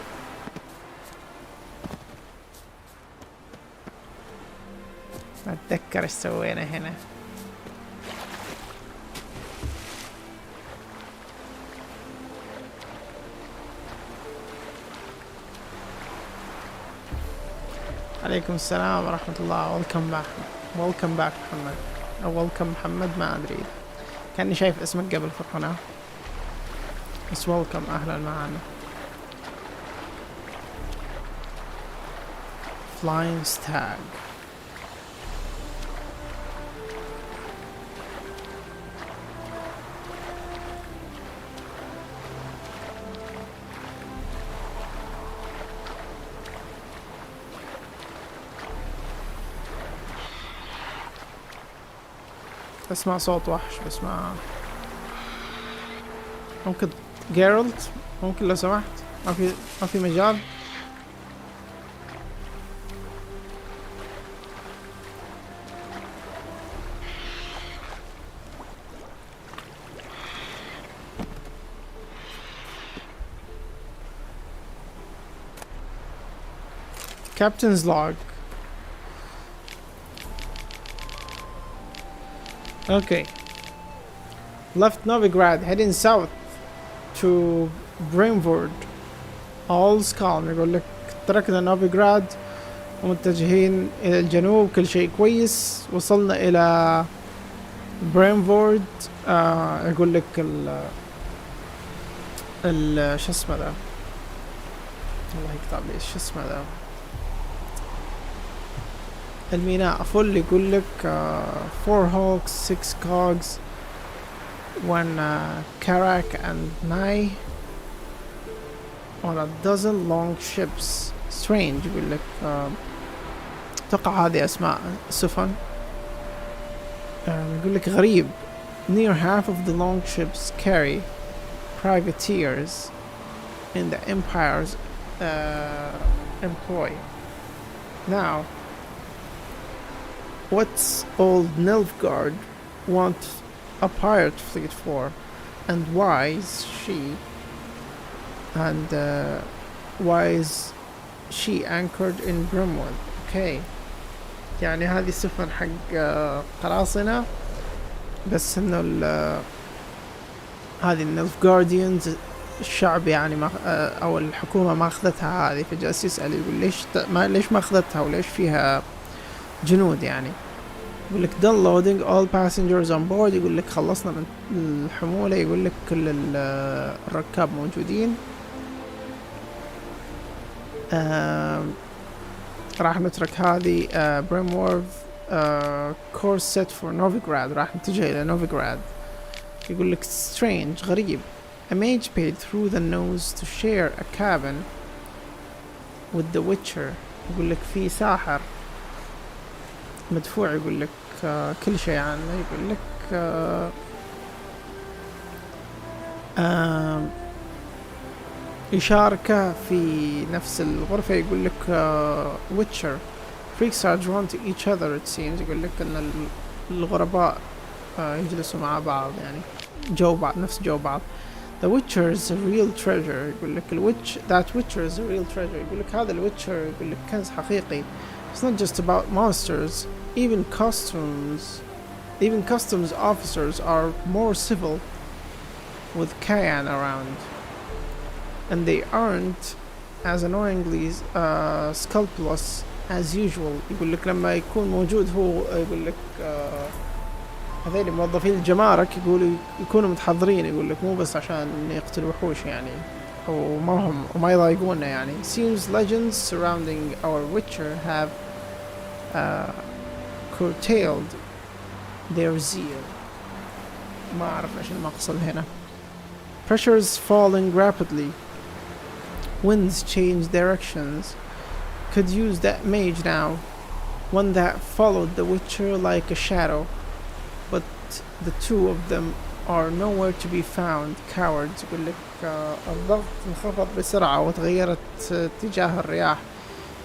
أتذكر ايش سوينا هنا. عليكم السلام ورحمة الله. welcome back محمد أو welcome محمد، ما أدري، كأني شايف اسمك قبل في القناة، بس welcome، أهلا معنا. flying stag. اسمع صوت وحش بس ممكن جيرالت، ممكن لو سمحت، ما في مجال. Captain's log. Okay. Left Novigrad, heading south to Brentwood. All's calm. يقول لك تركنا نوفيغراد ومتجهين إلى الجنوب، كل شيء كويس. وصلنا إلى برينفورد. يقول لك شو اسمه ذا، الله يقطع لي شو اسمه ذا، الميناء فل. يقول لك 4 hawks, 6 cogs, 1 carrack and nigh on a dozen long ships. Strange. يقول لك أتوقع هذه أسماء سفن. يقول لك غريب. Near half of the long ships carry privateers in the Empire's employ. Now, what's old Nilfgaard want a pirate fleet for, and why is she anchored in Brentwood? Okay, يعني هذه سفن حق قراصنة، بس انه هذه النيلفغارديانز الشعب يعني ما او الحكومة ما اخذتها هذه، فجالس يسأل يقول ليش ما اخذتها وليش فيها جنود يعني. يقول لك done loading all passengers on board. يقول لك خلصنا من الحمولة. يقول لك كل الركاب موجودين. راح نترك هذه بريمورف كورس سيت فور نوفيغراد، راح نتجه إلى نوفيغراد. يقول لك strange غريب a mage paid through the nose to share a cabin with the witcher. يقول لك في ساحر مدفوع يقول لك كل شيء عنه. يقول لك يشاركه في نفس الغرفة. يقول لك witcher freaks are drawn to each other it seems. يقول لك ان الغرباء يجلسوا مع بعض يعني جو بعض نفس جو بعض. The Witcher is a real treasure. يقول لك that Witcher is a real treasure. يقول لك هذا الويتشر يقول لك كنز حقيقي. It's not just about monsters. Even customs officers are more civil with Cayenne around, and they aren't as annoyingly scrupulous as usual. يقول لك لما يكون موجود هو يقول لك هذول موظفين الجمارك يكونوا متحضرين. يقول لك مو بس عشان يقتلوا وحوش يعني وما يضايقونا يعني. Seems legends surrounding our Witcher have curtailed their zeal. ما أعرف إيش المقصد هنا. Pressure's falling rapidly. Winds change directions. Could use that mage now. One that followed the Witcher like a shadow. But the two of them are nowhere to be found. Cowards. يقول لك الضغط انخفض بسرعة وتغيرت اتجاه الرياح.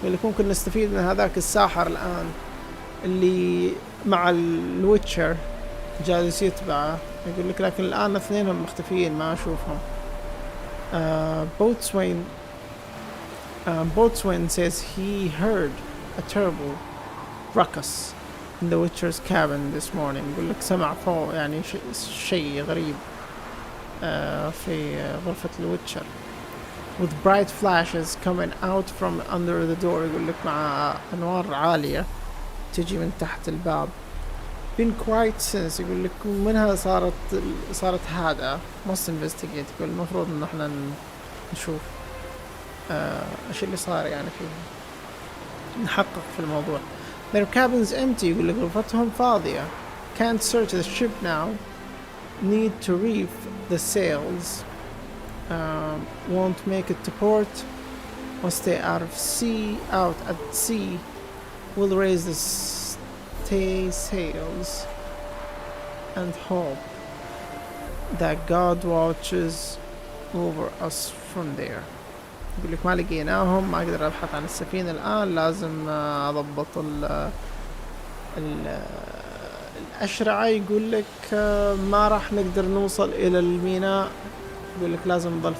يقول لك ممكن نستفيد من هذاك الساحر الآن اللي مع الويتشر جالس يتبعه. يقول لك لكن الآن اثنينهم مختفيين ما أشوفهم. Boatswain says he heard a terrible ruckus in the Witcher's cabin this morning. يقول لك سمع فوق يعني شيء غريب في غرفة الويتشر. With bright flashes coming out from under the door. يقول لك مع أنوار عالية تجي من تحت الباب. Been quite since. يقول لك منها صارت هادئة. Must investigate. يقول المفروض إن احنا نشوف ايش اللي صار يعني فيه نحقق في الموضوع. Their cabin's empty. يقول لك غرفتهم فاضية. Can't search the ship now. Need to reef the sails. Won't make it to port. Will stay out at sea. Will raise the stay sails and hope that God watches over us from there. يقول لك ما لقيناهم ما اقدر ابحث عن السفينة الان. لازم اضبط الاشرعة. يقول لك ما راح نقدر نوصل الى الميناء. يقول لك لازم نضل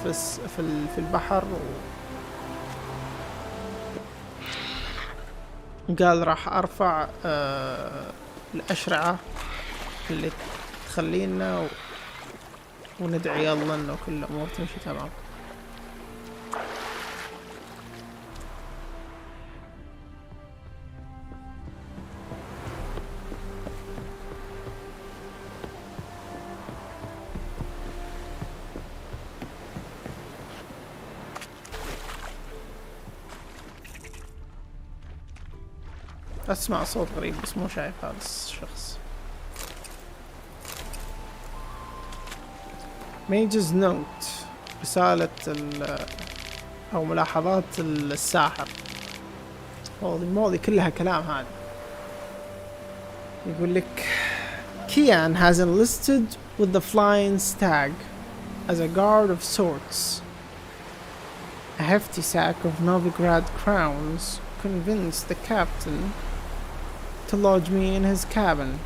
في البحر قال راح ارفع الاشرعة اللي تخلينا وندعي الله انه كل الامور تمشي تمام. اسمع صوت غريب بس مو شايف هذا الشخص. Mage's note. رسالة او ملاحظات الساحر. الماضي كلها كلام هذا. يقول لك Kian has enlisted with the Flying Stag as a guard of sorts. A hefty sack of Novigrad crowns convinced the captain to lodge me in his cabin.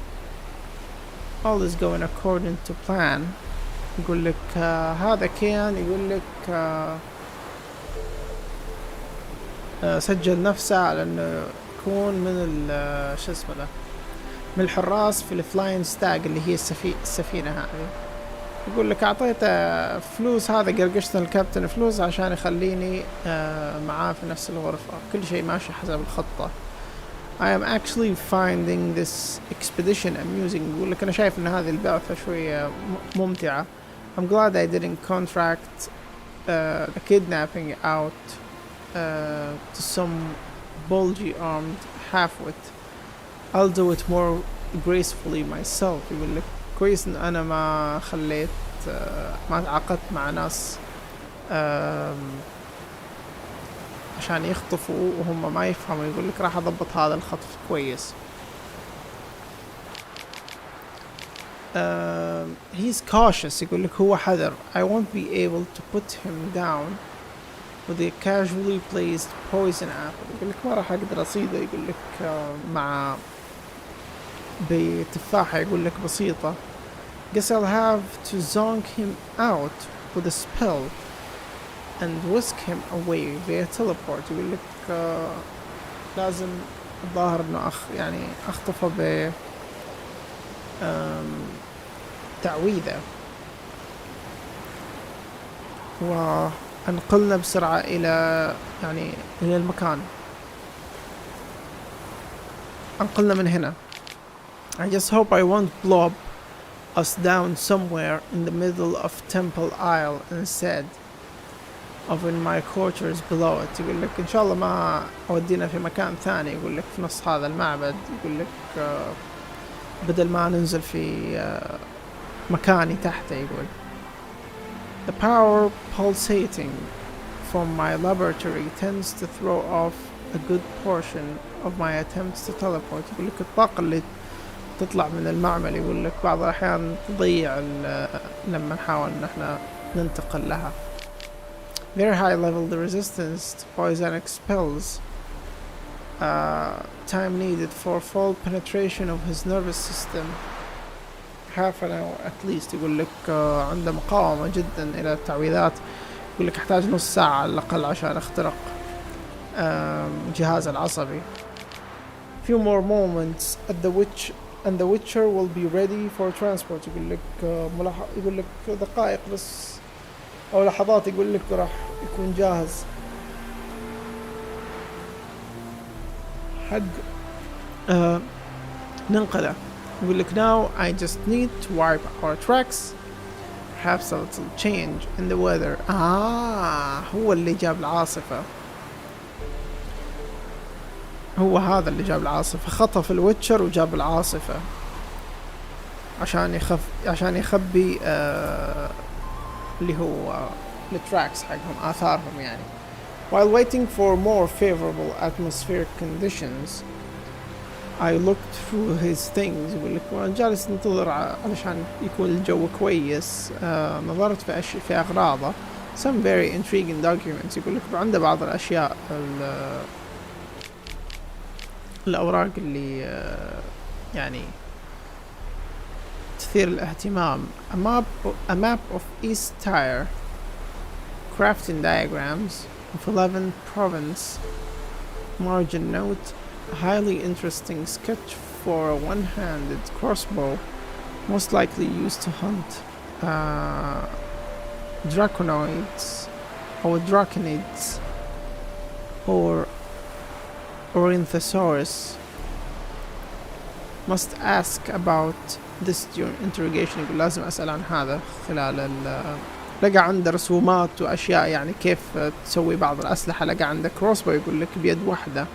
All is going according to plan. يقول لك هذا كيان يقول لك سجل نفسه على انه يكون من شو اسمه ده من الحراس في الفلاين ستاج اللي هي السفينة هذه. يقول لك اعطيته فلوس. هذا قرقشت الكابتن فلوس عشان يخليني معاه في نفس الغرفة. كل شيء ماشي حسب الخطة. I am actually finding this expedition amusing. يقول لك أنا شايف إن هذه البعثة شوية ممتعة. I'm glad I didn't contract the kidnapping out to some bulgy-armed half-wit. I'll do it more gracefully myself. يقول لك كويس إن أنا ما خليت ما تعاقدت مع ناس عشان يخطفوا وهم ما يفهموا. يقول لك راح أضبط هذا الخطف كويس. He's cautious. يقول لك هو حذر. I won't be able to put him down with a casually placed poison apple. يقول لك ما راح أقدر أصيده. يقول لك مع بتفاحة يقول لك بسيطة. Guess I'll have to zonk him out with a spell and whisk him away via teleport. يقول لك لازم الظاهر إنه يعني أخطفه ب تعويذة وأنقلنا بسرعة إلى يعني إلى المكان. أنقلنا من هنا. I just hope I won't blob us down somewhere in the middle of Temple Isle instead of in my quarters below it. يقول لك إن شاء الله ما أودينا في مكان ثاني. يقول لك في نص هذا المعبد. يقول لك بدل ما ننزل في مكاني تحته. يقول The power pulsating from my laboratory tends to throw off a good portion of my attempts to teleport. يقول لك الطاقة اللي تطلع من المعمل يقول لك بعض الأحيان تضيع لما نحاول إن احنا ننتقل لها. Very high level the resistance to poisonic spells. Time needed for full penetration of his nervous system half an hour at least. يقول لك عنده مقاومة جدا إلى التعويذات. يقول لك أحتاج نص ساعة على الأقل عشان أخترق جهاز العصبي. Few more moments and the Witcher will be ready for transport. يقول لك يقول لك دقائق بس أو لحظات. يقول لك راح يكون جاهز حق ننقله. يقول لك now I just need to wipe our tracks. Perhaps a little change in the weather. هو اللي جاب العاصفة. هو هذا اللي جاب العاصفة. خطف الويتشر وجاب العاصفة عشان يخبي اللي هو التراكس حقهم آثارهم يعني. While waiting for more favorable atmospheric conditions I looked through his things. يقول لك وأنا جالس ننتظر علشان يكون الجو كويس. نظرت في أغراضه. Some very intriguing documents. يقول لك عنده بعض الأشياء الأوراق اللي يعني تثير الاهتمام. A map of East Tyre, crafting diagrams of 11 province, margin note, a highly interesting sketch for a one-handed crossbow, most likely used to hunt draconoids or draconids or Ornithosaurus. Must ask about this during interrogation. يقول لازم أسأل عن هذا خلال لقى عنده رسومات وأشياء يعني كيف تسوي بعض الأسلحة. لقى عنده كروسبو يقول لك بيد واحدة.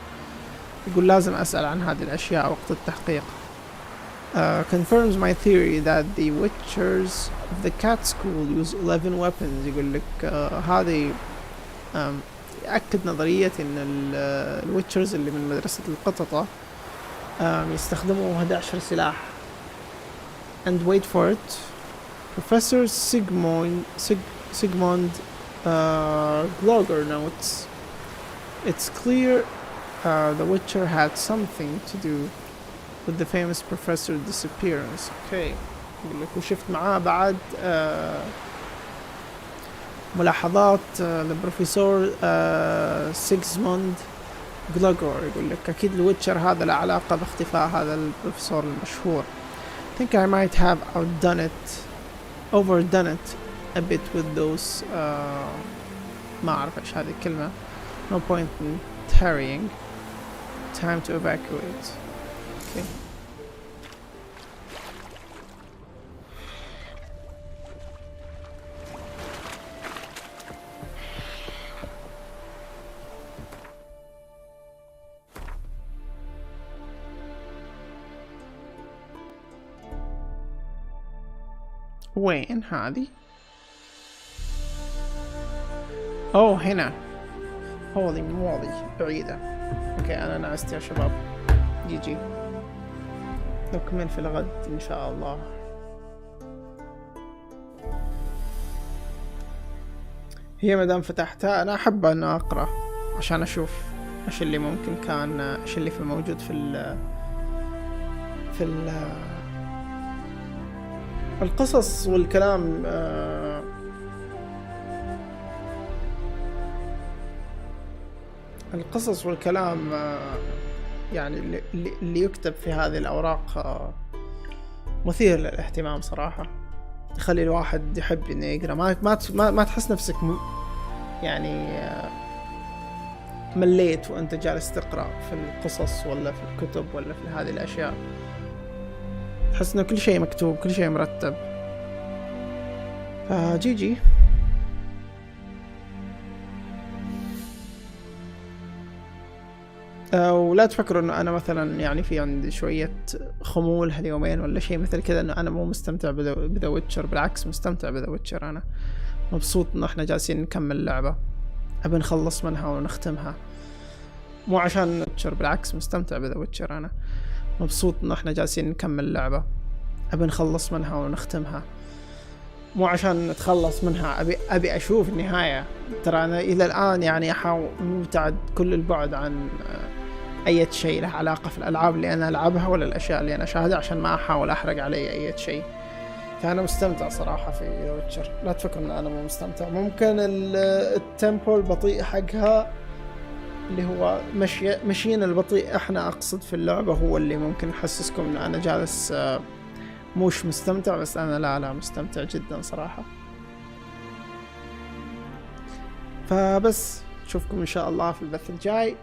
يقول لازم أسأل عن هذه الأشياء وقت التحقيق. Confirms my theory that the Witchers of the Cat School use 11 weapons. يقول لك هذه يأكد نظرية إن الويتشرز اللي من مدرسة القططة يستخدموا 11 سلاح. And wait for it. Professor Sigmund Glogger notes. It's clear the Witcher had something to do with the famous professor disappearance. Okay. يقول لك وشفت معاه بعد ملاحظات للبروفيسور سيغموند غلوغر. يقول لك أكيد الويتشر هذا له علاقة باختفاء هذا البروفيسور المشهور. I think I might have overdone it a bit with those ما أعرف إيش هذه الكلمة. No point in tarrying. Time to evacuate. Okay. وين هذه؟ اوه هنا. هذه مواضي بعيدة. اوكي انا نعست يا شباب. جي نكمل في الغد ان شاء الله. هي مدام فتحتها انا احب ان اقرا عشان اشوف ايش اللي ممكن كان، ايش اللي في موجود في القصص والكلام. القصص والكلام يعني اللي يكتب في هذه الأوراق مثير للاهتمام صراحة، يخلي الواحد يحب إنه يقرأ. ما تحس نفسك يعني مليت وأنت جالس تقرأ في القصص ولا في الكتب ولا في هذه الأشياء. تحس إنه كل شيء مكتوب، كل شيء مرتب. فجي ولا تفكروا انه انا مثلا يعني في عندي شوية خمول هاليومين ولا شيء مثل كذا، انه انا مو مستمتع بذا ويتشر. بالعكس مستمتع بذا ويتشر. انا مبسوط انه احنا جالسين نكمل لعبة، ابي نخلص منها ونختمها. مو عشان ويتشر، بالعكس مستمتع بذا ويتشر. انا مبسوط انه احنا جالسين نكمل لعبة، ابي نخلص منها ونختمها. مو عشان نتخلص منها، ابي اشوف النهاية. ترى انا الى الان يعني احاول مبتعد كل البعد عن اي شيء له علاقة في الالعاب اللي انا العبها ولا الاشياء اللي انا اشاهدها، عشان ما احاول احرق علي اي شيء. فانا مستمتع صراحة في ويتشر. لا تفكر ان انا مو مستمتع. ممكن التيمبو البطيء حقها اللي هو مشينا البطيء احنا اقصد في اللعبة هو اللي ممكن يحسسكم ان انا جالس مش مستمتع، بس انا لا مستمتع جدا صراحة. فبس اشوفكم ان شاء الله في البث الجاي.